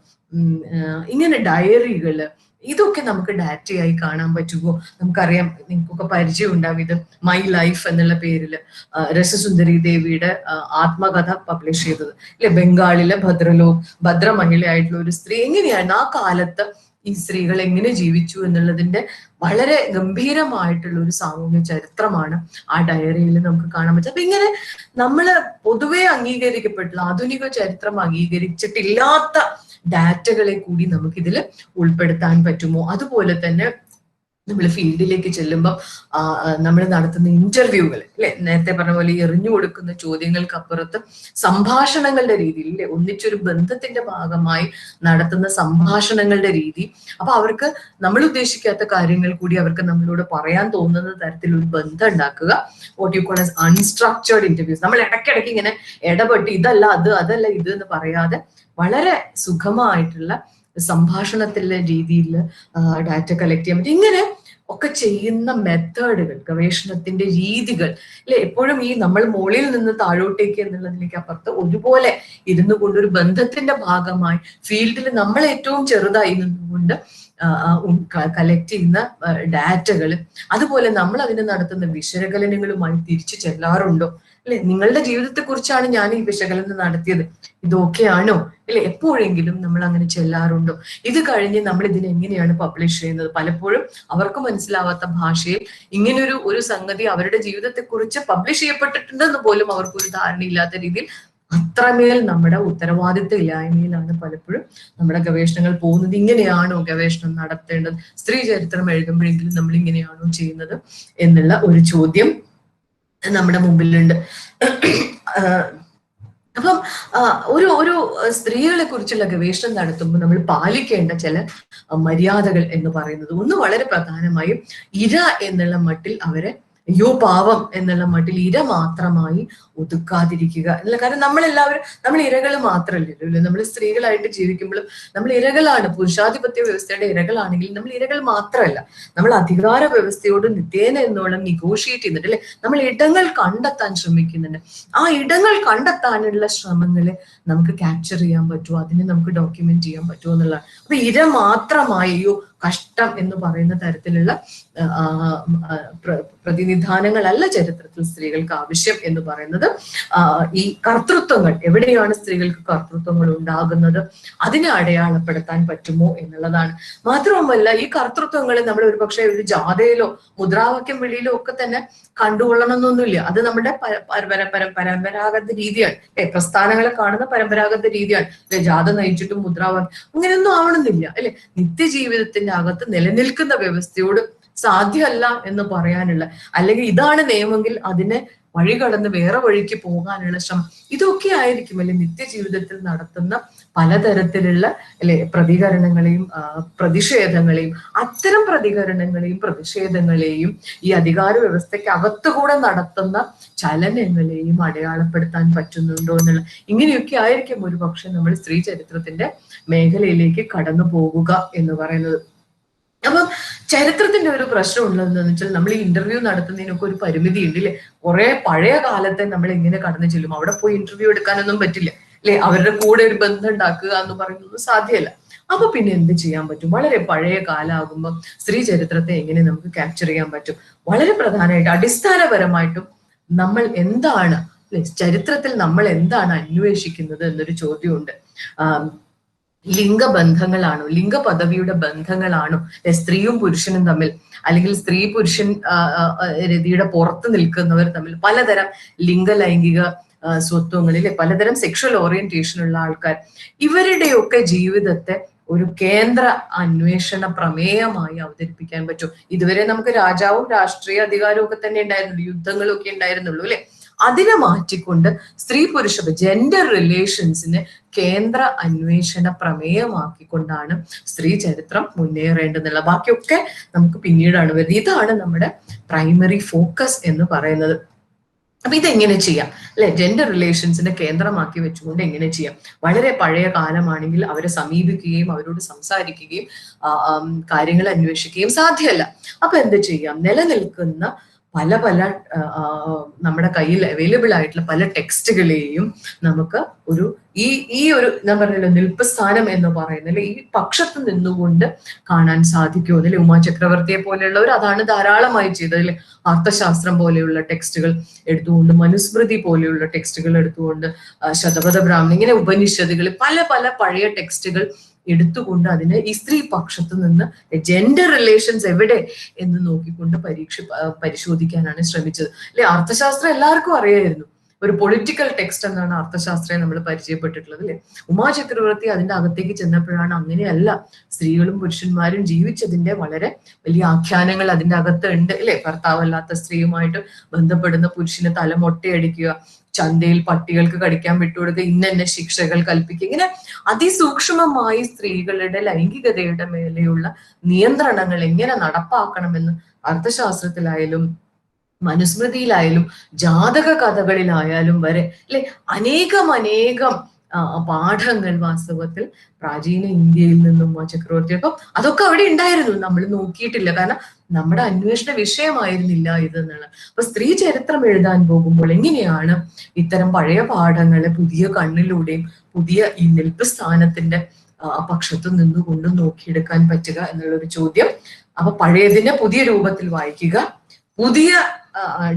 ഇങ്ങനെ ഡയറികള്, ഇതൊക്കെ നമുക്ക് ഡാറ്റയായി കാണാൻ പറ്റുമോ? നമുക്കറിയാം, നിങ്ങൾക്കൊക്കെ പരിചയം ഉണ്ടാവും, ഇത് മൈ ലൈഫ് എന്നുള്ള പേരിൽ രസസുന്ദരി ദേവിയുടെ ആത്മകഥ പബ്ലിഷ് ചെയ്തത്, അല്ലെ. ബംഗാളിലെ ഭദ്ര മഹിളയായിട്ടുള്ള ഒരു സ്ത്രീ എങ്ങനെയാണ് ആ കാലത്ത് ഈ സ്ത്രീകൾ എങ്ങനെ ജീവിച്ചു എന്നുള്ളതിന്റെ വളരെ ഗംഭീരമായിട്ടുള്ള ഒരു സാമൂഹ്യ ചരിത്രമാണ് ആ ഡയറിയിൽ നമുക്ക് കാണാൻ പറ്റും. അപ്പൊ ഇങ്ങനെ നമ്മള് പൊതുവെ അംഗീകരിക്കപ്പെട്ടുള്ള ആധുനിക ചരിത്രം അംഗീകരിച്ചിട്ടില്ലാത്ത ഡാറ്റകളെ കൂടി നമുക്കിതിൽ ഉൾപ്പെടുത്താൻ പറ്റുമോ? അതുപോലെ തന്നെ നമ്മൾ ഫീൽഡിലേക്ക് ചെല്ലുമ്പോൾ നമ്മൾ നടത്തുന്ന ഇന്റർവ്യൂകൾ, അല്ലെ, നേരത്തെ പറഞ്ഞ പോലെ എറിഞ്ഞു കൊടുക്കുന്ന ചോദ്യങ്ങൾക്ക് അപ്പുറത്ത് സംഭാഷണങ്ങളുടെ രീതിയിൽ, അല്ലെ, ഒന്നിച്ചൊരു ബന്ധത്തിന്റെ ഭാഗമായി നടത്തുന്ന സംഭാഷണങ്ങളുടെ രീതി. അപ്പൊ അവർക്ക് നമ്മൾ ഉദ്ദേശിക്കാത്ത കാര്യങ്ങൾ കൂടി അവർക്ക് നമ്മളോട് പറയാൻ തോന്നുന്ന തരത്തിൽ ഒരു ബന്ധം ഉണ്ടാക്കുക. What you call as unstructured interviews. നമ്മൾ ഇടയ്ക്കിടയ്ക്ക് ഇങ്ങനെ ഇടപെട്ട് ഇതല്ല അത്, അതല്ല ഇത് എന്ന് പറയാതെ വളരെ സുഖമായിട്ടുള്ള സംഭാഷണത്തിലെ രീതിയിൽ ഡാറ്റ കളക്ട് ചെയ്യാൻ പറ്റും. ഇങ്ങനെ ഒക്കെ ചെയ്യുന്ന മെത്തേഡുകൾ, ഗവേഷണത്തിന്റെ രീതികൾ, അല്ലെ, എപ്പോഴും ഈ നമ്മൾ മുകളിൽ നിന്ന് താഴോട്ടേക്ക് എന്നുള്ളതിലേക്ക് അപ്പുറത്ത് ഒരുപോലെ ഇരുന്നു കൊണ്ട് ഒരു ബന്ധത്തിന്റെ ഭാഗമായി ഫീൽഡിൽ നമ്മൾ ഏറ്റവും ചെറുതായി നിന്നുകൊണ്ട് കളക്ട് ചെയ്യുന്ന ഡാറ്റകൾ, അതുപോലെ നമ്മൾ അതിന് നടത്തുന്ന വിശകലനങ്ങളുമായി തിരിച്ചു ചെല്ലാറുണ്ടോ, അല്ലെ? നിങ്ങളുടെ ജീവിതത്തെ കുറിച്ചാണ് ഞാൻ ഈ വിശകലനം നടത്തിയത്, ഇതൊക്കെയാണോ അല്ലെ? എപ്പോഴെങ്കിലും നമ്മൾ അങ്ങനെ ചെല്ലാറുണ്ടോ? ഇത് കഴിഞ്ഞ് നമ്മൾ ഇതിനെ എങ്ങനെയാണ് പബ്ലിഷ് ചെയ്യുന്നത്? പലപ്പോഴും അവർക്ക് മനസ്സിലാവാത്ത ഭാഷയിൽ ഇങ്ങനൊരു സംഗതി അവരുടെ ജീവിതത്തെ കുറിച്ച് പബ്ലിഷ് ചെയ്യപ്പെട്ടിട്ടുണ്ടെന്ന് പോലും അവർക്കൊരു ധാരണയില്ലാത്ത രീതിയിൽ അത്രമേൽ നമ്മുടെ ഉത്തരവാദിത്വ ഇല്ലായ്മയിലാണ് പലപ്പോഴും നമ്മുടെ ഗവേഷണങ്ങൾ പോകുന്നത്. ഇങ്ങനെയാണോ ഗവേഷണം നടത്തേണ്ടത്? സ്ത്രീ ചരിത്രം എഴുതുമ്പോഴെങ്കിലും നമ്മൾ ഇങ്ങനെയാണോ ചെയ്യുന്നത് എന്നുള്ള ഒരു ചോദ്യം നമ്മുടെ മുമ്പിലുണ്ട്. അപ്പം ഒരു സ്ത്രീകളെ കുറിച്ചുള്ള ഗവേഷണം നടത്തുമ്പോൾ നമ്മൾ പാലിക്കേണ്ട ചില മര്യാദകൾ എന്ന് പറയുന്നത്, ഒന്ന് വളരെ പ്രധാനമായും ഇര എന്നുള്ള മട്ടിൽ അവരെ അയ്യോ പാവം എന്നുള്ള മട്ടിൽ ഇര മാത്രമായി ഒതുക്കാതിരിക്കുക എന്നുള്ള. കാരണം നമ്മൾ ഇരകൾ മാത്രമല്ലല്ലോ, നമ്മൾ സ്ത്രീകളായിട്ട് ജീവിക്കുമ്പോഴും നമ്മൾ ഇരകളാണ്. പുരുഷാധിപത്യ വ്യവസ്ഥയുടെ ഇരകളാണെങ്കിൽ നമ്മൾ ഇരകൾ മാത്രമല്ല, നമ്മൾ അധികാര വ്യവസ്ഥയോട് നിത്യേന എന്നോളം നെഗോഷിയേറ്റ് ചെയ്യുന്നുണ്ട് അല്ലെ? നമ്മൾ ഇടങ്ങൾ കണ്ടെത്താൻ ശ്രമിക്കുന്നുണ്ട്. ആ ഇടങ്ങൾ കണ്ടെത്താനുള്ള ശ്രമങ്ങളെ നമുക്ക് ക്യാപ്ചർ ചെയ്യാൻ പറ്റുമോ, അതിനെ നമുക്ക് ഡോക്യുമെന്റ് ചെയ്യാൻ പറ്റുമോ എന്നുള്ളതാണ്. അപ്പൊ ഇര മാത്രമായോ കഷ്ടം എന്ന് പറയുന്ന തരത്തിലുള്ള പ്രതിനിധാനങ്ങളല്ല ചരിത്രത്തിൽ സ്ത്രീകൾക്ക് ആവശ്യം എന്ന് പറയുന്നത്. ഈ കർത്തൃത്വങ്ങൾ, എവിടെയാണ് സ്ത്രീകൾക്ക് കർത്തൃത്വങ്ങൾ ഉണ്ടാകുന്നത്, അതിനെ അടയാളപ്പെടുത്താൻ പറ്റുമോ എന്നുള്ളതാണ്. മാത്രവുമല്ല, ഈ കർത്തൃത്വങ്ങളെ നമ്മൾ ഒരുപക്ഷെ ഒരു ജാഥയിലോ മുദ്രാവാക്യം വിളിയിലോ ഒക്കെ തന്നെ കണ്ടുകൊള്ളണം എന്നൊന്നുമില്ല. അത് നമ്മുടെ പരമ്പരാഗത രീതിയാണ്. പ്രസ്ഥാനങ്ങളെ കാണുന്ന പരമ്പരാഗത രീതിയാണ്. ജാഥ നയിച്ചിട്ടും മുദ്രാവാക്യം അങ്ങനെയൊന്നും ആവണമെന്നില്ല അല്ലെ? നിത്യജീവിതത്തിന്റെ അകത്ത് നിലനിൽക്കുന്ന വ്യവസ്ഥയോട് സാധ്യമല്ല എന്ന് പറയാനുള്ള, അല്ലെങ്കിൽ ഇതാണ് നിയമമെങ്കിൽ അതിനെ വഴികടന്ന് വേറെ വഴിക്ക് പോകാനുള്ള ശ്രമം, ഇതൊക്കെ ആയിരിക്കും അല്ലെ നിത്യജീവിതത്തിൽ നടത്തുന്ന പലതരത്തിലുള്ള അല്ലെ പ്രതികരണങ്ങളെയും പ്രതിഷേധങ്ങളെയും. അത്തരം പ്രതികരണങ്ങളെയും പ്രതിഷേധങ്ങളെയും ഈ അധികാര വ്യവസ്ഥയ്ക്ക് അകത്തുകൂടെ നടത്തുന്ന ചലനങ്ങളെയും അടയാളപ്പെടുത്താൻ പറ്റുന്നുണ്ടോ എന്നുള്ള, ഇങ്ങനെയൊക്കെ ആയിരിക്കും ഒരു പക്ഷെ നമ്മൾ സ്ത്രീ ചരിത്രത്തിന്റെ മേഖലയിലേക്ക് കടന്നു പോകുക എന്ന് പറയുന്നത്. അപ്പം ചരിത്രത്തിന്റെ ഒരു പ്രശ്നം ഉള്ളതെന്ന് വെച്ചാൽ, നമ്മൾ ഈ ഇന്റർവ്യൂ നടത്തുന്നതിനൊക്കെ ഒരു പരിമിതി ഉണ്ട് അല്ലെ? കുറെ പഴയ കാലത്തെ നമ്മൾ എങ്ങനെ കടന്നു ചെല്ലും? അവിടെ പോയി ഇന്റർവ്യൂ എടുക്കാനൊന്നും പറ്റില്ല അല്ലെ? അവരുടെ കൂടെ ഒരു ബന്ധം ഉണ്ടാക്കുക എന്ന് പറയുന്നത് സാധ്യമല്ല. അപ്പൊ പിന്നെ എന്ത് ചെയ്യാൻ പറ്റും? വളരെ പഴയ കാലമാകുമ്പോൾ സ്ത്രീ ചരിത്രത്തെ എങ്ങനെ നമുക്ക് ക്യാപ്ചർ ചെയ്യാൻ പറ്റും? വളരെ പ്രധാനമായിട്ട് അടിസ്ഥാനപരമായിട്ടും നമ്മൾ എന്താണ് അല്ലെ ചരിത്രത്തിൽ നമ്മൾ എന്താണ് അന്വേഷിക്കുന്നത് എന്നൊരു ചോദ്യമുണ്ട്. ലിംഗബന്ധങ്ങളാണോ, ലിംഗ പദവിയുടെ ബന്ധങ്ങളാണോ, സ്ത്രീയും പുരുഷനും തമ്മിൽ, അല്ലെങ്കിൽ സ്ത്രീ പുരുഷൻ രതിയുടെ പുറത്ത് നിൽക്കുന്നവർ തമ്മിൽ, പലതരം ലിംഗലൈംഗിക സ്വത്വങ്ങളിൽ പലതരം സെക്ഷൽ ഓറിയന്റേഷനുള്ള ആൾക്കാർ, ഇവരുടെയൊക്കെ ജീവിതത്തെ ഒരു കേന്ദ്ര അന്വേഷണ പ്രമേയമായി അവതരിപ്പിക്കാൻ പറ്റും. ഇതുവരെ നമുക്ക് രാജാവും രാഷ്ട്രീയ അധികാരവും ഒക്കെ തന്നെ ഉണ്ടായിരുന്നുള്ളൂ, യുദ്ധങ്ങളും ഒക്കെ ഉണ്ടായിരുന്നുള്ളൂ അല്ലെ? അതിനെ മാറ്റിക്കൊണ്ട് സ്ത്രീ പുരുഷ ജെൻഡർ റിലേഷൻസിനെ കേന്ദ്ര അന്വേഷണ പ്രമേയമാക്കിക്കൊണ്ടാണ് സ്ത്രീ ചരിത്രം മുന്നേറേണ്ടതെന്നുള്ള. ബാക്കിയൊക്കെ നമുക്ക് പിന്നീടാണ് വരുന്നത്. ഇതാണ് നമ്മുടെ പ്രൈമറി ഫോക്കസ് എന്ന് പറയുന്നത്. അപ്പൊ ഇതെങ്ങനെ ചെയ്യാം അല്ലെ? ജെൻഡർ റിലേഷൻസിനെ കേന്ദ്രമാക്കി വെച്ചുകൊണ്ട് എങ്ങനെ ചെയ്യാം? വളരെ പഴയ കാലമാണെങ്കിൽ അവരെ സമീപിക്കുകയും അവരോട് സംസാരിക്കുകയും കാര്യങ്ങൾ അന്വേഷിക്കുകയും സാധ്യമല്ല. അപ്പൊ എന്ത് ചെയ്യാം? നിലനിൽക്കുന്ന പല നമ്മുടെ കയ്യിൽ അവൈലബിൾ ആയിട്ടുള്ള പല ടെക്സ്റ്റുകളെയും നമുക്ക് ഈ ഒരു ഞാൻ പറഞ്ഞല്ലോ നിൽപ്പ് സ്ഥാനം എന്ന് പറയുന്നത് ഈ പക്ഷത്ത് നിന്നുകൊണ്ട് കാണാൻ സാധിക്കുമോ എന്നല്ലേ? ഉമാ ചക്രവർത്തിയെ പോലെയുള്ളവർ അതാണ് ധാരാളമായി ചെയ്തത് അല്ലെ? അർത്ഥശാസ്ത്രം പോലെയുള്ള ടെക്സ്റ്റുകൾ എടുത്തുകൊണ്ട്, മനുസ്മൃതി പോലെയുള്ള ടെക്സ്റ്റുകൾ എടുത്തുകൊണ്ട്, ശതപഥ ബ്രാഹ്മണൻ, ഇങ്ങനെ ഉപനിഷത്തുകൾ, പല പഴയ ടെക്സ്റ്റുകൾ എടുത്തുകൊണ്ട് അതിനെ ഈ സ്ത്രീ പക്ഷത്ത് നിന്ന് ജെൻഡർ റിലേഷൻസ് എവിടെ എന്ന് നോക്കിക്കൊണ്ട് പരിശോധിക്കാനാണ് ശ്രമിച്ചത് അല്ലെ? അർത്ഥശാസ്ത്രം എല്ലാവർക്കും അറിയായിരുന്നു. ഒരു പൊളിറ്റിക്കൽ ടെക്സ്റ്റ് എന്നാണ് അർത്ഥശാസ്ത്രം നമ്മൾ പരിചയപ്പെട്ടിട്ടുള്ളത് അല്ലെ? ഉമാ ചക്രവർത്തി അതിന്റെ അകത്തേക്ക് ചെന്നപ്പോഴാണ് അങ്ങനെയല്ല, സ്ത്രീകളും പുരുഷന്മാരും ജീവിച്ചതിന്റെ വളരെ വലിയ ആഖ്യാനങ്ങൾ അതിന്റെ അകത്ത് ഉണ്ട് അല്ലെ? ഭർത്താവല്ലാത്ത സ്ത്രീയുമായിട്ട് ബന്ധപ്പെടുന്ന പുരുഷന് തല മൊട്ടയടിക്കുക, ചന്തയിൽ പട്ടികൾക്ക് കടിക്കാൻ വിട്ടുകൊടുക്കുക, ഇന്ന ശിക്ഷകൾ കൽപ്പിക്കുക, ഇങ്ങനെ അതിസൂക്ഷ്മമായി സ്ത്രീകളുടെ ലൈംഗികതയുടെ മേലെയുള്ള നിയന്ത്രണങ്ങൾ എങ്ങനെ നടപ്പാക്കണമെന്ന് അർത്ഥശാസ്ത്രത്തിലായാലും മനുസ്മൃതിയിലായാലും ജാതക കഥകളിലായാലും വരെ അല്ലെ അനേകം പാഠങ്ങൾ വാസ്തവത്തിൽ പ്രാചീന ഇന്ത്യയിൽ നിന്നും ചക്രവർത്തി, അപ്പം അതൊക്കെ അവിടെ ഉണ്ടായിരുന്നു, നമ്മൾ നോക്കിയിട്ടില്ല. കാരണം നമ്മുടെ അന്വേഷണ വിഷയമായിരുന്നില്ല ഇതെന്നാണ്. അപ്പൊ സ്ത്രീ ചരിത്രം എഴുതാൻ പോകുമ്പോൾ എങ്ങനെയാണ് ഇത്തരം പഴയ പാഠങ്ങളെ പുതിയ കണ്ണിലൂടെയും പുതിയ ഈ നിൽപ്പ് സ്ഥാനത്തിന്റെ പക്ഷത്തു നിന്നുകൊണ്ട് നോക്കിയെടുക്കാൻ പറ്റുക എന്നുള്ളൊരു ചോദ്യം. അപ്പൊ പഴയതിനെ പുതിയ രൂപത്തിൽ വായിക്കുക, പുതിയ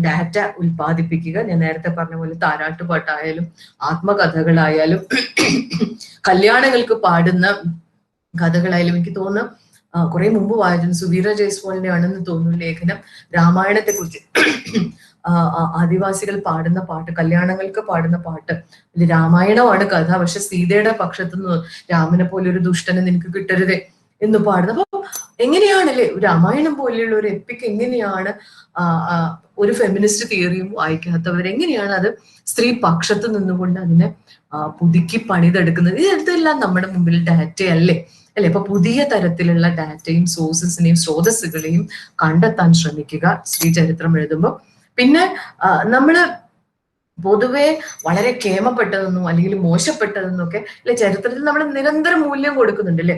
ഡാറ്റ ഉൽപ്പാദിപ്പിക്കുക. ഞാൻ നേരത്തെ പറഞ്ഞ പോലെ താരാട്ടുപാട്ടായാലും ആത്മകഥകളായാലും കല്യാണങ്ങൾക്ക് പാടുന്ന കഥകളായാലും, എനിക്ക് തോന്നുന്നു കുറെ മുമ്പ് വായിച്ചിരുന്നു, സുവീര ജയ്സ്വാളിന്റെ ആണെന്ന് തോന്നുന്നു ലേഖനം, രാമായണത്തെ കുറിച്ച്. ആദിവാസികൾ പാടുന്ന പാട്ട്, കല്യാണങ്ങൾക്ക് പാടുന്ന പാട്ട്, രാമായണമാണ് കഥ, പക്ഷെ സീതയുടെ പക്ഷത്തുനിന്ന് രാമനെ പോലെ ഒരു ദുഷ്ടനെ നിനക്ക് കിട്ടരുതേ എന്ന് പാടുന്നത്. അപ്പൊ എങ്ങനെയാണല്ലേ രാമായണം പോലെയുള്ള ഒരു എപ്പിക് എങ്ങനെയാണ് ഒരു ഫെമിനിസ്റ്റ് തിയറിയും വായിക്കാത്തവർ എങ്ങനെയാണ് അത് സ്ത്രീ പക്ഷത്ത് നിന്നുകൊണ്ട് അതിനെ പുതുക്കി പണിതെടുക്കുന്നത്? ഇതെല്ലാം നമ്മുടെ മുമ്പിൽ ഡാറ്റയല്ലേ അല്ലെ? അപ്പൊ പുതിയ തരത്തിലുള്ള ഡാറ്റയും സോഴ്സസിനെയും സ്രോതസ്സുകളെയും കണ്ടെത്താൻ ശ്രമിക്കുക സ്ത്രീ ചരിത്രം എഴുതുമ്പോൾ. പിന്നെ നമ്മള് പൊതുവെ വളരെ കേമപ്പെട്ടതെന്നോ അല്ലെങ്കിൽ മോശപ്പെട്ടതെന്നൊക്കെ അല്ലെ ചരിത്രത്തിൽ നമ്മൾ നിരന്തരം മൂല്യം കൊടുക്കുന്നുണ്ട് അല്ലെ.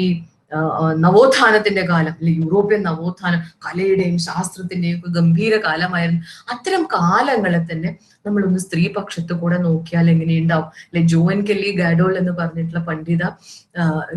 ഈ നവോത്ഥാനത്തിന്റെ കാലം അല്ലെ, യൂറോപ്യൻ നവോത്ഥാനം കലയുടെയും ശാസ്ത്രത്തിന്റെയും ഒക്കെ ഗംഭീര കാലമായിരുന്നു. അത്തരം കാലങ്ങളെ തന്നെ നമ്മളൊന്ന് സ്ത്രീ പക്ഷത്ത് കൂടെ നോക്കിയാൽ എങ്ങനെയുണ്ടാവും അല്ലെ. ജോൻ കെല്ലി ഗാഡോൾ എന്ന് പറഞ്ഞിട്ടുള്ള പണ്ഡിത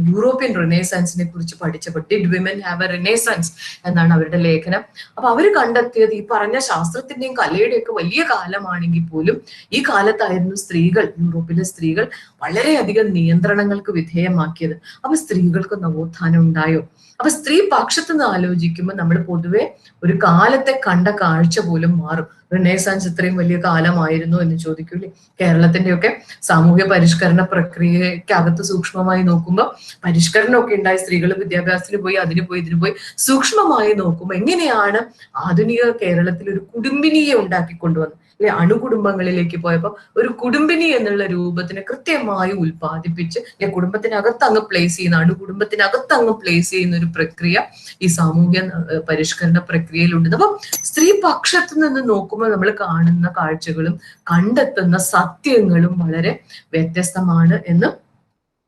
യൂറോപ്യൻ റിനേസൻസിനെ കുറിച്ച് പഠിച്ചപ്പോൾ did women have A renaissance എന്നാണ് അവരുടെ ലേഖനം. അപ്പൊ അവര് കണ്ടെത്തിയത് ഈ പറഞ്ഞ ശാസ്ത്രത്തിന്റെയും കലയുടെയും ഒക്കെ വലിയ കാലമാണെങ്കിൽ പോലും ഈ കാലത്തായിരുന്നു സ്ത്രീകൾ, യൂറോപ്പിലെ സ്ത്രീകൾ വളരെയധികം നിയന്ത്രണങ്ങൾക്ക് വിധേയമാക്കിയത്. അപ്പൊ സ്ത്രീകൾക്ക് നവോത്ഥാനം ഉണ്ടായോ? അപ്പൊ സ്ത്രീ പക്ഷത്ത് നിന്ന് ആലോചിക്കുമ്പോൾ നമ്മൾ പൊതുവെ ഒരു കാലത്തെ കണ്ട കാഴ്ച പോലും മാറും. റിനേസൻസ് ഇത്രയും വലിയ കാലമായിരുന്നു എന്ന് ചോദിക്കൂലേ. കേരളത്തിന്റെയൊക്കെ സാമൂഹ്യ പരിഷ്കരണ പ്രക്രിയക്കകത്ത് സൂക്ഷ്മമായി നോക്കുമ്പോൾ പരിഷ്കരണമൊക്കെ ഉണ്ടായി, സ്ത്രീകൾ വിദ്യാഭ്യാസത്തിന് പോയി, അതിന് പോയി, ഇതിന് പോയി. സൂക്ഷ്മമായി നോക്കുമ്പോൾ എങ്ങനെയാണ് ആധുനിക കേരളത്തിൽ ഒരു കുടുംബിനിയെ ഉണ്ടാക്കിക്കൊണ്ടുവന്നത് അല്ലെ. അണുകുടുംബങ്ങളിലേക്ക് പോയപ്പോൾ ഒരു കുടുംബിനി എന്നുള്ള രൂപത്തിനെ കൃത്യമായി ഉൽപ്പാദിപ്പിച്ച് അല്ലെ കുടുംബത്തിനകത്ത് അങ്ങ് പ്ലേസ് ചെയ്യുന്ന, അണുകുടുംബത്തിനകത്ത് അങ്ങ് പ്ലേസ് ചെയ്യുന്ന ഒരു പ്രക്രിയ ഈ സാമൂഹ്യ പരിഷ്കരണ പ്രക്രിയയിലുണ്ട്. അപ്പൊ സ്ത്രീ പക്ഷത്ത് നിന്ന് നോക്കുമ്പോൾ നമ്മൾ കാണുന്ന കാഴ്ചകളും കണ്ടെത്തുന്ന സത്യങ്ങളും വളരെ വ്യത്യസ്തമാണ് എന്ന്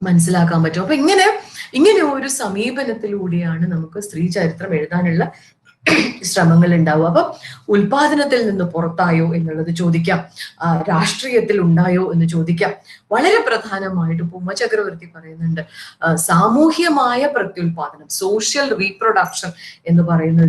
മനസ്സിലാക്കാൻ പറ്റും. അപ്പൊ ഇങ്ങനെ ഒരു സമീപനത്തിലൂടെയാണ് നമുക്ക് സ്ത്രീ ചരിത്രം എഴുതാനുള്ള ശ്രമങ്ങൾ ഉണ്ടാവും. അപ്പൊ ഉൽപാദനത്തിൽ നിന്ന് പുറത്തായോ എന്നുള്ളത് ചോദിക്കാം, രാഷ്ട്രീയത്തിൽ ഉണ്ടായോ എന്ന് ചോദിക്കാം. വളരെ പ്രധാനമായിട്ട് ഉമ്മ ചക്രവർത്തി പറയുന്നുണ്ട്, സാമൂഹ്യമായ പ്രത്യുൽപാദനം, സോഷ്യൽ റീപ്രൊഡക്ഷൻ എന്ന് പറയുന്ന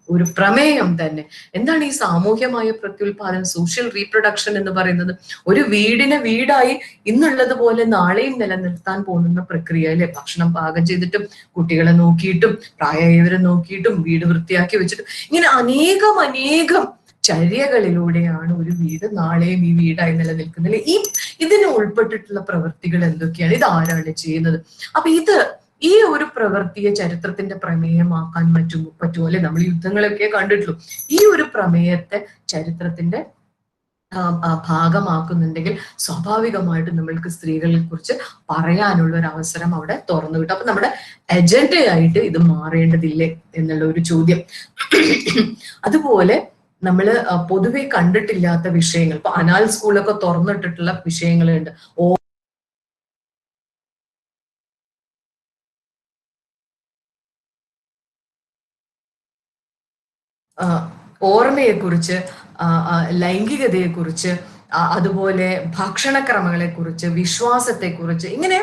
ഒരു പ്രമേയം തന്നെ. എന്താണ് ഈ സാമൂഹ്യമായ പ്രത്യുൽപാദനം, സോഷ്യൽ റീപ്രൊഡക്ഷൻ എന്ന് പറയുന്നത്? ഒരു വീടിനെ വീടായി ഇന്നുള്ളത് പോലെ നാളെയും നിലനിർത്താൻ പോകുന്ന പ്രക്രിയ അല്ലെ. ഭക്ഷണം പാകം ചെയ്തിട്ടും കുട്ടികളെ നോക്കിയിട്ടും പ്രായമായവരെ നോക്കിയിട്ടും വീട് വൃത്തിയാക്കി വെച്ചിട്ടും ഇങ്ങനെ അനേകം ചര്യകളിലൂടെയാണ് ഒരു വീട് നാളെയും ഈ വീടായി നിലനിൽക്കുന്നത്. ഇതിന് ഉൾപ്പെട്ടിട്ടുള്ള പ്രവൃത്തികൾ എന്തൊക്കെയാണ്? ഇത് ആരാണ് ചെയ്യുന്നത്? അപ്പൊ ഈ ഒരു പ്രവൃത്തിയെ ചരിത്രത്തിന്റെ പ്രമേയമാക്കാൻ പറ്റുമോ അല്ലെ? നമ്മൾ യുദ്ധങ്ങളൊക്കെ കണ്ടിട്ടുള്ളൂ. ഈ ഒരു പ്രമേയത്തെ ചരിത്രത്തിന്റെ ഭാഗമാക്കുന്നുണ്ടെങ്കിൽ സ്വാഭാവികമായിട്ടും നമ്മൾക്ക് സ്ത്രീകളെ കുറിച്ച് പറയാനുള്ള ഒരു അവസരം അവിടെ തുറന്നു കിട്ടും. അപ്പൊ നമ്മുടെ അജണ്ടയായിട്ട് ഇത് മാറേണ്ടതില്ലേ എന്നുള്ള ഒരു ചോദ്യം. അതുപോലെ നമ്മള് പൊതുവെ കണ്ടിട്ടില്ലാത്ത വിഷയങ്ങൾ, ഇപ്പൊ അനാൽ സ്കൂളൊക്കെ തുറന്നിട്ടിട്ടുള്ള വിഷയങ്ങളുണ്ട്. ഓർമ്മയെക്കുറിച്ച്, ലൈംഗികതയെക്കുറിച്ച്, അതുപോലെ ഭക്ഷണക്രമങ്ങളെക്കുറിച്ച്, വിശ്വാസത്തെക്കുറിച്ച്, ഇങ്ങനെ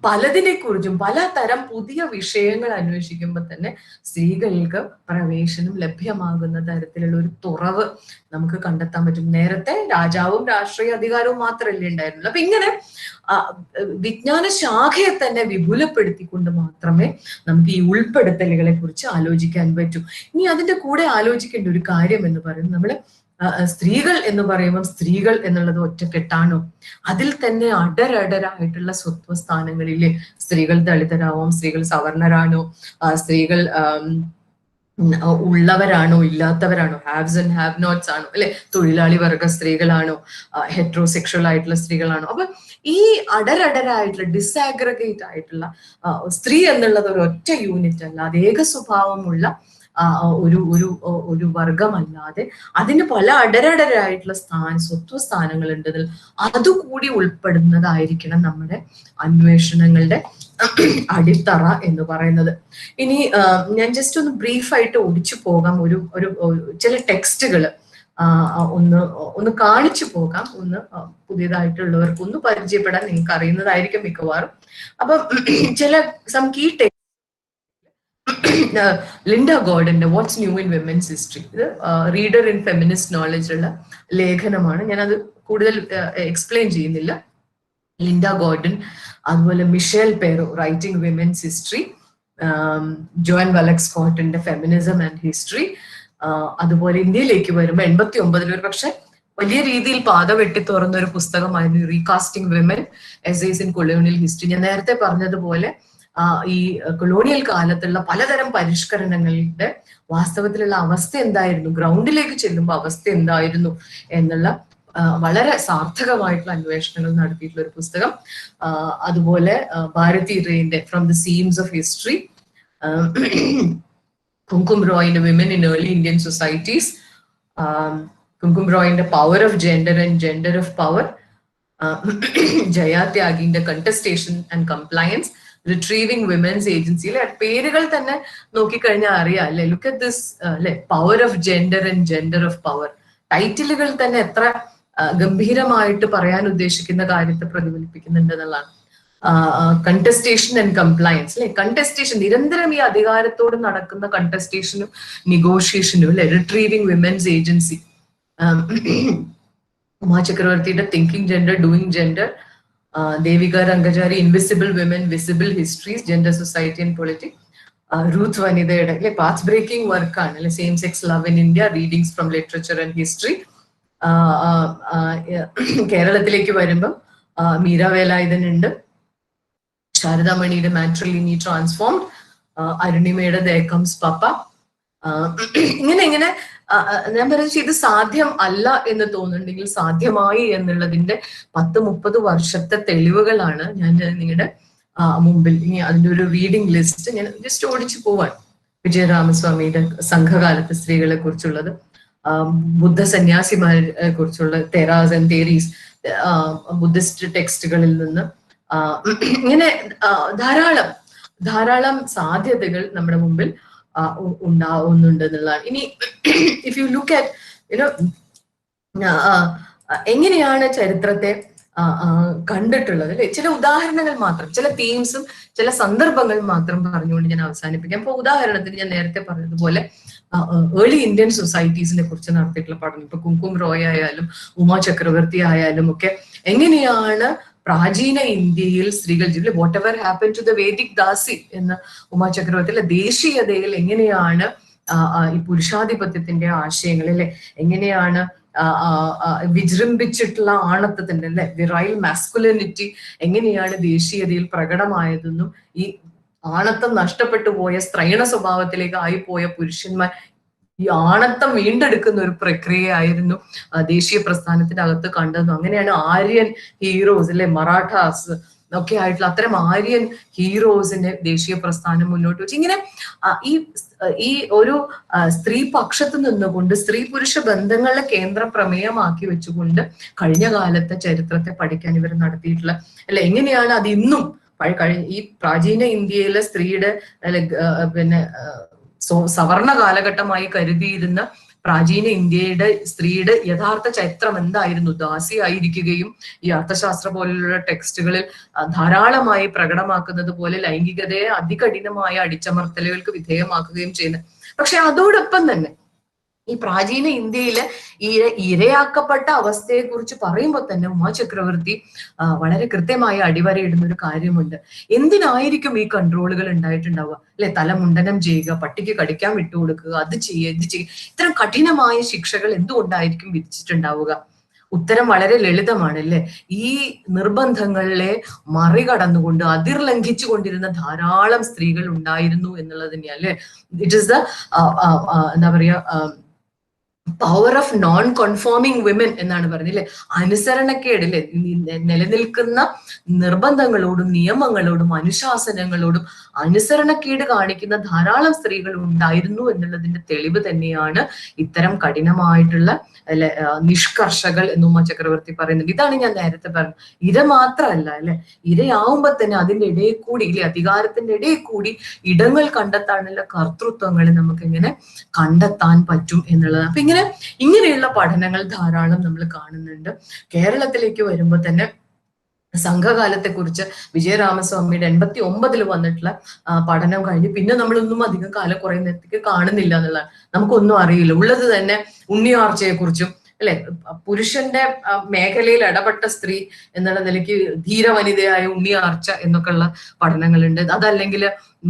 പലതിനെക്കുറിച്ചും പലതരം പുതിയ വിഷയങ്ങൾ അന്വേഷിക്കുമ്പോൾ തന്നെ സ്ത്രീകൾക്ക് പ്രവേശനം ലഭ്യമാകുന്ന തരത്തിലുള്ള ഒരു തുറവ് നമുക്ക് കണ്ടെത്താൻ പറ്റും. നേരത്തെ രാജാവും രാഷ്ട്രീയ അധികാരവും മാത്രമല്ലേ ഉണ്ടായിരുന്നുള്ളൂ. അപ്പൊ ഇങ്ങനെ വിജ്ഞാന ശാഖയെ തന്നെ വിപുലപ്പെടുത്തിക്കൊണ്ട് മാത്രമേ നമുക്ക് ഈ ഉൾപ്പെടുത്തലുകളെ കുറിച്ച് ആലോചിക്കാൻ പറ്റൂ. ഇനി അതിന്റെ കൂടെ ആലോചിക്കേണ്ട ഒരു കാര്യം എന്ന് പറയുന്നത്, നമ്മള് സ്ത്രീകൾ എന്ന് പറയുമ്പോൾ സ്ത്രീകൾ എന്നുള്ളത് ഒറ്റക്കെട്ടാണോ? അതിൽ തന്നെ അടരടരായിട്ടുള്ള സ്വത്വസ്ഥാനങ്ങളിലെ സ്ത്രീകൾ ദളിതരാവാം, സ്ത്രീകൾ സവർണരാണോ, സ്ത്രീകൾ ഉള്ളവരാണോ ഇല്ലാത്തവരാണോ, ഹാവ്സ് ആൻഡ് ഹാവ് നോട്ട്സ് ആണോ അല്ലെ, തൊഴിലാളി വർഗ സ്ത്രീകളാണോ, ഹെട്രോസെക്ഷൽ ആയിട്ടുള്ള സ്ത്രീകളാണോ? അപ്പൊ ഈ അടരടരായിട്ടുള്ള ഡിസാഗ്രഗേറ്റ് ആയിട്ടുള്ള സ്ത്രീ എന്നുള്ളത് ഒരു ഒറ്റ യൂണിറ്റ് അല്ല, അത് ഏക സ്വഭാവമുള്ള ഒരു വർഗമല്ലാതെ അതിന് പല അടരടരായിട്ടുള്ള സ്വത്വസ്ഥാനങ്ങൾ ഉണ്ടതിൽ അതുകൂടി ഉൾപ്പെടുന്നതായിരിക്കണം നമ്മുടെ അന്വേഷണങ്ങളുടെ അടിത്തറ എന്ന് പറയുന്നത്. ഇനി ഞാൻ ജസ്റ്റ് ഒന്ന് ബ്രീഫായിട്ട് ഒടിച്ചു പോകാം. ഒരു ചില ടെക്സ്റ്റുകൾ ഒന്ന് കാണിച്ചു പോകാം, ഒന്ന് പുതിയതായിട്ടുള്ളവർക്ക് ഒന്ന് പരിചയപ്പെടാൻ നിങ്ങൾക്ക് അറിയുന്നതായിരിക്കും മിക്കവാറും. അപ്പം സം കീ ലിൻഡ ഗോർഡന്റെ what's new in women's history, ഇത് റീഡർ ഇൻ ഫെമിനിസ്റ്റ് നോളജ് ഉള്ള ലേഖനമാണ്. ഞാനത് കൂടുതൽ എക്സ്പ്ലെയിൻ ചെയ്യുന്നില്ല. ലിൻഡ ഗോർഡൻ, അതുപോലെ Michelle Perrot writing women's history, Joan Wallach സ്കോട്ടിന്റെ ഫെമിനിസം ആൻഡ് ഹിസ്റ്ററി. അതുപോലെ ഇന്ത്യയിലേക്ക് വരുമ്പോൾ 89 ഒരു പക്ഷെ വലിയ രീതിയിൽ പാത വെട്ടി തുറന്ന ഒരു പുസ്തകമായിരുന്നു recasting women essays in colonial history. ഞാൻ നേരത്തെ പറഞ്ഞതുപോലെ ഈ കൊളോണിയൽ കാലത്തുള്ള പലതരം പരിഷ്കരണങ്ങളുടെ വാസ്തവത്തിലുള്ള അവസ്ഥ എന്തായിരുന്നു, ഗ്രൗണ്ടിലേക്ക് ചെല്ലുമ്പോൾ അവസ്ഥ എന്തായിരുന്നു എന്നുള്ള വളരെ സാർത്ഥകമായിട്ടുള്ള അന്വേഷണങ്ങൾ നടത്തിയിട്ടുള്ള ഒരു പുസ്തകം. അതുപോലെ ഭാരതി റെയിന്റെ from the seams of history, Kumkum റോയിന്റെ women in early Indian societies, Kumkum റോയിന്റെ power of gender and gender of power, Jaya ത്യാഗിന്റെ contestation and compliance, retrieving women's agency. അല്ലെ, പേരുകൾ തന്നെ നോക്കിക്കഴിഞ്ഞാൽ അറിയാം അല്ലെ, ലുക്ക് അറ്റ് ദിസ് അല്ലെ, power of gender and gender of power. ടൈറ്റിലുകൾ തന്നെ എത്ര ഗംഭീരമായിട്ട് പറയാൻ ഉദ്ദേശിക്കുന്ന കാര്യത്തെ പ്രതിഫലിപ്പിക്കുന്നുണ്ട് എന്നുള്ളതാണ്. കണ്ടസ്റ്റേഷൻ ആൻഡ് കംപ്ലയൻസ് അല്ലെ, കണ്ടസ്റ്റേഷൻ നിരന്തരം ഈ അധികാരത്തോട് നടക്കുന്ന കണ്ടസ്റ്റേഷനും നെഗോഷിയേഷനും അല്ലെ, റിട്രീവിംഗ് വിമൻസ് ഏജൻസി, ഉമാ ചക്രവർത്തിയുടെ thinking gender doing gender, Devika Rangachari invisible women visible histories gender society and politics, Ruth വനിതയുടെ അല്ലെ പാത്ത് ബ്രേക്കിംഗ് വർക്കാണ് അല്ലെ, same sex love in India, readings from literature and history. കേരളത്തിലേക്ക് വരുമ്പം മീര വേലായുധൻ ഉണ്ട്, ശാരദാമണിയുടെ മാട്രിലിനി ട്രാൻസ്ഫോംഡ്, അരുണിമയുടെ ദേക്കംസ് പപ്പ. ഇങ്ങനെ ഞാൻ പറയുന്നത് ഇത് സാധ്യം അല്ല എന്ന് തോന്നുന്നുണ്ടെങ്കിൽ സാധ്യമായി എന്നുള്ളതിന്റെ 10-30 വർഷത്തെ തെളിവുകളാണ് ഞാൻ നിങ്ങളുടെ മുമ്പിൽ. ഇനി അതിന്റെ ഒരു റീഡിംഗ് ലിസ്റ്റ് ഞാൻ ജസ്റ്റ് ഓടിച്ചു പോവാൻ. വിജയരാമസ്വാമിയുടെ സംഘകാലത്തെ സ്ത്രീകളെ കുറിച്ചുള്ളത്, ബുദ്ധ സന്യാസിമാരെ കുറിച്ചുള്ള തെറാസ് ആൻഡ് തേരീസ്, ബുദ്ധിസ്റ്റ് ടെക്സ്റ്റുകളിൽ നിന്ന് ഇങ്ങനെ ധാരാളം സാധ്യതകൾ നമ്മുടെ മുമ്പിൽ ഉണ്ടാവുന്നുണ്ട് എന്നുള്ളതാണ്. ഇനി if you look at you know എങ്ങനെയാണ് ചരിത്രത്തെ കണ്ടിട്ടുള്ളത് അല്ലെ, ചില ഉദാഹരണങ്ങൾ മാത്രം, ചില തീംസും ചില സന്ദർഭങ്ങൾ മാത്രം പറഞ്ഞുകൊണ്ട് ഞാൻ അവസാനിപ്പിക്കാം. അപ്പൊ ഉദാഹരണത്തിന് ഞാൻ നേരത്തെ പറഞ്ഞതുപോലെ ഏർലി ഇന്ത്യൻ സൊസൈറ്റീസിനെ കുറിച്ച് നടത്തിയിട്ടുള്ള പഠനം, ഇപ്പൊ കുങ്കും റോയ് ആയാലും ഉമാ ചക്രവർത്തി ആയാലും ഒക്കെ എങ്ങനെയാണ് പ്രാചീന ഇന്ത്യയിൽ സ്ത്രീകൾ ജീവിതം, whatever happen to the Vedic Dasi എന്ന ഉമാ ചക്രവർത്തിയിലെ ദേശീയതയിൽ എങ്ങനെയാണ് ഈ പുരുഷാധിപത്യത്തിന്റെ ആശയങ്ങൾ അല്ലെ, എങ്ങനെയാണ് വിജൃംഭിച്ചിട്ടുള്ള ആണത്തത്തിന്റെ അല്ലെ വിറൈൽ മാസ്കുലിനിറ്റി എങ്ങനെയാണ് ദേശീയതയിൽ പ്രകടമായതെന്നും ഈ ആണത്തം നഷ്ടപ്പെട്ടു പോയ സ്ത്രൈണ സ്വഭാവത്തിലേക്ക് ആയിപ്പോയ പുരുഷന്മാർ ഈ ആണത്തം വീണ്ടെടുക്കുന്ന ഒരു പ്രക്രിയയായിരുന്നു ദേശീയ പ്രസ്ഥാനത്തിന്റെ അകത്ത് കണ്ടതെന്നും അങ്ങനെയാണ് ആര്യൻ ഹീറോസ് അല്ലെ, മറാഠാസ് ഒക്കെ ആയിട്ടുള്ള അത്തരം ആര്യൻ ഹീറോസിനെ ദേശീയ പ്രസ്ഥാനം മുന്നോട്ട് വെച്ച് ഇങ്ങനെ ഈ ഒരു സ്ത്രീ പക്ഷത്ത് നിന്നുകൊണ്ട് സ്ത്രീ പുരുഷ ബന്ധങ്ങളെ കേന്ദ്ര പ്രമേയമാക്കി വെച്ചുകൊണ്ട് കഴിഞ്ഞ കാലത്തെ ചരിത്രത്തെ പഠിക്കാൻ ഇവർ നടത്തിയിട്ടുള്ള അല്ലെ, എങ്ങനെയാണ് അത് ഇന്നും ഈ പ്രാചീന ഇന്ത്യയിലെ സ്ത്രീയുടെ പിന്നെ സവർണ കാലഘട്ടമായി കരുതിയിരുന്ന പ്രാചീന ഇന്ത്യയുടെ സ്ത്രീയുടെ യഥാർത്ഥ ചരിത്രം എന്തായിരുന്നു, ദാസിയായിരിക്കുകയും ഈ അർത്ഥശാസ്ത്ര പോലുള്ള ടെക്സ്റ്റുകളിൽ ധാരാളമായി പ്രകടമാക്കുന്നത് പോലെ ലൈംഗികതയെ അതികഠിനമായ അടിച്ചമർത്തലുകൾക്ക് വിധേയമാക്കുകയും ചെയ്യുന്നത്. പക്ഷെ അതോടൊപ്പം തന്നെ ഈ പ്രാചീന ഇന്ത്യയിലെ ഈ ഇരയാക്കപ്പെട്ട അവസ്ഥയെ കുറിച്ച് പറയുമ്പോൾ തന്നെ ഉമാ ചക്രവർത്തി വളരെ കൃത്യമായി അടിവരയിടുന്ന ഒരു കാര്യമുണ്ട്. എന്തിനായിരിക്കും ഈ കൺട്രോളുകൾ ഉണ്ടായിട്ടുണ്ടാവുക അല്ലെ, തലമുണ്ടനം ചെയ്യുക, പട്ടിക്ക് കടിക്കാൻ വിട്ടുകൊടുക്കുക, അത് ചെയ്യുക, ഇത് ചെയ്യുക, ഇത്തരം കഠിനമായ ശിക്ഷകൾ എന്തുകൊണ്ടായിരിക്കും വിധിച്ചിട്ടുണ്ടാവുക? ഉത്തരം വളരെ ലളിതമാണ് അല്ലെ, ഈ നിർബന്ധങ്ങളെ മറികടന്നുകൊണ്ട് അതിർ ലംഘിച്ചു കൊണ്ടിരുന്ന ധാരാളം സ്ത്രീകൾ ഉണ്ടായിരുന്നു എന്നുള്ളത് തന്നെയാണ് അല്ലെ. ഇറ്റ് ഈസ് ദ എന്താ പറയാ power of non conforming women എന്നാണ് പറഞ്ഞത് അല്ലെ. അനുസരണക്കേട് അല്ലെ, നിലനിൽക്കുന്ന നിർബന്ധങ്ങളോടും നിയമങ്ങളോടും അനുശാസനങ്ങളോടും അനുസരണക്കേട് കാണിക്കുന്ന ധാരാളം സ്ത്രീകൾ ഉണ്ടായിരുന്നു എന്നുള്ളതിന്റെ തെളിവ് തന്നെയാണ് ഇത്തരം കഠിനമായിട്ടുള്ള അല്ലെ നിഷ്കർഷകൾ എന്ന് ഉമാ ചക്രവർത്തി പറയുന്നുണ്ട്. ഇതാണ് ഞാൻ നേരത്തെ പറഞ്ഞത്, ഇര മാത്രമല്ല അല്ലെ, ഇരയാവുമ്പോ തന്നെ അതിന്റെ ഇടയിൽ കൂടി ഇല്ലേ, അധികാരത്തിന്റെ ഇടയിൽ കൂടി ഇടങ്ങൾ കണ്ടെത്താനുള്ള കർത്തൃത്വങ്ങളെ നമുക്ക് എങ്ങനെ കണ്ടെത്താൻ പറ്റും എന്നുള്ളതാണ്. അപ്പൊ ഇങ്ങനെയുള്ള പഠനങ്ങൾ ധാരാളം നമ്മൾ കാണുന്നുണ്ട്. കേരളത്തിലേക്ക് വരുമ്പോൾ തന്നെ സംഘകാലത്തെക്കുറിച്ച് വിജയരാമസ്വാമിയുടെ 89 വന്നിട്ടുള്ള പഠനം കഴിഞ്ഞ് പിന്നെ നമ്മളൊന്നും അധികം കാലം കുറെ നേരത്തേക്ക് കാണുന്നില്ല എന്നുള്ളതാണ്. നമുക്കൊന്നും അറിയില്ല. ഉള്ളത് തന്നെ ഉണ്ണിയാർച്ചയെ കുറിച്ചും അല്ലെ, പുരുഷന്റെ മേഖലയിൽ ഇടപെട്ട സ്ത്രീ എന്നുള്ള നിലയ്ക്ക് ധീരവനിതയായ ഉണ്ണിയാർച്ച എന്നൊക്കെയുള്ള പഠനങ്ങളുണ്ട്. അതല്ലെങ്കിൽ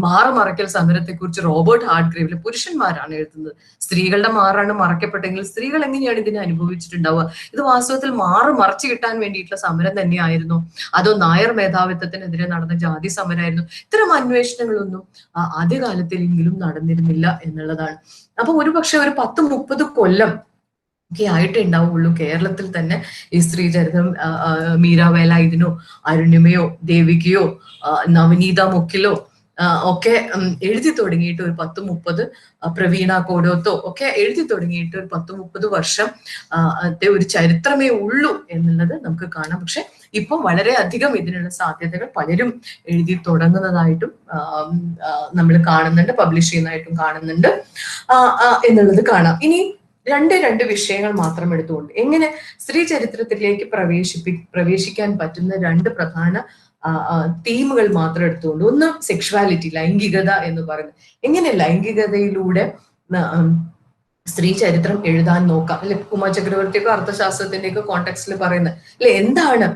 മാറമറയ്ക്കൽ സമരത്തെക്കുറിച്ച് റോബർട്ട് ഹാർഡ്ഗ്രേവില് പുരുഷന്മാരാണ് എഴുതുന്നത്. സ്ത്രീകളുടെ മാറാണ് മറയ്ക്കപ്പെട്ടെങ്കിൽ സ്ത്രീകൾ എങ്ങനെയാണ് ഇതിനെ അനുഭവിച്ചിട്ടുണ്ടാവുക? ഇത് വാസ്തവത്തിൽ മറച്ചു കിട്ടാൻ വേണ്ടിയിട്ടുള്ള സമരം തന്നെയായിരുന്നു, അതോ നായർ മേധാവിത്വത്തിനെതിരെ നടന്ന ജാതി സമരമായിരുന്നു? ഇത്തരം അന്വേഷണങ്ങളൊന്നും ആദ്യകാലത്തിലെങ്കിലും നടന്നിരുന്നില്ല എന്നുള്ളതാണ്. അപ്പൊ ഒരുപക്ഷെ ഒരു 10-30 കൊല്ലം ഒക്കെ ആയിട്ടേ ഉണ്ടാവുള്ളൂ കേരളത്തിൽ തന്നെ ഈ സ്ത്രീ ചരിത്രം മീര വേലായുധനോ അരുണിമയോ ദേവികയോ നവനീത മുക്കിലോ ഒക്കെ എഴുതി തുടങ്ങിയിട്ട് ഒരു 10-30, പ്രവീണ കോടോത്തോ ഒക്കെ എഴുതി തുടങ്ങിയിട്ട് ഒരു 10-30 വർഷം ഒരു ചരിത്രമേ ഉള്ളൂ എന്നുള്ളത് നമുക്ക് കാണാം. പക്ഷെ ഇപ്പം വളരെയധികം ഇതിനുള്ള സാധ്യതകൾ പലരും എഴുതി തുടങ്ങുന്നതായിട്ടും നമ്മൾ കാണുന്നുണ്ട്, പബ്ലിഷ് ചെയ്യുന്നതായിട്ടും കാണുന്നുണ്ട് എന്നുള്ളത് കാണാം. ഇനി രണ്ട് വിഷയങ്ങൾ മാത്രം എടുത്തുകൊണ്ട് എങ്ങനെ സ്ത്രീ ചരിത്രത്തിലേക്ക് പ്രവേശിക്കാൻ പറ്റുന്ന 2 പ്രധാന തീമുകൾ മാത്രം എടുത്തുകൊണ്ട്, ഒന്ന് സെക്ഷുവാലിറ്റി, ലൈംഗികത എന്ന് പറയുന്നത്. എങ്ങനെ ലൈംഗികതയിലൂടെ സ്ത്രീ ചരിത്രം എഴുതാൻ നോക്കാം അല്ലെ? ഉമാ ചക്രവർത്തിയൊക്കെ അർത്ഥശാസ്ത്രത്തിന്റെയൊക്കെ കോണ്ടെക്സ്റ്റിൽ പറയുന്നത് അല്ലെ, എന്താണ്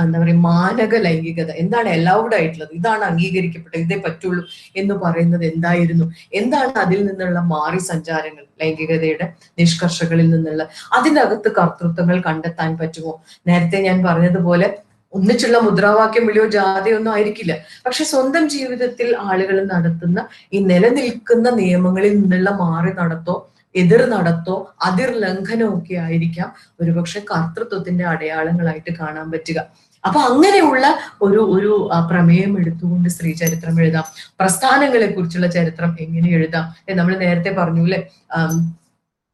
എന്താ പറയുക മാനക ലൈംഗികത, എന്താണ് അലൗഡ് ആയിട്ടുള്ളത്, ഇതാണ് അംഗീകരിക്കപ്പെട്ടത്, ഇതേ പറ്റുള്ളൂ എന്ന് പറയുന്നത് എന്തായിരുന്നു, എന്താണ് അതിൽ നിന്നുള്ള മാറി സഞ്ചാരങ്ങൾ, ലൈംഗികതയുടെ നിഷ്കർഷകളിൽ നിന്നുള്ള അതിനകത്ത് കർത്തൃത്വങ്ങൾ കണ്ടെത്താൻ പറ്റുമോ? നേരത്തെ ഞാൻ പറഞ്ഞതുപോലെ ഒന്നിച്ചുള്ള മുദ്രാവാക്യം വിളിയോ ജാതിയോ ഒന്നും ആയിരിക്കില്ല, പക്ഷെ സ്വന്തം ജീവിതത്തിൽ ആളുകൾ നടത്തുന്ന ഈ നിലനിൽക്കുന്ന നിയമങ്ങളിൽ നിന്നുള്ള മാറി നടത്തോ എതിർ നടത്തോ അതിർ ലംഘനമോ ഒക്കെ ആയിരിക്കാം ഒരുപക്ഷെ കർത്തൃത്വത്തിന്റെ അടയാളങ്ങളായിട്ട് കാണാൻ പറ്റുക. അപ്പൊ അങ്ങനെയുള്ള ഒരു പ്രമേയം എടുത്തുകൊണ്ട് സ്ത്രീ ചരിത്രം എഴുതാം. പ്രസ്ഥാനങ്ങളെ കുറിച്ചുള്ള ചരിത്രം എങ്ങനെ എഴുതാം? നമ്മൾ നേരത്തെ പറഞ്ഞു അല്ലെ,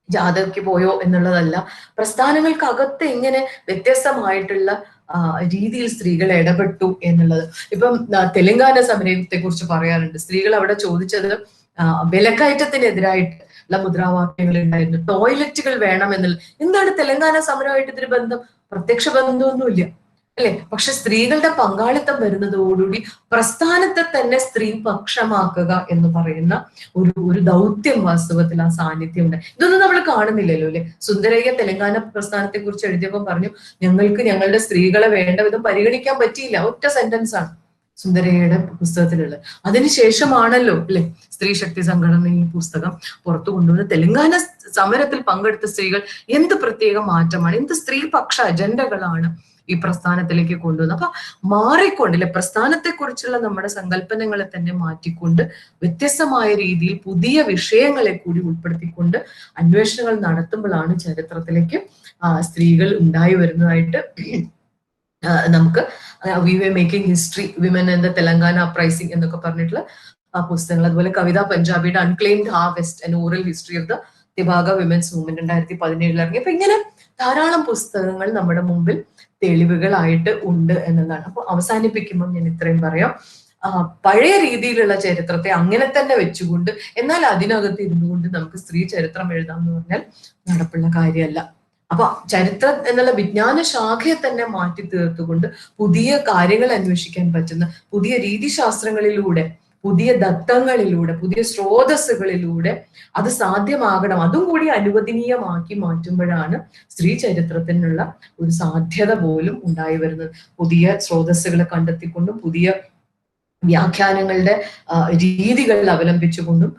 ജാഥയ്ക്ക് പോയോ എന്നുള്ളതല്ല, പ്രസ്ഥാനങ്ങൾക്കകത്ത് എങ്ങനെ വ്യത്യസ്തമായിട്ടുള്ള രീതിയിൽ സ്ത്രീകൾ ഇടപെട്ടു എന്നുള്ളത്. ഇപ്പം തെലങ്കാന സമരത്തെ കുറിച്ച് പറയാറുണ്ട്. സ്ത്രീകൾ അവിടെ ചോദിച്ചത് വിലക്കയറ്റത്തിനെതിരായിട്ടുള്ള മുദ്രാവാക്യങ്ങൾ ഉണ്ടായിരുന്നു, ടോയ്ലറ്റുകൾ വേണമെന്നുള്ള. എന്താണ് തെലങ്കാന സമരമായിട്ട് ഇതിന് ബന്ധം? പ്രത്യക്ഷ ബന്ധമൊന്നുമില്ല അല്ലെ? പക്ഷെ സ്ത്രീകളുടെ പങ്കാളിത്തം വരുന്നതോടുകൂടി പ്രസ്ഥാനത്തെ തന്നെ സ്ത്രീ പക്ഷമാക്കുക എന്ന് പറയുന്ന ഒരു ദൗത്യം വാസ്തവത്തിൽ ആ സാന്നിധ്യം ഉണ്ട്. ഇതൊന്നും നമ്മൾ കാണുന്നില്ലല്ലോ അല്ലെ? സുന്ദരയ്യ തെലങ്കാന പ്രസ്ഥാനത്തെ കുറിച്ച് എഴുതിയപ്പോൾ പറഞ്ഞു, ഞങ്ങൾക്ക് ഞങ്ങളുടെ സ്ത്രീകളെ വേണ്ട വിധം പരിഗണിക്കാൻ പറ്റിയില്ല. ഒറ്റ സെന്റൻസ് ആണ് സുന്ദരയ്യയുടെ പുസ്തകത്തിലുള്ളത്. അതിനുശേഷമാണല്ലോ അല്ലെ സ്ത്രീ ശക്തി സംഘടന ഈ പുസ്തകം പുറത്തു കൊണ്ടുവന്ന് തെലങ്കാന സമരത്തിൽ പങ്കെടുത്ത സ്ത്രീകൾ എന്ത് പ്രത്യേക മാറ്റമാണ്, എന്ത് സ്ത്രീപക്ഷ അജണ്ടകളാണ് ഈ പ്രസ്ഥാനത്തിലേക്ക് കൊണ്ടുവന്നത്. അപ്പൊ മാറിക്കൊണ്ടില്ലേ, പ്രസ്ഥാനത്തെ കുറിച്ചുള്ള നമ്മുടെ സങ്കല്പനങ്ങളെ തന്നെ മാറ്റിക്കൊണ്ട് വ്യത്യസ്തമായ രീതിയിൽ പുതിയ വിഷയങ്ങളെ കൂടി ഉൾപ്പെടുത്തിക്കൊണ്ട് അന്വേഷണങ്ങൾ നടത്തുമ്പോഴാണ് ചരിത്രത്തിലേക്ക് സ്ത്രീകൾ ഉണ്ടായി വരുന്നതായിട്ട് നമുക്ക് we were making history, women in the Telangana uprising എന്നൊക്കെ പറഞ്ഞിട്ടുള്ള പുസ്തകങ്ങൾ, അതുപോലെ കവിത പഞ്ചാബിയുടെ unclaimed harvest and oral history of the Tebhaga women's movement 2017 ഇറങ്ങി. അപ്പൊ ഇങ്ങനെ ധാരാളം പുസ്തകങ്ങൾ നമ്മുടെ മുമ്പിൽ തെളിവുകളായിട്ട് ഉണ്ട് എന്നതാണ്. അപ്പൊ അവസാനിപ്പിക്കുമ്പോൾ ഞാൻ ഇത്രയും പറയാം, പഴയ രീതിയിലുള്ള ചരിത്രത്തെ അങ്ങനെ തന്നെ വെച്ചുകൊണ്ട് എന്നാൽ അതിനകത്ത് ഇരുന്നുകൊണ്ട് നമുക്ക് സ്ത്രീ ചരിത്രം എഴുതാം എന്ന് പറഞ്ഞാൽ നടപ്പുള്ള കാര്യമല്ല. അപ്പൊ ചരിത്രം എന്നുള്ള വിജ്ഞാന ശാഖയെ തന്നെ മാറ്റി തീർത്തുകൊണ്ട് പുതിയ കാര്യങ്ങൾ അന്വേഷിക്കാൻ പറ്റുന്ന പുതിയ രീതിശാസ്ത്രങ്ങളിലൂടെ, പുതിയ ദത്തങ്ങളിലൂടെ, പുതിയ സ്രോതസ്സുകളിലൂടെ അത് സാധ്യമാകണം. അതും കൂടി അനുവദനീയമാക്കി മാറ്റുമ്പോഴാണ് സ്ത്രീ ചരിത്രത്തിനുള്ള ഒരു സാധ്യത പോലും ഉണ്ടായി വരുന്നത്. പുതിയ സ്രോതസ്സുകളെ കണ്ടെത്തിക്കൊണ്ടും പുതിയ വ്യാഖ്യാനങ്ങളുടെ രീതികൾ അവലംബിച്ചുകൊണ്ടും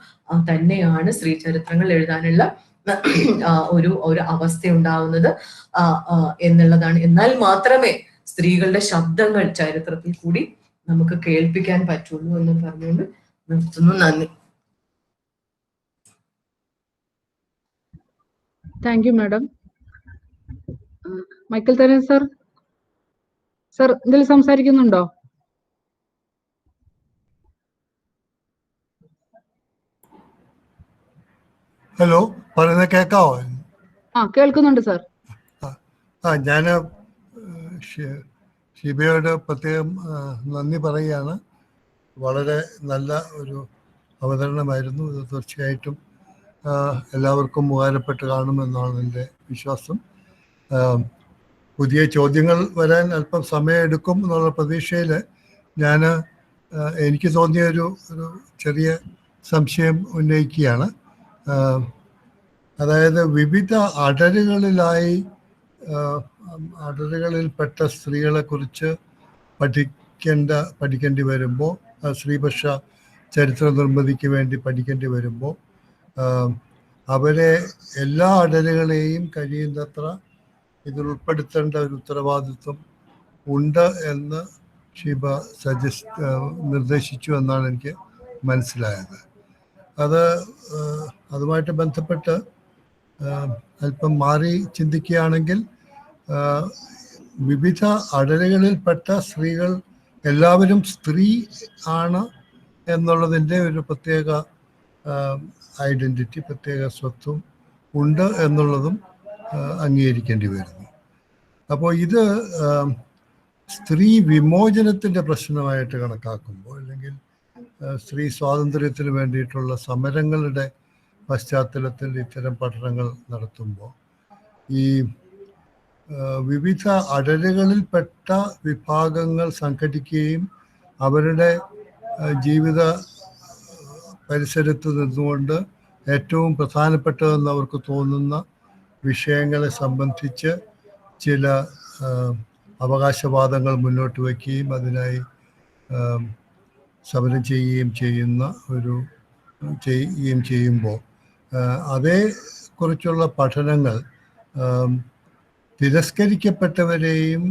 തന്നെയാണ് സ്ത്രീ ചരിത്രങ്ങൾ എഴുതാനുള്ള ഒരു അവസ്ഥ ഉണ്ടാവുന്നത് എന്നുള്ളതാണ്. എന്നാൽ മാത്രമേ സ്ത്രീകളുടെ ശബ്ദങ്ങൾ ചരിത്രത്തിൽ കൂടി നമുക്ക് കേൾപ്പിക്കാൻ പറ്റുള്ളൂ എന്ന് പറഞ്ഞുകൊണ്ട് നിർത്തുന്നു. നന്ദി. Thank you madam. മൈക്കൽ തരൻ സർ, എന്തെങ്കിലും സംസാരിക്കുന്നുണ്ടോ? ഹലോ, പറയുന്നത് കേൾക്കാവോ? കേൾക്കുന്നുണ്ട് സർ. ഞാൻ ഷിബയോട് പ്രത്യേകം നന്ദി പറയുകയാണ്. വളരെ നല്ല ഒരു അവതരണമായിരുന്നു. ഇത് തീർച്ചയായിട്ടും എല്ലാവർക്കും ഉപകാരപ്പെട്ട് കാണുമെന്നാണ് എൻ്റെ വിശ്വാസം. പുതിയ ചോദ്യങ്ങൾ വരാൻ അല്പം സമയമെടുക്കും എന്നുള്ള പ്രതീക്ഷയിൽ ഞാൻ എനിക്ക് തോന്നിയ ഒരു ചെറിയ സംശയം ഉന്നയിക്കുകയാണ്. അതായത് വിവിധ അടരുകളിൽപ്പെട്ട സ്ത്രീകളെ കുറിച്ച് പഠിക്കേണ്ടി വരുമ്പോൾ, സ്ത്രീപക്ഷ ചരിത്ര നിർമ്മിതിക്ക് വേണ്ടി പഠിക്കേണ്ടി വരുമ്പോൾ അവരെ എല്ലാ അടരുകളെയും കഴിയുന്നത്ര ഇതിൽ ഉൾപ്പെടുത്തേണ്ട ഒരു ഉത്തരവാദിത്വം ഉണ്ട് എന്ന് ഷീബ നിർദ്ദേശിച്ചു എന്നാണ് എനിക്ക് മനസ്സിലായത്. അതുമായിട്ട് ബന്ധപ്പെട്ട് അല്പം മാറി ചിന്തിക്കുകയാണെങ്കിൽ വിവിധ അടരുകളിൽപ്പെട്ട സ്ത്രീകൾ എല്ലാവരും സ്ത്രീ ആണ് എന്നുള്ളതിൻ്റെ ഒരു പ്രത്യേക ഐഡൻറ്റിറ്റി, പ്രത്യേക സ്വത്വം ഉണ്ട് എന്നുള്ളതും അംഗീകരിക്കേണ്ടി വരുന്നു. അപ്പോൾ ഇത് സ്ത്രീ വിമോചനത്തിൻ്റെ പ്രശ്നമായിട്ട് കണക്കാക്കുമ്പോൾ, അല്ലെങ്കിൽ സ്ത്രീ സ്വാതന്ത്ര്യത്തിന് വേണ്ടിയിട്ടുള്ള സമരങ്ങളുടെ പശ്ചാത്തലത്തിൽ ഇത്തരം പഠനങ്ങൾ നടത്തുമ്പോൾ ഈ വിവിധ അടരുകളിൽപ്പെട്ട വിഭാഗങ്ങൾ സംഘടിക്കുകയും അവരുടെ ജീവിത പരിസരത്ത് നിന്നുകൊണ്ട് ഏറ്റവും പ്രധാനപ്പെട്ടതെന്ന് അവർക്ക് തോന്നുന്ന വിഷയങ്ങളെ സംബന്ധിച്ച് ചില അവകാശവാദങ്ങൾ മുന്നോട്ട് വയ്ക്കുകയും അതിനായി സമരം ചെയ്യുമ്പോൾ അതേക്കുറിച്ചുള്ള പഠനങ്ങൾ തിരസ്കരിക്കപ്പെട്ടവരെയും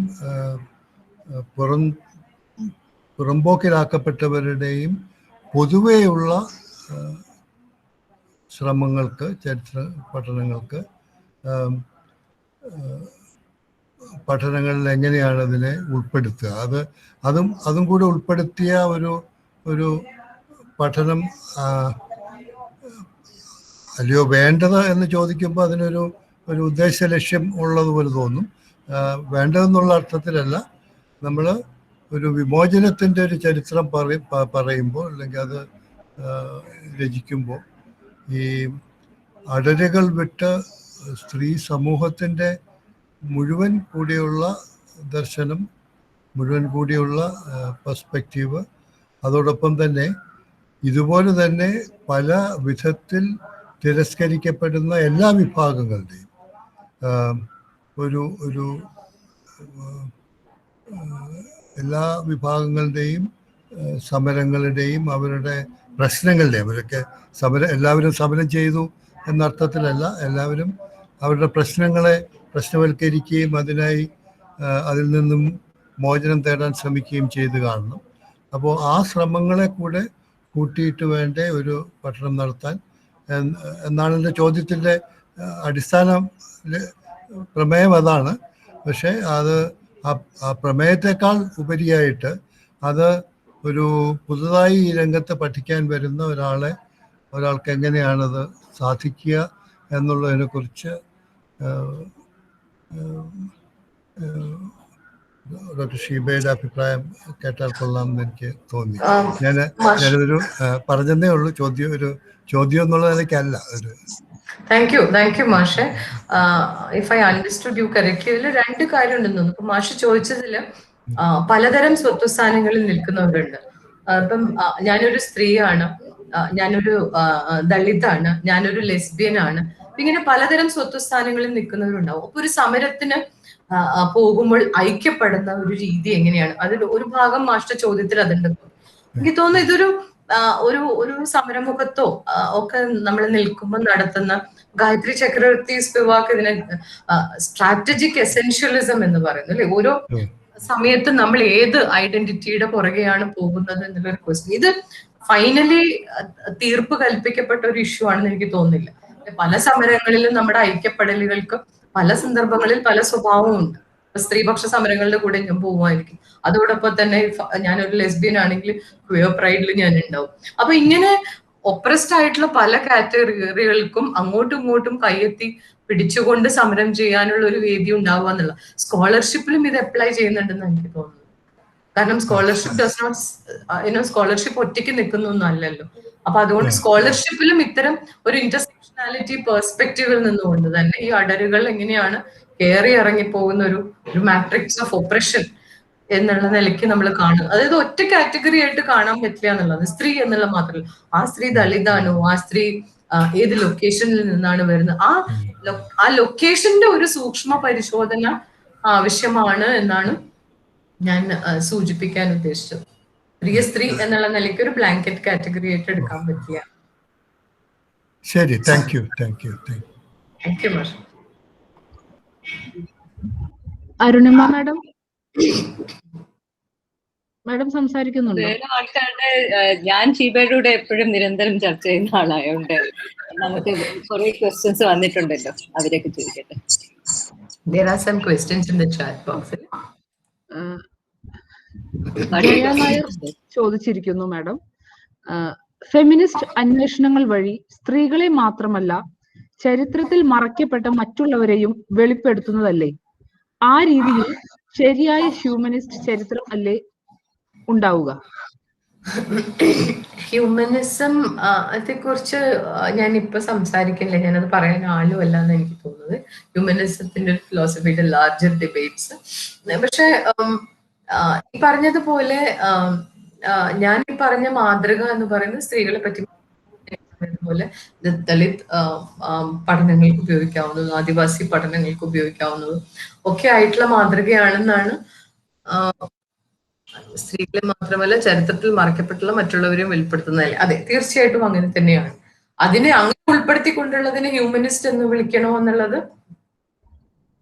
പുറമ്പോക്കിലാക്കപ്പെട്ടവരുടെയും പൊതുവെയുള്ള ശ്രമങ്ങൾക്ക്, ചരിത്ര പഠനങ്ങളിൽ എങ്ങനെയാണ് അതിനെ ഉൾപ്പെടുത്തുക, അതും കൂടെ ഉൾപ്പെടുത്തിയ ഒരു പഠനം അല്ലയോ വേണ്ടത് എന്ന് ചോദിക്കുമ്പോൾ അതിനൊരു ഉദ്ദേശ ലക്ഷ്യം ഉള്ളതുപോലെ തോന്നും. വേണ്ടതെന്നുള്ള അർത്ഥത്തിലല്ല, നമ്മൾ ഒരു വിമോചനത്തിൻ്റെ ഒരു ചരിത്രം പറയുമ്പോൾ, അല്ലെങ്കിൽ അത് രചിക്കുമ്പോൾ ഈ അടരുകൾ വിട്ട് സ്ത്രീ സമൂഹത്തിൻ്റെ മുഴുവൻ കൂടിയുള്ള ദർശനം, മുഴുവൻ കൂടിയുള്ള പെർസ്പെക്റ്റീവ്, അതോടൊപ്പം തന്നെ ഇതുപോലെ തന്നെ പല വിധത്തിൽ തിരസ്കരിക്കപ്പെടുന്ന എല്ലാ വിഭാഗങ്ങളുടെയും എല്ലാ വിഭാഗങ്ങളുടെയും സമരങ്ങളുടെയും അവരുടെ പ്രശ്നങ്ങളുടെയും, അവരൊക്കെ എല്ലാവരും സമരം ചെയ്തു എന്നർത്ഥത്തിലല്ല, എല്ലാവരും അവരുടെ പ്രശ്നങ്ങളെ പ്രശ്നവൽക്കരിക്കുകയും അതിൽ നിന്നും മോചനം തേടാൻ ശ്രമിക്കുകയും ചെയ്തു കാണണം. അപ്പോൾ ആ ശ്രമങ്ങളെ കൂടെ കൂട്ടിയിട്ട് വേണ്ടേ ഒരു പഠനം നടത്താൻ എന്നാണ് എൻ്റെ ചോദ്യത്തിൻ്റെ അടിസ്ഥാന പ്രമേയം അതാണ്. പക്ഷേ അത് ആ പ്രമേയത്തെക്കാൾ ഉപരിയായിട്ട് അത് ഒരു പുതുതായി ഈ രംഗത്ത് പഠിക്കാൻ വരുന്ന ഒരാൾക്ക് എങ്ങനെയാണത് സാധിക്കുക എന്നുള്ളതിനെക്കുറിച്ച് ഡോക്ടർ ഷീബയുടെ അഭിപ്രായം കേട്ടാൽ കൊള്ളാമെന്ന് എനിക്ക് തോന്നി. ഞാനൊരു പറഞ്ഞതേ ഉള്ളൂ, ചോദ്യം എന്നുള്ള നിലയ്ക്കല്ല. താങ്ക് യു മാഷെ. If I understood you correctly, ഇതിൽ രണ്ട് കാര്യം ഉണ്ടെന്ന് തോന്നുന്നു. ഇപ്പൊ മാഷ് ചോദിച്ചതില് പലതരം സ്വത്വസ്ഥാനങ്ങളിൽ നിൽക്കുന്നവരുണ്ട്. ഇപ്പം ഞാനൊരു സ്ത്രീയാണ്, ഞാനൊരു ദളിതാണ്, ഞാനൊരു ലെസ്ബിയൻ ആണ്, ഇങ്ങനെ പലതരം സ്വത്വസ്ഥാനങ്ങളിൽ നിൽക്കുന്നവരുണ്ടാവും. അപ്പൊ ഒരു സമരത്തിന് പോകുമ്പോൾ ഐക്യപ്പെടുന്ന ഒരു രീതി എങ്ങനെയാണ്? അതിൽ ഒരു ഭാഗം മാസ്റ്റർ ചോദ്യത്തിൽ അതുണ്ട്. എനിക്ക് തോന്നുന്നു ഇതൊരു ഒരു സമരമുഖത്തോ ഒക്കെ നമ്മൾ നിൽക്കുമ്പോൾ നടത്തുന്ന ഗായത്രി ചക്രവർത്തി സ്പിവാക്ക് ഇതിനെ സ്ട്രാറ്റജിക് എസെൻഷ്യലിസം എന്ന് പറയുന്നു അല്ലെ. ഓരോ സമയത്തും നമ്മൾ ഏത് ഐഡന്റിറ്റിയുടെ പുറകെയാണ് പോകുന്നത് എന്നുള്ളൊരു ക്വസ്റ്റ്യൻ. ഇത് ഫൈനലി തീർപ്പ് കൽപ്പിക്കപ്പെട്ട ഒരു ഇഷ്യൂ ആണെന്ന് എനിക്ക് തോന്നുന്നില്ല. പല സമരങ്ങളിലും നമ്മുടെ ഐക്യപ്പെടലുകൾക്ക് പല സന്ദർഭങ്ങളിൽ പല സ്വഭാവവും ഉണ്ട്. സ്ത്രീപക്ഷ സമരങ്ങളുടെ കൂടെ ഞാൻ പോവുമായിരിക്കും, അതോടൊപ്പം തന്നെ ഞാനൊരു ലെസ്ബിയൻ ആണെങ്കിൽ ക്വിയർ പ്രൈഡിൽ ഞാൻ ഉണ്ടാവും. അപ്പൊ ഇങ്ങനെ ഒപ്രസ്ഡ് ആയിട്ടുള്ള പല കാറ്റഗറികൾക്കും അങ്ങോട്ടും ഇങ്ങോട്ടും കയ്യെത്തി പിടിച്ചുകൊണ്ട് സമരം ചെയ്യാനുള്ള ഒരു വേദി ഉണ്ടാവുക എന്നുള്ള സ്കോളർഷിപ്പിലും ഇത് അപ്ലൈ ചെയ്യുന്നുണ്ടെന്ന് എനിക്ക് തോന്നുന്നു. കാരണം സ്കോളർഷിപ്പ് ഒറ്റയ്ക്ക് നിൽക്കുന്നൊന്നും അല്ലല്ലോ. അപ്പൊ അതുകൊണ്ട് സ്കോളർഷിപ്പിലും ഇത്തരം ഒരു ഇന്റർസെക്ഷനാലിറ്റി പെർസ്പെക്റ്റീവിൽ നിന്നുകൊണ്ട് തന്നെ ഈ അടരുകൾ എങ്ങനെയാണ് കയറി ഇറങ്ങി പോകുന്ന ഒരു മാട്രിക്സ് ഓഫ് ഓപ്പറേഷൻ എന്നുള്ള നിലയ്ക്ക് നമ്മൾ കാണും. അതായത് ഒറ്റ കാറ്റഗറി ആയിട്ട് കാണാൻ പറ്റില്ല എന്നുള്ളത്. സ്ത്രീ എന്നുള്ള മാത്രമല്ല, ആ സ്ത്രീ ദളിതാണോ, ആ സ്ത്രീ ഏത് ലൊക്കേഷനിൽ നിന്നാണ് വരുന്നത്, ആ ലൊക്കേഷന്റെ ഒരു സൂക്ഷ്മ പരിശോധന ആവശ്യമാണ് എന്നാണ് ഞാൻ സൂചിപ്പിക്കാൻ ഉദ്ദേശിച്ചത്. സ്ത്രീ എന്നുള്ള നിലയ്ക്ക് ഒരു ബ്ലാങ്കറ്റ് കാറ്റഗറി ആയിട്ട് എടുക്കാൻ പറ്റില്ല. ശരി, താങ്ക് യു. അരുണിമ മാഡം സംസാരിക്കുന്നുണ്ടോ? ആൾക്കാരുടെ ഞാൻ ഷീബയുടെ എപ്പോഴും നിരന്തരം ചർച്ച ചെയ്യുന്ന ആളായോണ്ട് നമുക്ക് കുറെ ക്വസ്റ്റ്യൻസ് വന്നിട്ടുണ്ടല്ലോ, അവരൊക്കെ ചോദിക്കട്ടെ. There are some questions in the chat box. Jaya Nair ചോദിച്ചിരിക്കുന്നു മാഡം, ഫെമിനിസ്റ്റ് അന്വേഷണങ്ങൾ വഴി സ്ത്രീകളെ മാത്രമല്ല ചരിത്രത്തിൽ മറയ്ക്കപ്പെട്ട മറ്റുള്ളവരെയും വെളിപ്പെടുത്തുന്നതല്ലേ? ആ രീതിയിൽ ശരിയായ ഹ്യൂമനിസ്റ്റ് ചരിത്രം അല്ലേ ഉണ്ടാവുക? ഹ്യൂമനിസം അതേക്കുറിച്ച് ഞാൻ ഇപ്പൊ സംസാരിക്കില്ല, ഞാനത് പറയാൻ ആളുമല്ല എന്ന് എനിക്ക് തോന്നുന്നത്. ഹ്യൂമനിസത്തിന്റെ ഫിലോസഫിയുടെ ലാർജർ ഡിബേറ്റ്സ്. പക്ഷെ ഈ പറഞ്ഞതുപോലെ ഞാൻ ഈ പറഞ്ഞ മാതൃക എന്ന് പറയുന്നത് സ്ത്രീകളെ പറ്റി പോലെ ദളിത് പഠനങ്ങൾക്ക് ഉപയോഗിക്കാവുന്നതും ആദിവാസി പഠനങ്ങൾക്ക് ഉപയോഗിക്കാവുന്നതും ഒക്കെ ആയിട്ടുള്ള മാതൃകയാണെന്നാണ്. സ്ത്രീകളെ മാത്രമല്ല ചരിത്രത്തിൽ മറക്കപ്പെട്ടുള്ള മറ്റുള്ളവരെയും വെളിപ്പെടുത്തുന്നതല്ലേ? അതെ, തീർച്ചയായിട്ടും അങ്ങനെ തന്നെയാണ്. അതിനെ അങ്ങനെ ഉൾപ്പെടുത്തിക്കൊണ്ടുള്ളതിനെ ഹ്യൂമനിസ്റ്റ് എന്ന് വിളിക്കണോ എന്നുള്ളത്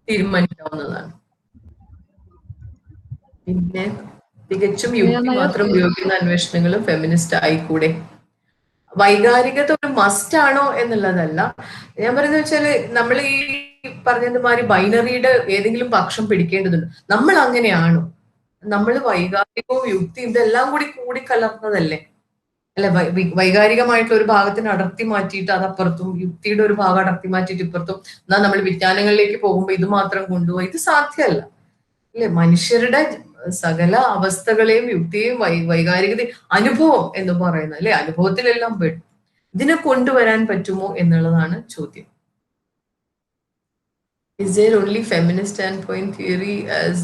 തീരുമാനിക്കാവുന്നതാണ്. പിന്നെ തികച്ചും യുക്തി മാത്രം ഉപയോഗിക്കുന്ന അന്വേഷണങ്ങളും ഫെമിനിസ്റ്റ് ആയിക്കൂടെ? വൈകാരികത ഒരു മസ്റ്റ് ആണോ എന്നുള്ളതല്ല ഞാൻ പറയുന്നത്. വെച്ചാല് നമ്മൾ ഈ പറഞ്ഞതുമാതിരി ബൈനറിയുടെ ഏതെങ്കിലും പക്ഷം പിടിക്കേണ്ടതുണ്ട്. നമ്മൾ അങ്ങനെയാണോ? നമ്മൾ വൈകാരികവും യുക്തിയും ഇതെല്ലാം കൂടി കലർന്നതല്ലേ? അല്ല, വൈകാരികമായിട്ടുള്ള ഒരു ഭാഗത്തിന് അടർത്തി മാറ്റിയിട്ട് അതപ്പുറത്തും, യുക്തിയുടെ ഒരു ഭാഗം അടർത്തി മാറ്റിയിട്ട് ഇപ്പുറത്തും, എന്നാൽ നമ്മൾ വിജ്ഞാനങ്ങളിലേക്ക് പോകുമ്പോൾ ഇത് മാത്രം കൊണ്ടുപോയി, ഇത് സാധ്യമല്ല അല്ലെ? മനുഷ്യരുടെ സകല അവസ്ഥകളെയും യുക്തിയെയും വൈകാരികതയും അനുഭവം എന്ന് പറയുന്നത് അല്ലെ, അനുഭവത്തിലെല്ലാം പെടും. ഇതിനെ കൊണ്ടുവരാൻ പറ്റുമോ എന്നുള്ളതാണ് ചോദ്യം. Is there only feminist standpoint theory as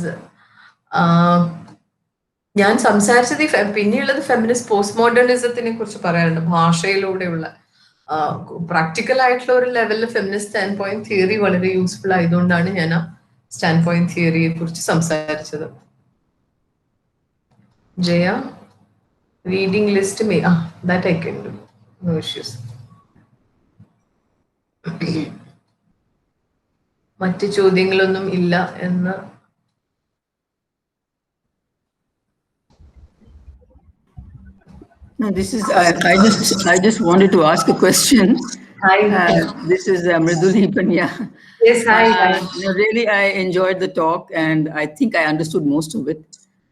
ഞാൻ സംസാരിച്ചത് പിന്നെയുള്ളത് ഫെമിനിസ്റ്റ് പോസ്റ്റ് മോഡേണിസത്തിനെ കുറിച്ച് പറയാറുണ്ട്. ഭാഷയിലൂടെയുള്ള പ്രാക്ടിക്കൽ ആയിട്ടുള്ള ഒരു ലെവലിൽ ഫെമിനിസ്റ്റ് സ്റ്റാൻഡ് പോയിന്റ് തിയറി വളരെ യൂസ്ഫുൾ ആയതുകൊണ്ടാണ് ഞാൻ ആ സ്റ്റാൻഡ് പോയിന്റ് തിയറിയെ കുറിച്ച് സംസാരിച്ചത്. Jaya, reading list that I can do, no issues. മറ്റ് ചോദ്യങ്ങളൊന്നും ഇല്ല എന്ന് No, this is, I just wanted to ask a question. Hi. This is Mriduli Panya. Yes, hi. Really, I enjoyed the talk and I think I understood most of it.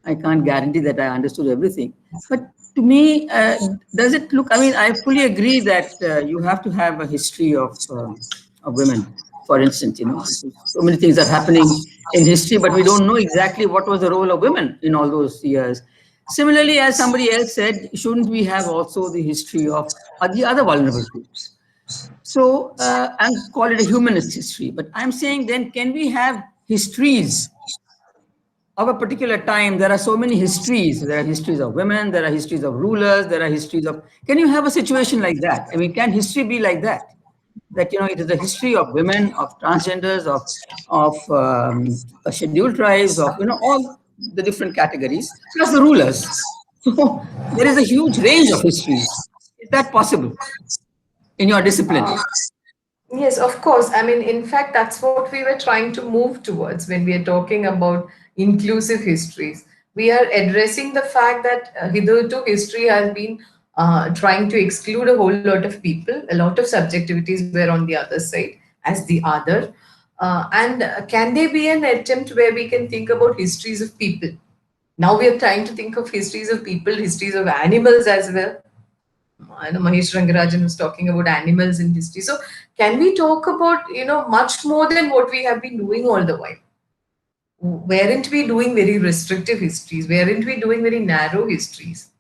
I can't guarantee that I understood everything. But to me, does it look, I mean, I fully agree that you have to have a history of women. For instance, so many things are happening in history, but we don't know exactly what was the role of women in all those years. Similarly, as somebody else said, shouldn't we have also the history of the other vulnerable groups? So, and call it a humanist history. But I'm saying then, can we have histories of a particular time? There are so many histories. There are histories of women, there are histories of rulers, there are histories of... Can you have a situation like that? I mean, can history be like that? That, it is a history of women, of transgenders, of scheduled tribes, of, all the different categories, plus the rulers. So there is a huge range of histories. Is that possible in your discipline? Yes, of course. I mean, in fact, that's what we were trying to move towards when we are talking about inclusive histories. We are addressing the fact that hitherto history has been trying to exclude a whole lot of people. A lot of subjectivities were on the other side as the other. And can there be an attempt where we can think about histories of people? Now we are trying to think of histories of people, histories of animals as well. I know Mahesh Rangarajan was talking about animals in history. So can we talk about, much more than what we have been doing all the while? Weren't we doing very restrictive histories? Weren't we doing very narrow histories?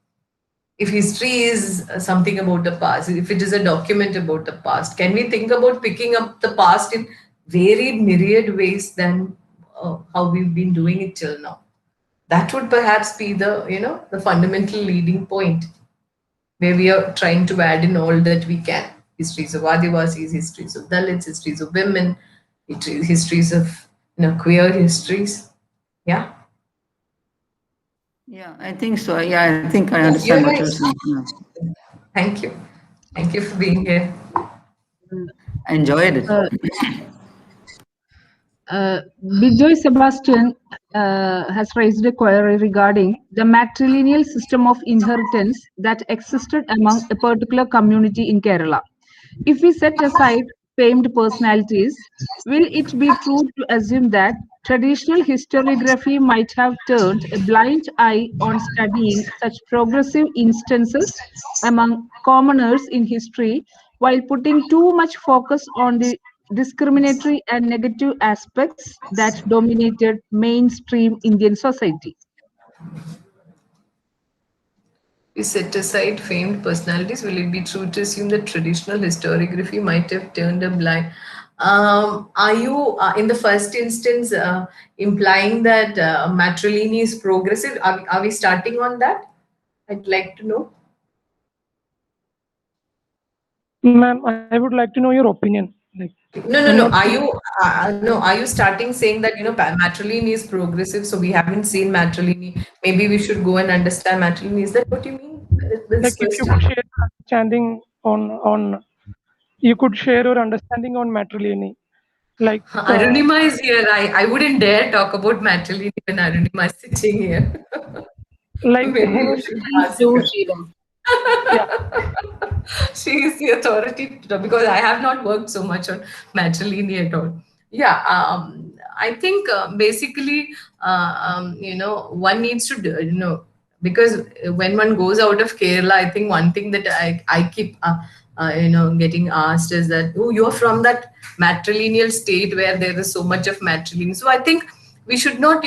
If history is something about the past, if it is a document about the past, can we think about picking up the past in varied myriad ways than how we've been doing it till now. That would perhaps be the, the fundamental leading point, where we are trying to add in all that we can. Histories of Adivasis, histories of Dalits, histories of women, histories of, queer histories. Yeah. Yeah, I think so. Yeah, I think I You're understand what right. you're saying. Yeah. Thank you. Thank you for being here. I enjoyed it. Bijoy Sebastian has raised a query regarding the matrilineal system of inheritance that existed among a particular community in Kerala. If we set aside famed personalities, will it be true to assume that traditional historiography might have turned a blind eye on studying such progressive instances among commoners in history, while putting too much focus on the discriminatory and negative aspects that dominated mainstream Indian society? We set aside famed personalities. Will it be true to assume that traditional historiography might have turned a blind? Are you, in the first instance, implying that matrilineal is progressive? Are we starting on that? I'd like to know. Ma'am, I would like to know your opinion. Like, No. Are you no? Are you starting saying that matrilineal is progressive? So we haven't seen matrilineal. Maybe we should go and understand matrilineal. Is that what you mean with this like if you question? could share your understanding on you could share your understanding on matrilineal. Like, Arunima is here. I wouldn't dare talk about matrilineal when Arunima is sitting here. like Maybe you should Please ask do, her. Sheila. yeah, She is the authority to, because I have not worked so much on matrilineal at all. Yeah, I think basically, one needs to do, because when one goes out of Kerala, I think one thing that I keep, getting asked is that, oh, you're from that matrilineal state where there is so much of matrilineal. So I think we should not,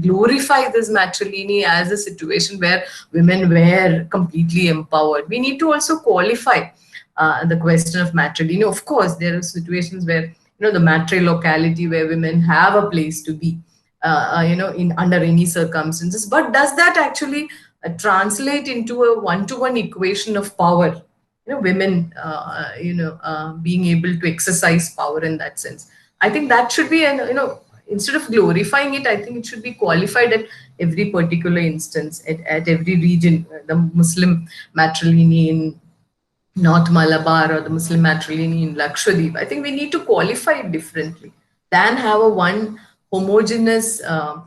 glorify this matrilineal as a situation where women were completely empowered. We need to also qualify the question of matrilineal. Of course, there are situations where, the matri locality where women have a place to be, in under any circumstances. But does that actually translate into a one-to-one equation of power? Women, being able to exercise power in that sense. I think that should be, instead of glorifying it, I think it should be qualified at every particular instance, at every region. The Muslim matrilineal in North Malabar or the Muslim matrilineal in Lakshadweep. I think we need to qualify it differently than have a one homogeneous,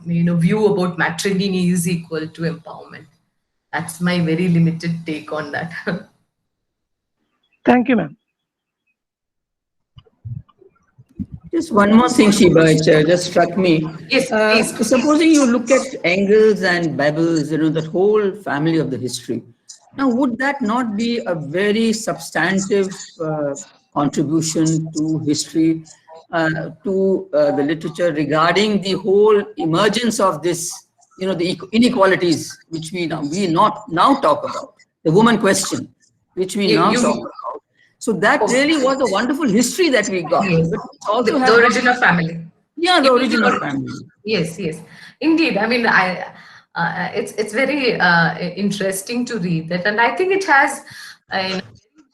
view about matrilineal is equal to empowerment. That's my very limited take on that. thank you, ma'am. Just one more thing, Shiba, it just struck me. Yes, please. Supposing you look at Engels and Bebels, that whole family of the history. Now, would that not be a very substantive contribution to history, to the literature regarding the whole emergence of this, the inequalities which we not now talk about, the woman question, which we now talk about. So that really was a wonderful history that we got. Yes. But it also The has origin of family. yeah, the origin of family. Yes, indeed. I mean, it's very interesting to read that, and I think it has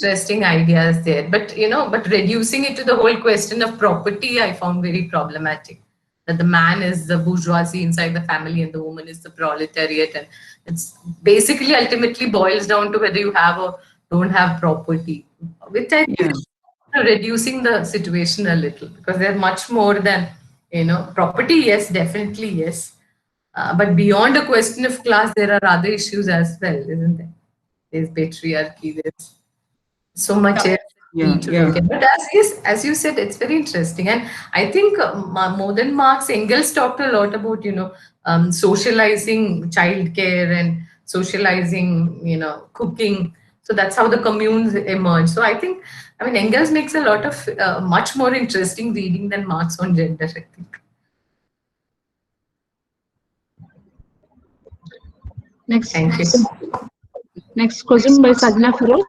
interesting ideas there. But but reducing it to the whole question of property, I found very problematic. That the man is the bourgeoisie inside the family and the woman is the proletariat, and it's basically ultimately boils down to whether you have or don't have property, which I think is reducing the situation a little, because they're much more than property. Yes, definitely yes, but beyond a question of class, there are other issues as well, isn't there? There's patriarchy, there's so much else we need to look at. But as you said, it's very interesting, and I think more than Marx, Engels talked a lot about socializing childcare and socializing cooking. So that's how the communes emerge. So I think, Engels makes a lot of much more interesting reading than Marx on gender, I think. Next, Thank you. next question by Sajna Firoz.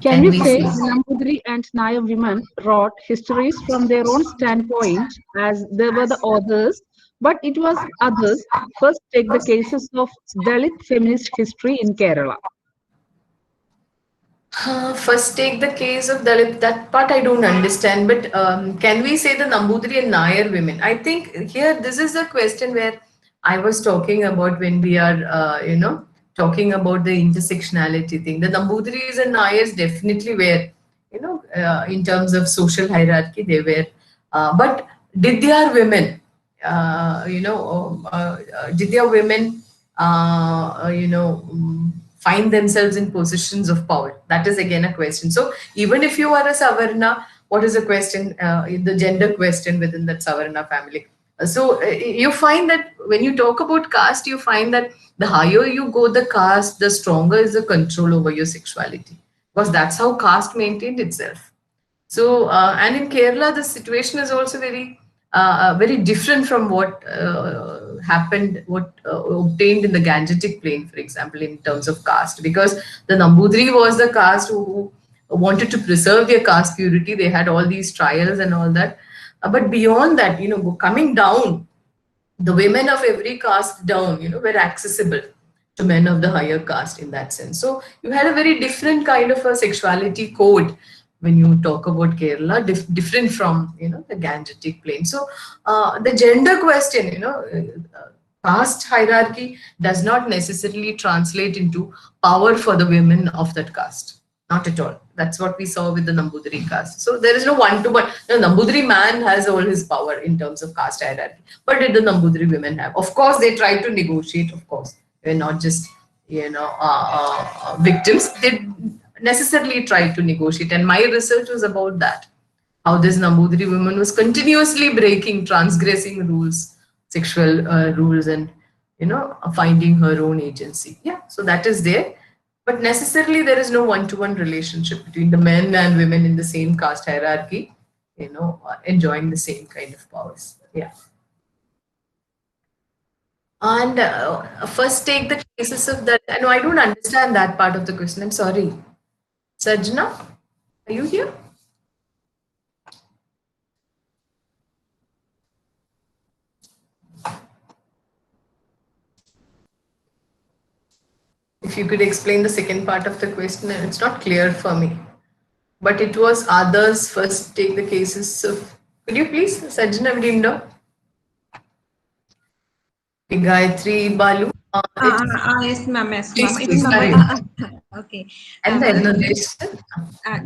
Can we say Nambudiri and Nair women wrote histories from their own standpoint as they were the authors, but it was others? First, take the cases of Dalit feminist history in Kerala. First, take the case of Dalit. That part I don't understand, but can we say the Nambudiri and Nair women? I think here this is a question where I was talking about when we are, talking about the intersectionality thing. The Nambudiris and Nairs definitely were, in terms of social hierarchy, they were. But did their women, did their women, find themselves in positions of power? That is again a question. So even if you are a Savarna, what is the question, the gender question within that Savarna family? So you find that when you talk about caste, you find that the higher you go the caste, the stronger is the control over your sexuality, because that's how caste maintained itself. So and in Kerala, the situation is also very different from what happened, what obtained in the Gangetic Plain, for example, in terms of caste, because the Nambudiri was the caste who wanted to preserve their caste purity. They had all these trials and all that. But beyond that, coming down, the women of every caste down, were accessible to men of the higher caste in that sense. So you had a very different kind of a sexuality code when you talk about Kerala, different from, the Gangetic Plain. So the gender question, caste hierarchy does not necessarily translate into power for the women of that caste. Not at all. That's what we saw with the Nambudiri caste. So there is no one-to-one. The Nambudiri man has all his power in terms of caste hierarchy. But did the Nambudiri women have? Of course, they tried to negotiate, of course. They're not just, victims. They necessarily tried to negotiate. And my research was about that. How this Nambudiri woman was continuously breaking, transgressing rules, sexual rules, and, finding her own agency. Yeah, so that is there. But necessarily there is no one-to-one relationship between the men and women in the same caste hierarchy, enjoying the same kind of powers. Yeah. And first take the cases of that. No, I don't understand that part of the question. I'm sorry. Sajna, are you here? If you could explain the second part of the question, it's not clear for me. But it was others first take the cases of. Could you please, Sajna, Vidindo? Gayatri, Balu. Yes, ma'am. Yes, Please, ma'am. Okay. എന്തായിരുന്നു ഉദ്ദേശിച്ചത്?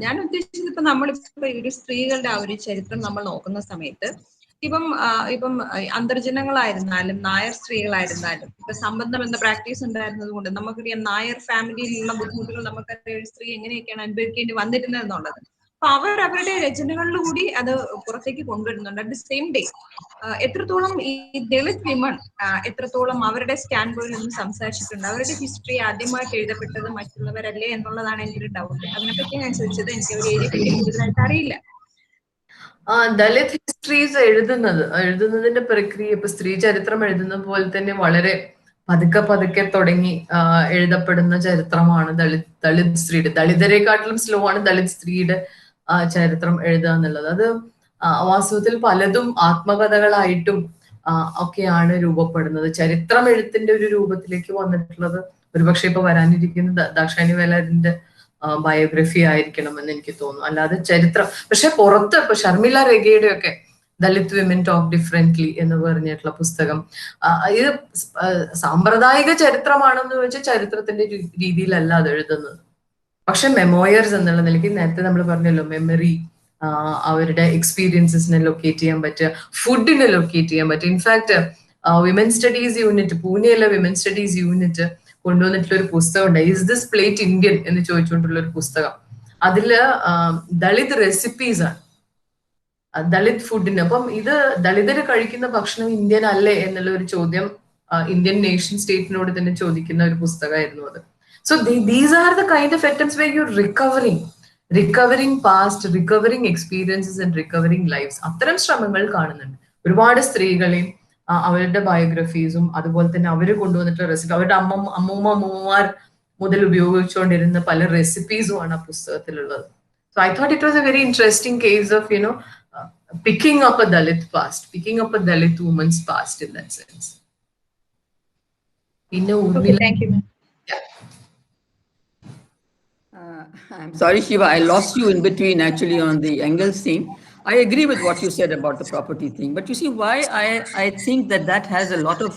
ഞാൻ ഉദ്ദേശിച്ചത് ഇപ്പൊ നമ്മളിപ്പോ ഒരു സ്ത്രീകളുടെ ആ ഒരു ചരിത്രം നമ്മൾ നോക്കുന്ന സമയത്ത് ഇപ്പം അന്തർജനങ്ങളായിരുന്നാലും നായർ സ്ത്രീകളായിരുന്നാലും ഇപ്പൊ സംബന്ധം എന്ന പ്രാക്ടീസ് ഉണ്ടായിരുന്നത് കൊണ്ട് നമുക്കറിയാം നായർ ഫാമിലിയിലുള്ള ബുദ്ധിമുട്ടുകൾ നമുക്കറിയാം ഒരു സ്ത്രീ എങ്ങനെയൊക്കെയാണ് അനുഭവിക്കേണ്ടി വന്നിരുന്നത് എന്നുള്ളത്. അപ്പൊ അവരുടെ രചനകളിലൂടി അത് പുറത്തേക്ക് കൊണ്ടുവരുന്നുണ്ട്. അറ്റ് ദി സെയിം ഡേ എത്രത്തോളം ഈ ദളിത് വിമൺ എത്രത്തോളം അവരുടെ സ്റ്റാൻഡ് പോയിന്റ് നിന്ന് സംസാരിച്ചിട്ടുണ്ട്, അവരുടെ ഹിസ്റ്ററി ആദ്യമായിട്ട് എഴുതപ്പെട്ടത് മറ്റുള്ളവരല്ലേ എന്നുള്ളതാണ് എൻ്റെ ഒരു ഡൗട്ട്. അതിനെപ്പറ്റി ഞാൻ ചോദിച്ചത്. എനിക്ക് ഒരു ഏരിയ പറ്റി കൂടുതലായിട്ട് അറിയില്ല. ദളിത് ഹിസ്റ്ററീസ് എഴുതുന്നതിന്റെ പ്രക്രിയ ഇപ്പൊ സ്ത്രീ ചരിത്രം എഴുതുന്ന പോലെ തന്നെ വളരെ പതുക്കെ തുടങ്ങി എഴുതപ്പെടുന്ന ചരിത്രമാണ് ദളിത് സ്ത്രീയുടെ. ദളിതരെക്കാട്ടിലും സ്ലോ ആണ് ദളിത് സ്ത്രീയുടെ ചരിത്രം എഴുതുക എന്നുള്ളത്. അത് വാസ്തവത്തിൽ പലതും ആത്മകഥകളായിട്ടും ഒക്കെയാണ് രൂപപ്പെടുന്നത്. ചരിത്രം എഴുത്തിന്റെ ഒരു രൂപത്തിലേക്ക് വന്നിട്ടുള്ളത് ഒരുപക്ഷെ ഇപ്പൊ വരാനിരിക്കുന്ന ദാക്ഷായണി വേലാരിന്റെ ബയോഗ്രഫി ആയിരിക്കണം എന്ന് എനിക്ക് തോന്നുന്നു. അല്ലാതെ ചരിത്രം പക്ഷെ പുറത്ത് ഇപ്പൊ ഷർമിള രേഖയുടെ ഒക്കെ ദളിത് വിമൻ ടോക്ക് ഡിഫറെന്റ്ലി എന്ന് പറഞ്ഞിട്ടുള്ള പുസ്തകം, ഇത് സാമ്പ്രദായിക ചരിത്രമാണെന്ന് വെച്ചാൽ ചരിത്രത്തിന്റെ രീതിയിലല്ല അത് എഴുതുന്നത്. പക്ഷെ മെമ്മോയർസ് എന്നുള്ള നിലയ്ക്ക് നേരത്തെ നമ്മൾ പറഞ്ഞല്ലോ, മെമ്മറി, അവരുടെ എക്സ്പീരിയൻസസിനെ ലൊക്കേറ്റ് ചെയ്യാൻ പറ്റുക, ഫുഡിനെ ലൊക്കേറ്റ് ചെയ്യാൻ പറ്റുക. ഇൻഫാക്ട് വിമൻ സ്റ്റഡീസ് യൂണിറ്റ്, പൂനെയിലെ വിമൻ സ്റ്റഡീസ് യൂണിറ്റ് കൊണ്ടുവന്നിട്ടുള്ള ഒരു പുസ്തകമുണ്ട്, ഇസ് ദിസ് പ്ലേറ്റ് ഇന്ത്യൻ എന്ന് ചോദിച്ചുകൊണ്ടുള്ള ഒരു പുസ്തകം. അതില് ദളിത് റെസിപ്പീസ് ആണ്, ദളിത് ഫുഡിന്. അപ്പം ഇത് ദളിതര് കഴിക്കുന്ന ഭക്ഷണം ഇന്ത്യൻ അല്ലേ എന്നുള്ള ഒരു ചോദ്യം ഇന്ത്യൻ നേഷൻ സ്റ്റേറ്റിനോട് തന്നെ ചോദിക്കുന്ന ഒരു പുസ്തകമായിരുന്നു അത്. So these are the kind of attempts where you recovering past, recovering experiences and recovering lifes. അത്തരം ശ്രമങ്ങൾ കാണുന്നുണ്ട്. ഒരുപാട് സ്ത്രീകളെയും അവരുടെ ബയോഗ്രഫീസും അതുപോലെ തന്നെ അവര് കൊണ്ടുവന്നിട്ടുള്ള റെസിപ്പി, അവരുടെ അമ്മൂമ്മമാർ മുതൽ ഉപയോഗിച്ചുകൊണ്ടിരുന്ന പല റെസിപ്പീസുമാണ് ആ പുസ്തകത്തിലുള്ളത്. So I thought it was a very interesting case of, picking up a Dalit past, picking up a Dalit woman's past in that sense. Okay, thank you, ma'am. I'm sorry, Shiva, I lost you in between actually on the Engels thing. I agree with what you said about the property thing, but you see why I think that has a lot of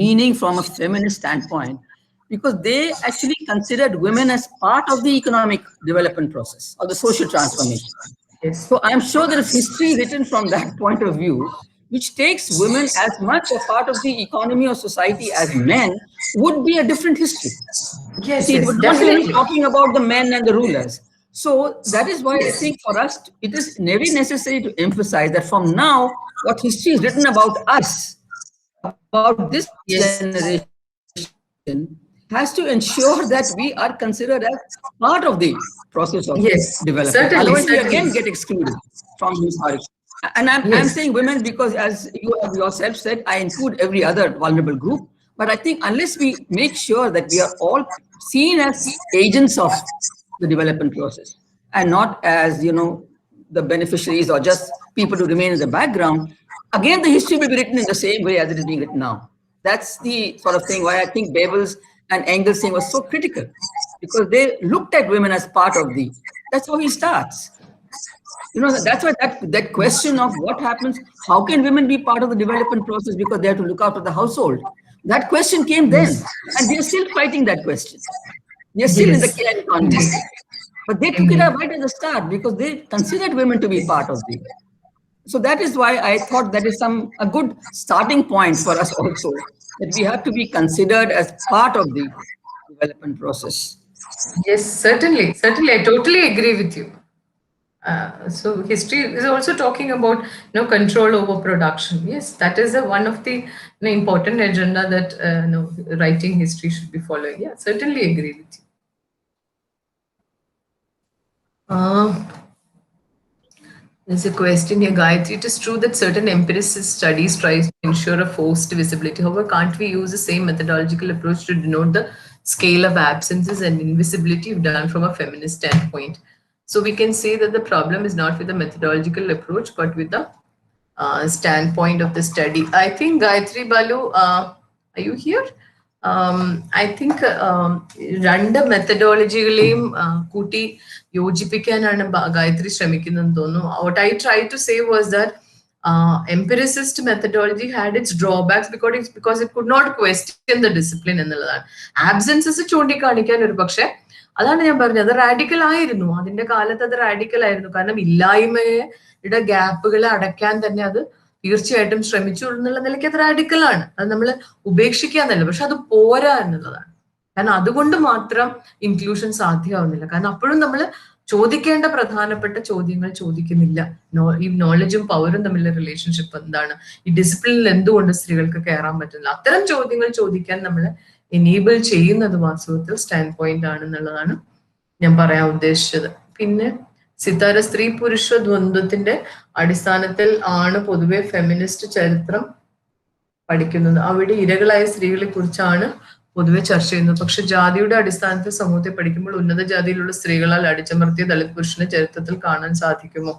meaning from a feminist standpoint, because they actually considered women as part of the economic development process or the social transformation. Yes. So I'm sure there is history written from that point of view, which takes women as much a part of the economy or society as men, would be a different history. Yes, See, yes, it would not definitely. really be talking about the men and the rulers. So that is why I think for us, it is very necessary to emphasize that from now, what history is written about us, about this generation, has to ensure that we are considered as part of the process of development. Certainly, Otherwise, we certainly. again get excluded from this historic. And I'm saying women because, as you have yourself said, I include every other vulnerable group. But I think unless we make sure that we are all seen as agents of the development process and not as, the beneficiaries or just people who remain in the background, again, the history will be written in the same way as it is being written now. That's the sort of thing why I think Bebel's and Engels' thing was so critical, because they looked at women as part of that's how he starts. That's why that question of what happens, how can women be part of the development process because they have to look after the household? That question came then, and they're still fighting that question. They're still in the care economy. But they took it up right at the start because they considered women to be part of So that is why I thought that is a good starting point for us also, that we have to be considered as part of the development process. Yes, certainly. Certainly. I totally agree with you. So history is also talking about control over production. Yes, that is one of the important agenda that writing history should be following. Yeah, certainly agree with you. There's a question here, Gayatri. It is true that certain empiricist studies tries to ensure a forced visibility. However, can't we use the same methodological approach to denote the scale of absences and invisibility if done from a feminist standpoint? So we can say that the problem is not with the methodological approach, but with the standpoint of the study. I think Gayatri Balu, are you here? I think രണ്ട് മെത്തഡോളജികളെയും കൂട്ടി യോജിപ്പിക്കാനാണ് ഗായത്രി ശ്രമിക്കുന്നതെന്ന് തോന്നുന്നു. What I tried to say was that empiricist methodology had its drawbacks because it could not question the discipline എന്നുള്ളതാണ്. Absences ചൂണ്ടിക്കാണിക്കാൻ ഒരു പക്ഷേ അതാണ് ഞാൻ പറഞ്ഞത്, അത് റാഡിക്കൽ ആയിരുന്നു. അതിന്റെ കാലത്ത് അത് റാഡിക്കൽ ആയിരുന്നു. കാരണം ഇല്ലായ്മയുടെ ഗ്യാപ്പുകളെ അടയ്ക്കാൻ തന്നെ അത് തീർച്ചയായിട്ടും ശ്രമിച്ചു എന്നുള്ള നിലയ്ക്ക് അത് റാഡിക്കലാണ്. അത് നമ്മൾ ഉപേക്ഷിക്കാന്നല്ല, പക്ഷെ അത് പോരാ എന്നുള്ളതാണ്. കാരണം അതുകൊണ്ട് മാത്രം ഇൻക്ലൂഷൻ സാധ്യമാവുന്നില്ല. കാരണം അപ്പോഴും നമ്മൾ ചോദിക്കേണ്ട പ്രധാനപ്പെട്ട ചോദ്യങ്ങൾ ചോദിക്കുന്നില്ല. ഈ നോളജും പവറും തമ്മിലുള്ള റിലേഷൻഷിപ്പ് എന്താണ്, ഈ ഡിസിപ്ലിനിൽ എന്തുകൊണ്ട് സ്ത്രീകൾക്ക് കയറാൻ പറ്റുന്നില്ല, അത്തരം ചോദ്യങ്ങൾ ചോദിക്കാൻ നമ്മൾ എനേബിൾ ചെയ്യുന്നത് വാസ്തവത്തിൽ സ്റ്റാൻഡ് പോയിന്റ് ആണെന്നുള്ളതാണ് ഞാൻ പറയാൻ ഉദ്ദേശിച്ചത്. പിന്നെ സിതാര, സ്ത്രീ പുരുഷ ദ്വന്ദ്വത്തിന്റെ അടിസ്ഥാനത്തിൽ ആണ് പൊതുവെ ഫെമിനിസ്റ്റ് ചരിത്രം പഠിക്കുന്നത്. അവിടെ ഇരകളായ സ്ത്രീകളെ കുറിച്ചാണ് പൊതുവെ ചർച്ച ചെയ്യുന്നത്. പക്ഷെ ജാതിയുടെ അടിസ്ഥാനത്തിൽ സമൂഹത്തെ പഠിക്കുമ്പോൾ ഉന്നത ജാതിയിലുള്ള സ്ത്രീകളാൽ അടിച്ചമർത്തിയ ദളിത് പുരുഷനെ ചരിത്രത്തിൽ കാണാൻ സാധിക്കുമോ?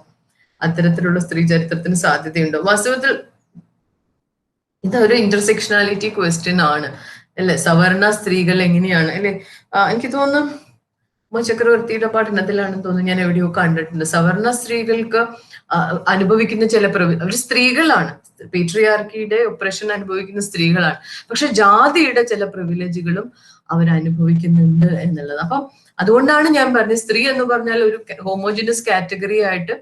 അത്തരത്തിലുള്ള സ്ത്രീ ചരിത്രത്തിന് സാധ്യതയുണ്ടോ? വാസ്തവത്തിൽ ഇതൊരു ഇന്റർസെക്ഷനാലിറ്റി ക്വസ്റ്റ്യൻ ആണ് അല്ലെ. സവർണ സ്ത്രീകൾ എങ്ങനെയാണ് അല്ലെ? എനിക്ക് തോന്നുന്നു ചക്രവർത്തിയുടെ പഠനത്തിലാണെന്ന് തോന്നുന്നു, ഞാൻ എവിടെയോ കണ്ടിട്ടുണ്ട്. സവർണ സ്ത്രീകൾക്ക് അനുഭവിക്കുന്ന ചില അവർ സ്ത്രീകളാണ്, പേട്രിയാർക്കിയുടെ ഒപ്രഷൻ അനുഭവിക്കുന്ന സ്ത്രീകളാണ്, പക്ഷെ ജാതിയുടെ ചില പ്രിവിലേജുകളും അവരനുഭവിക്കുന്നുണ്ട് എന്നുള്ളത്. അപ്പം അതുകൊണ്ടാണ് ഞാൻ പറഞ്ഞത് സ്ത്രീ എന്ന് പറഞ്ഞാൽ ഒരു ഹോമോജിനസ് കാറ്റഗറി ആയിട്ട്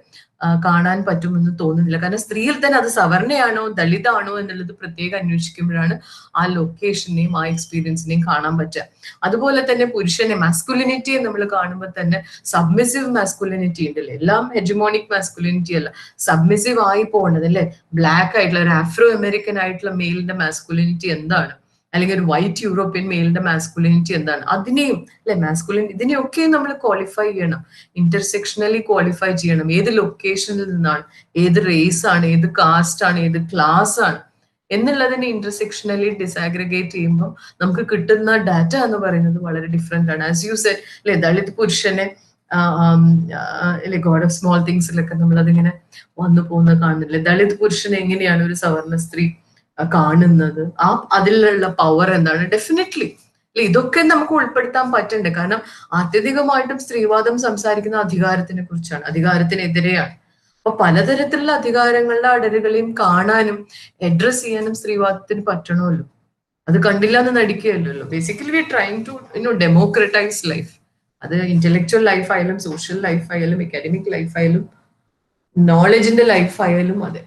കാണാൻ പറ്റുമെന്ന് തോന്നുന്നില്ല. കാരണം സ്ത്രീയിൽ തന്നെ അത് സവർണയാണോ ദളിതാണോ എന്നുള്ളത് പ്രത്യേകം അന്വേഷിക്കുമ്പോഴാണ് ആ ലൊക്കേഷനെയും ആ എക്സ്പീരിയൻസിനെയും കാണാൻ പറ്റുക. അതുപോലെ തന്നെ പുരുഷനെ മാസ്കുലിനിറ്റിയെ നമ്മൾ കാണുമ്പോൾ തന്നെ സബ്മിസീവ് മാസ്കുലിനിറ്റി ഉണ്ടല്ലേ, എല്ലാം ഹെജമോണിക് മാസ്കുലിനിറ്റി അല്ല, സബ്മിസീവ് ആയി പോകേണ്ടത് അല്ലെ. ബ്ലാക്ക് ആയിട്ടുള്ള ഒരു ആഫ്രോ അമേരിക്കൻ ആയിട്ടുള്ള മെയിലിന്റെ മാസ്കുലിനിറ്റി എന്താണ്, അല്ലെങ്കിൽ ഒരു വൈറ്റ് യൂറോപ്യൻ മെയിലിന്റെ മാസ്കുലിനിറ്റി എന്താണ്, അതിനെയും അല്ലെ ഇതിനെയൊക്കെയും നമ്മൾ ക്വാളിഫൈ ചെയ്യണം, ഇന്റർസെക്ഷണലി ക്വാളിഫൈ ചെയ്യണം. ഏത് ലൊക്കേഷനിൽ നിന്നാണ്, ഏത് റേസ് ആണ്, ഏത് കാസ്റ്റ് ആണ്, ഏത് ക്ലാസ് ആണ്, എന്നുള്ളതിനെ ഇന്റർസെക്ഷനലി ഡിസാഗ്രിഗേറ്റ് ചെയ്യുമ്പോൾ നമുക്ക് കിട്ടുന്ന ഡാറ്റ എന്ന് പറയുന്നത് വളരെ ഡിഫറെന്റ് ആണ്. ആസ് യു സെഡ് അല്ലെ, ദളിത് പുരുഷനെ ഗോഡ് ഓഫ് സ്മോൾ തിങ്സിലൊക്കെ നമ്മളതിങ്ങനെ വന്നു പോകുന്നത് കാണുന്നില്ലേ? ദളിത് പുരുഷനെ എങ്ങനെയാണ് ഒരു സവർണ സ്ത്രീ കാണുന്നത്, അതിലുള്ള പവർ എന്താണ്? ഡെഫിനറ്റ്ലി അല്ലെ, ഇതൊക്കെ നമുക്ക് ഉൾപ്പെടുത്താൻ പറ്റണ്ടേ? കാരണം ആത്യന്തികമായിട്ടും സ്ത്രീവാദം സംസാരിക്കുന്ന അധികാരത്തിനെ കുറിച്ചാണ്, അധികാരത്തിനെതിരെയാണ്. അപ്പൊ പലതരത്തിലുള്ള അധികാരങ്ങളുടെ അടരുകളെയും കാണാനും അഡ്രസ് ചെയ്യാനും സ്ത്രീവാദത്തിന് പറ്റണമല്ലോ. അത് കണ്ടില്ല എന്ന് നടിക്കുകയല്ലോ. Basically we are trying to democratize life. അത് ഇന്റലക്ച്വൽ ലൈഫ് ആയാലും സോഷ്യൽ ലൈഫ് ആയാലും അക്കാഡമിക് ലൈഫ് ആയാലും നോളജിന്റെ ലൈഫ് ആയാലും അതെ.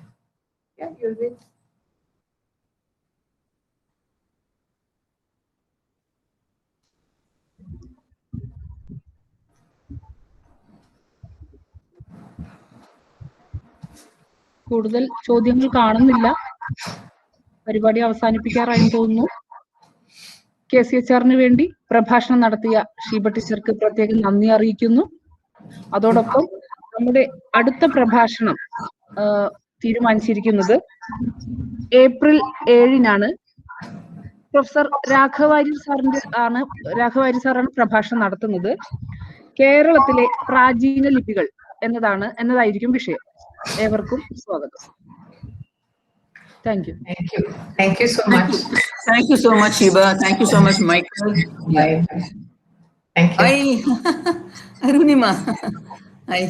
കൂടുതൽ ചോദ്യങ്ങൾ കാണുന്നില്ല. പരിപാടി അവസാനിപ്പിക്കാറായി തോന്നുന്നു. KCHR വേണ്ടി പ്രഭാഷണം നടത്തിയ ഷീബ ടീച്ചർക്ക് പ്രത്യേകം നന്ദി അറിയിക്കുന്നു. അതോടൊപ്പം നമ്മുടെ അടുത്ത പ്രഭാഷണം തീരുമാനിച്ചിരിക്കുന്നത് ഏപ്രിൽ 7-നാണ്. പ്രൊഫസർ രാഘവാര്യർ സാറാണ് പ്രഭാഷണം നടത്തുന്നത്. കേരളത്തിലെ പ്രാചീന ലിപികൾ എന്നതായിരിക്കും വിഷയം. ഏവർക്കും സ്വാഗതം. Thank you. Thank you so much. Thank you so much, Shiba. Thank you so much, Michael. Bye. Thank you. Hi, Arunima. Hi.